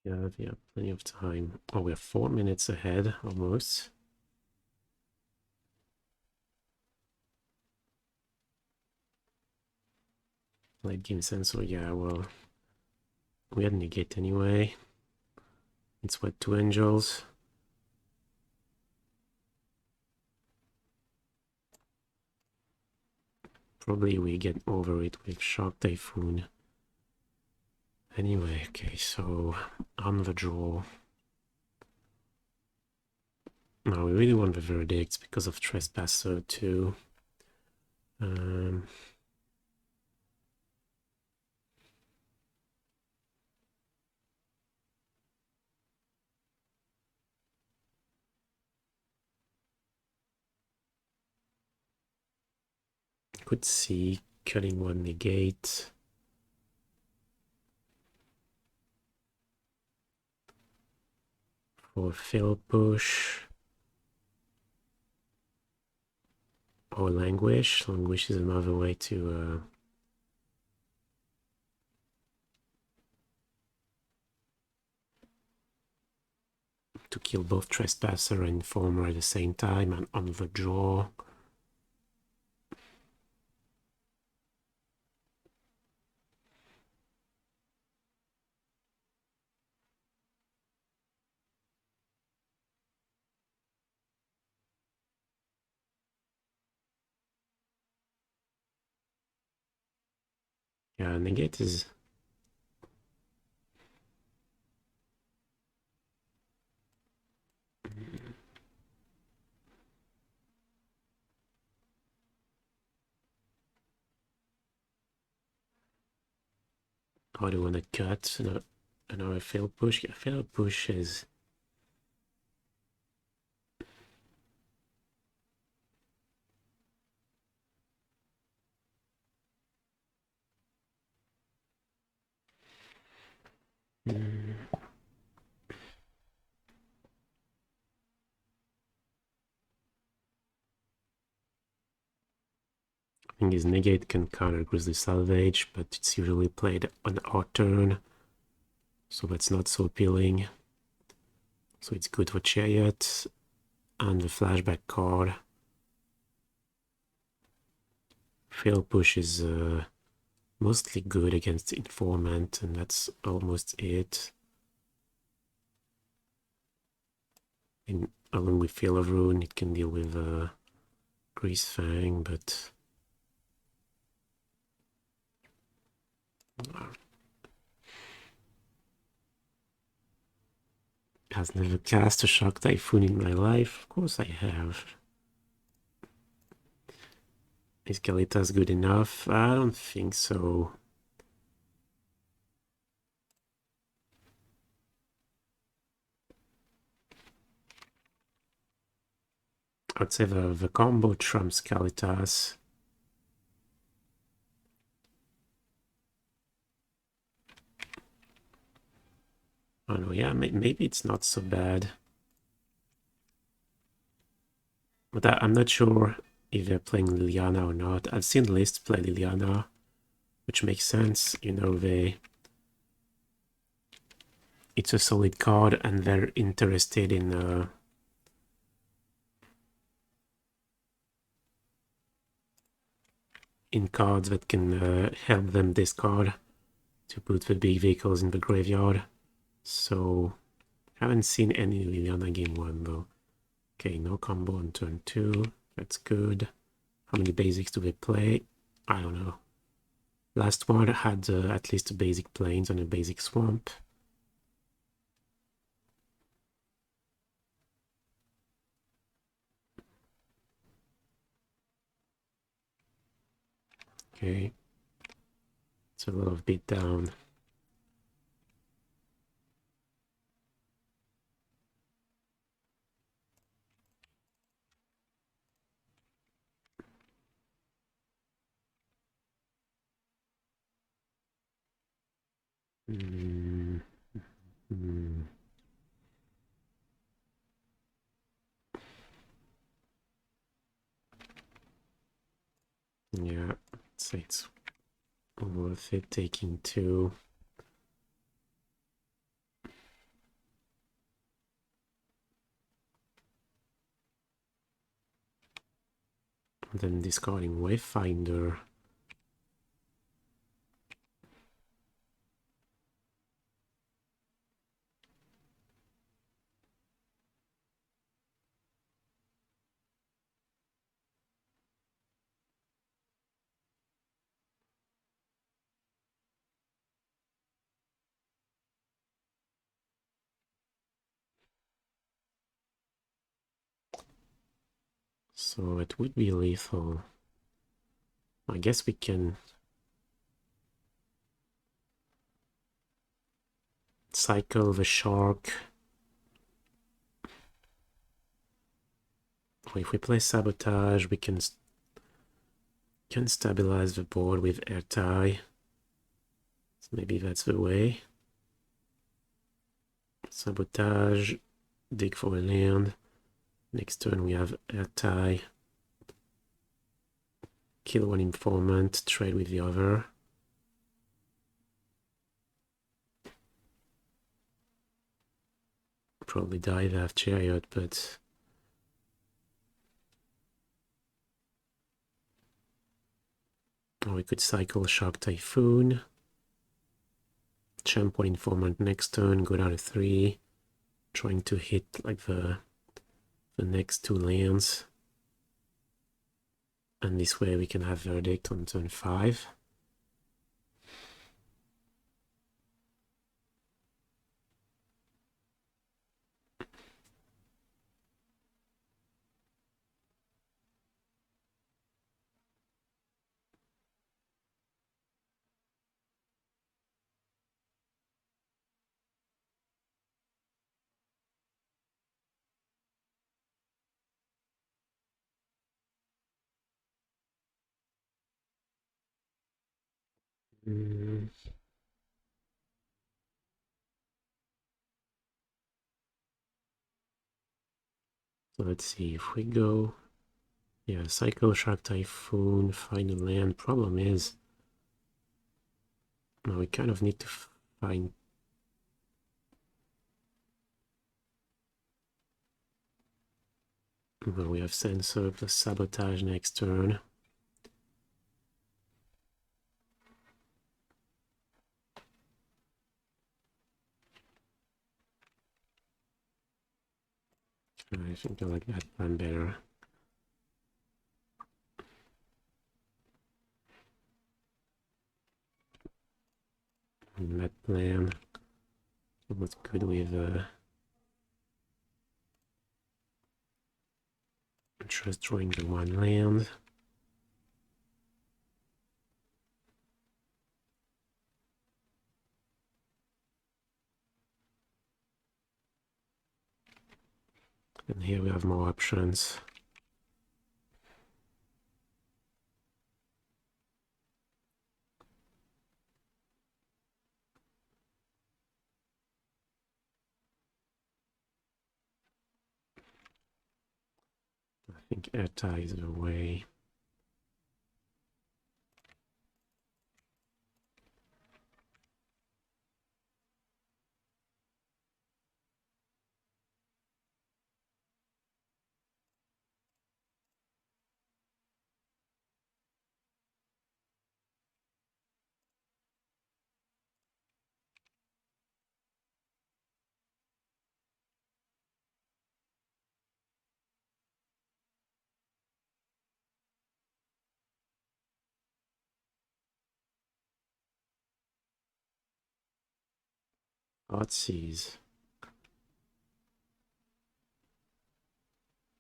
Yeah, we have plenty of time. Oh, we're 4 minutes ahead, almost. Late game Censor, yeah, well, we had Negate anyway. It's what, 2 angels? Probably we get over it with Shark Typhoon. Anyway, okay, so on the draw. No, we really want the verdicts because of Trespasser too. Could see cutting one Negate. For Fill Push. Or Languish. Languish is another way to kill both Trespasser and Informer at the same time and on the draw. Yeah, Negate is... How do you want to cut? Another Fill Push? Yeah, Fill Push is... I think his Negate can counter Grizzly Salvage, but it's usually played on our turn, so that's not so appealing. So it's good for Chariot and the flashback card. Fail Push is mostly good against Informant, and that's almost it. Along with Fail of Rune, it can deal with Greasefang, but has never cast a Shark Typhoon in my life. Of course I have. Is Kalitas good enough? I don't think so. I'd say the combo trumps Kalitas. Oh no, yeah, maybe it's not so bad. But I'm not sure if they're playing Liliana or not. I've seen lists play Liliana, which makes sense. You know, it's a solid card and they're interested in cards that can help them discard to put the big vehicles in the graveyard. So, haven't seen any Liliana game 1 though. Okay, no combo on turn 2. That's good. How many basics do they play? I don't know. Last one had at least a basic plains and a basic swamp. Okay. It's a lot of beat down. Yeah, I'd say it's worth it taking 2. then discarding Wayfinder. So it would be lethal. I guess we can cycle the shark. If we play Sabotage, we can stabilize the board with Ertai. So maybe that's the way. Sabotage, dig for a land. Next turn we have Ertai. Kill one informant, trade with the other. Probably die if I have Chariot, but or we could cycle Shark Typhoon. Champ one informant next turn, go down to 3. Trying to hit like the next 2 lands. And this way we can have Verdict on turn 5. So let's see if we go. Yeah, cycle Shark Typhoon, find a land. Problem is, no, we kind of need to find. Well, we have Censor plus Sabotage next turn. I think I like that plan better. And that plan was good with just drawing the 1 land. And here we have more options. I think Ertai is the way. Thoughtseize.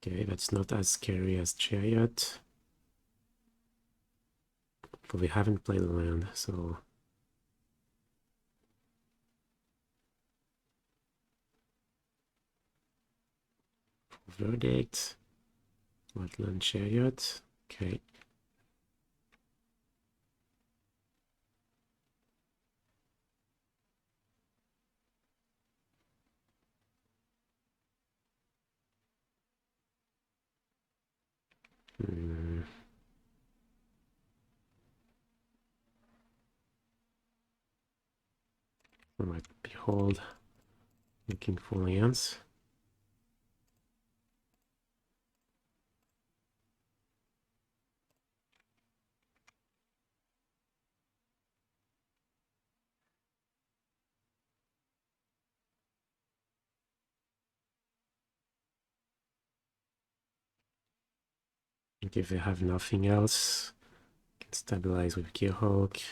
Okay, that's not as scary as Chariot. But we haven't played the land, so Verdict. Wetland Chariot. Okay. Alright, Behold. Looking for lands. And if they have nothing else, can stabilize with Gearhulk.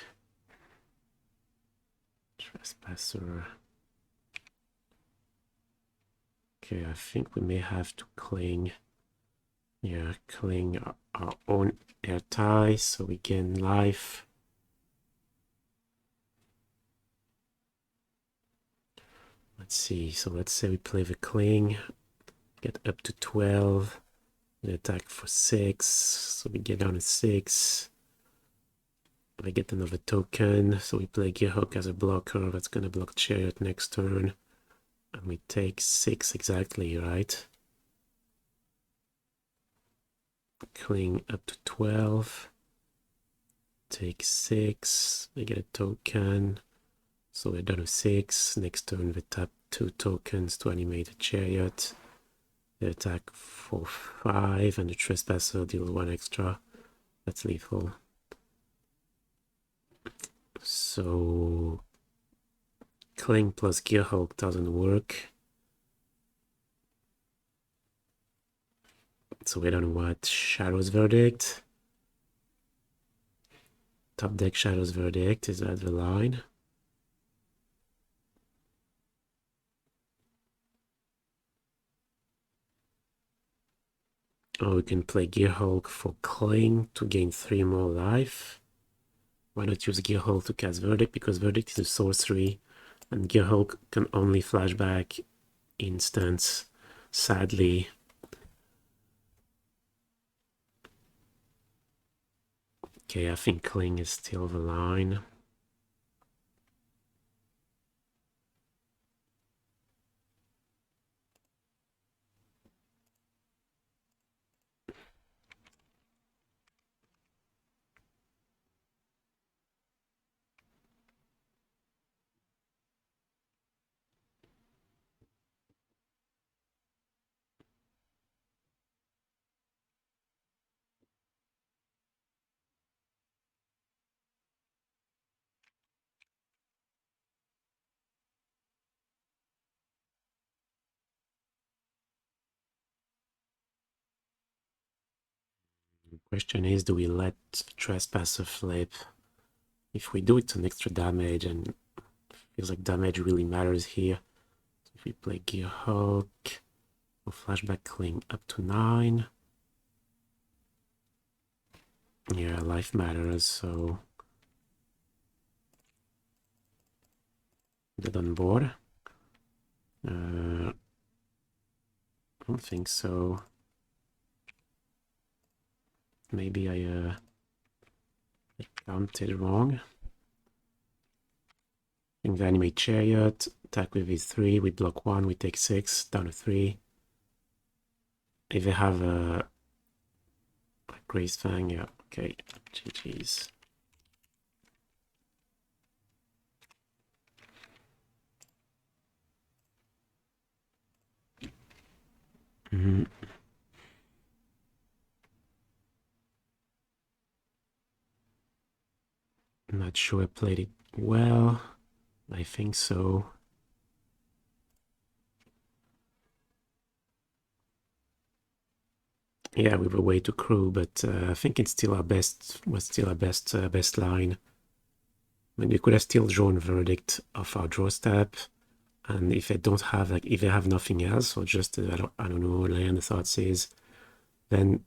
Trespasser. Okay, I think we may have to cling. Yeah, cling our own Ertai so we gain life. Let's see. So let's say we play the cling, get up to 12. We attack for 6, so we get down to 6. I get another token, so we play Gearhulk as a blocker. That's gonna block Chariot next turn. And we take 6 exactly, right? Cling up to 12. Take 6. We get a token. So we're down to 6. Next turn we tap 2 tokens to animate a Chariot. They attack for 5 and the Trespasser deals 1 extra. That's lethal. So Cling plus Gearhulk doesn't work. So we don't know what. Shadow's Verdict. Top deck Shadow's Verdict, is that the line? Oh, we can play Gearhulk for Cling to gain 3 more life. Why not use Gearhulk to cast Verdict? Because Verdict is a sorcery, and Gearhulk can only flashback instants, sadly. Okay, I think Cling is still the line. The question is, do we let Trespasser flip? If we do, it's an extra damage, and it feels like damage really matters here. So if we play Gearhulk, we'll flashback Cling up to 9. Yeah, life matters, so get on board. I don't think so. Maybe I counted wrong. I think the animate Chariot, attack with these 3, we block 1, we take 6, down to 3. If they have a Greasefang, yeah, okay, GG's. I'm not sure I played it well. I think so. Yeah, we were way too crew, but I think it's still our best. Was still our best line. I mean, we could have still drawn Verdict off our draw step, and if they don't have if they have nothing else, or just I don't know, land the Thoughtseize, then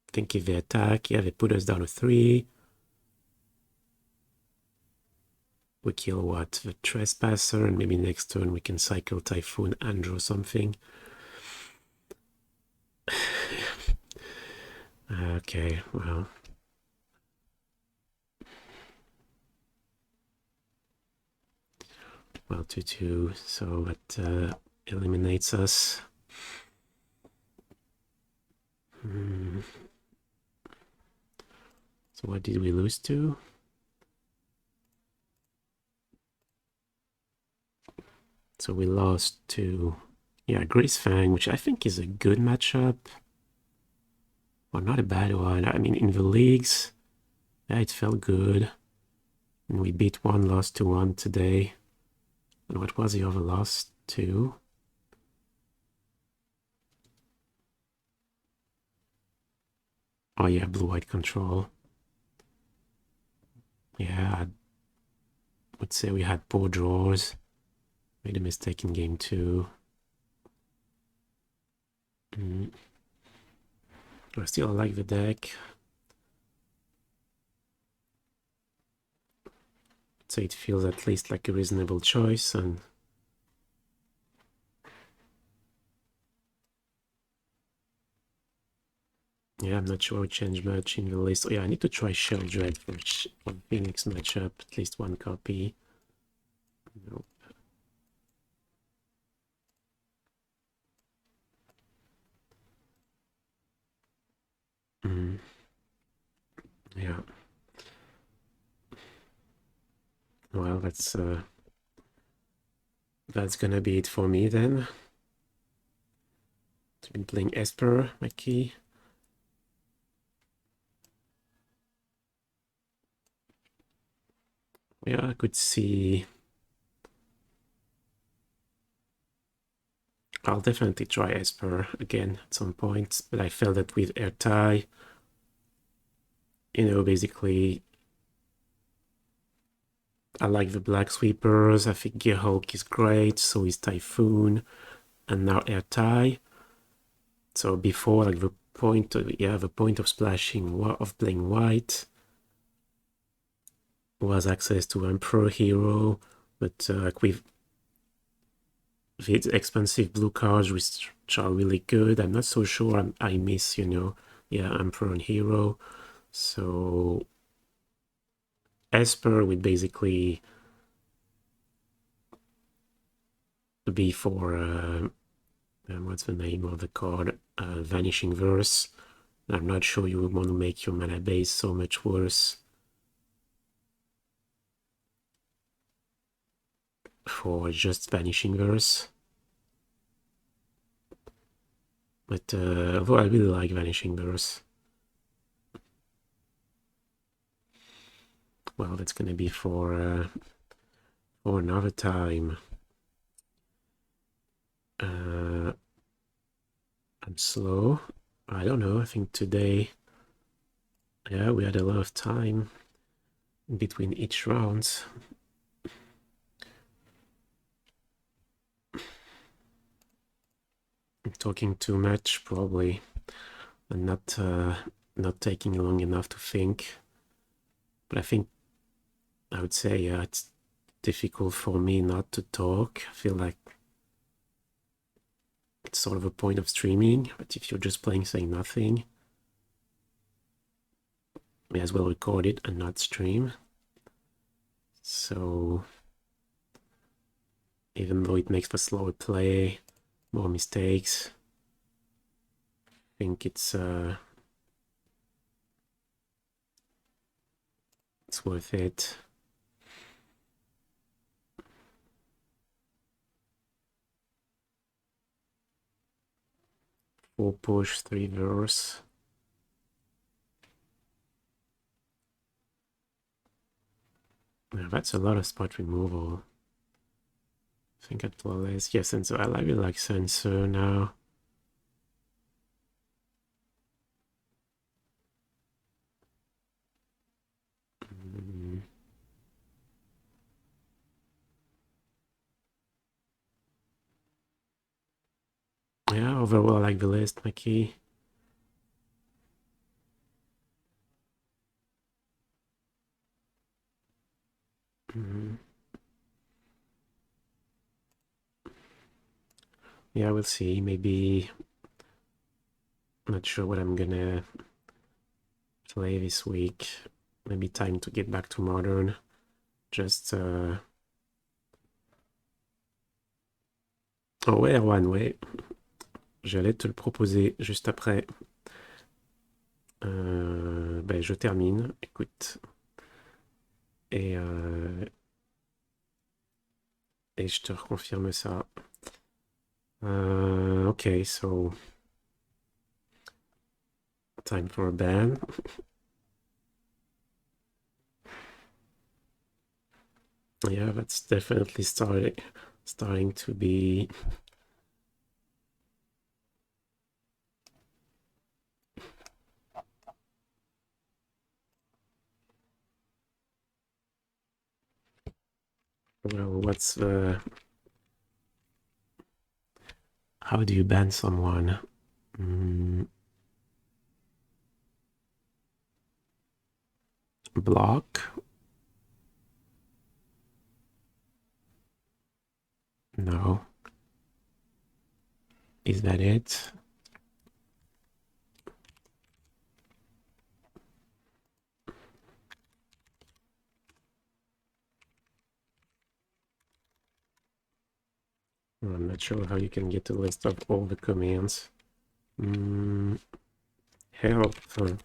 I think if they attack, yeah, they put us down to 3. We kill what? The Trespasser, and maybe next turn we can cycle Typhoon and draw something. Okay, well. Well, 2-2, so that eliminates us. So what did we lose to? So we lost to, yeah, Greasefang, which I think is a good matchup. Well, not a bad one. I mean, in the leagues, yeah, it felt good. And we beat 1, lost to 1 today. And what was the other loss to? Oh yeah, blue-white control. Yeah, I would say we had poor draws. Made a mistake in game 2. I still like the deck. So it feels at least like a reasonable choice, and yeah, I'm not sure we change much in the list. Oh yeah, I need to try Shell Dread for Phoenix matchup, at least one copy. Nope. Yeah. Well, that's gonna be it for me then. I've been playing Esper, my key. Yeah, I could see. I'll definitely try Esper again at some point, but I felt that with Ertai, basically, I like the Black Sweepers. I think Gearhulk is great, so is Typhoon, and now Ertai. So before, like the point of splashing, of playing white was access to Emperor Hero, but like with the expensive blue cards which are really good, I'm not so sure I miss, Emperor and Hero. So Esper would basically be for what's the name of the card? Vanishing Verse. I'm not sure you would want to make your mana base so much worse for just Vanishing Verse. But although I really like Vanishing Verse. Well, that's gonna be for another time. I'm slow. I don't know. I think today, yeah, we had a lot of time between each round. I'm talking too much, probably, and not taking long enough to think. But I think I would say, yeah, it's difficult for me not to talk. I feel like it's sort of a point of streaming, but if you're just playing saying nothing, may as well record it and not stream. So even though it makes for slower play, more mistakes, I think it's worth it. Four push, 3 verse. Yeah, that's a lot of spot removal. I think at flawless. Yeah, Censor. I really like Censor now. Yeah, overall I like the list, my key. Yeah, we'll see. Maybe not sure what I'm gonna play this week. Maybe time to get back to Modern. Just oh ouais, Erwan, ouais. J'allais te le proposer juste après. Ben, je termine, écoute. Et je te reconfirme ça. Okay, so time for a ban. Yeah, that's definitely starting to be Well, what's the... How do you ban someone? Block? No. Is that it? I'm not sure how you can get a list of all the commands. Help. What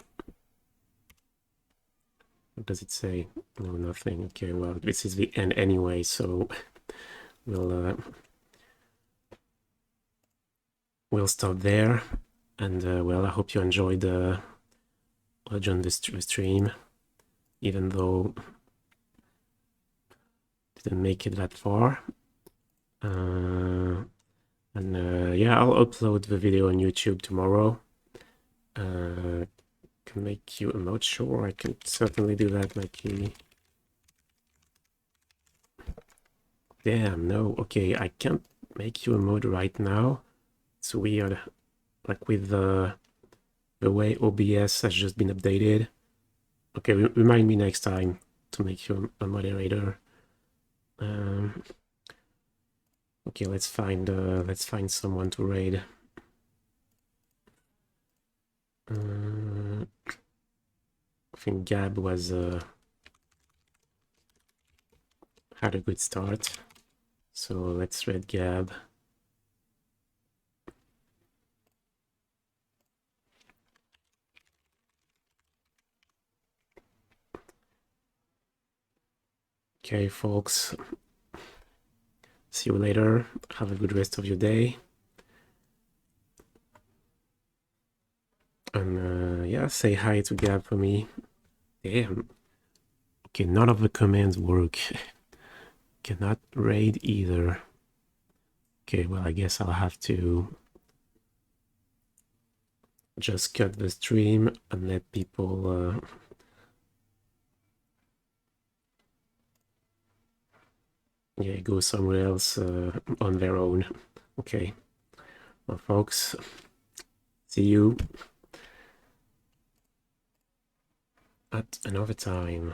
does it say? No, nothing. Okay, well, this is the end anyway, so we'll stop there. And well, I hope you enjoyed the stream, even though didn't make it that far. And yeah, I'll upload the video on YouTube tomorrow. Can make you emote, sure, I can certainly do that, Mikey. Damn, no, okay, I can't make you emote right now. It's weird, like with the way OBS has just been updated. Okay, remind me next time to make you a moderator. Okay, let's find someone to raid. I think Gab was had a good start, so let's raid Gab. Okay, folks. See you later. Have a good rest of your day. And yeah, say hi to Gab for me. Damn. Okay, none of the commands work. Cannot raid either. Okay, well, I guess I'll have to just cut the stream and let people yeah, go somewhere else on their own. Okay, well, folks, see you at another time.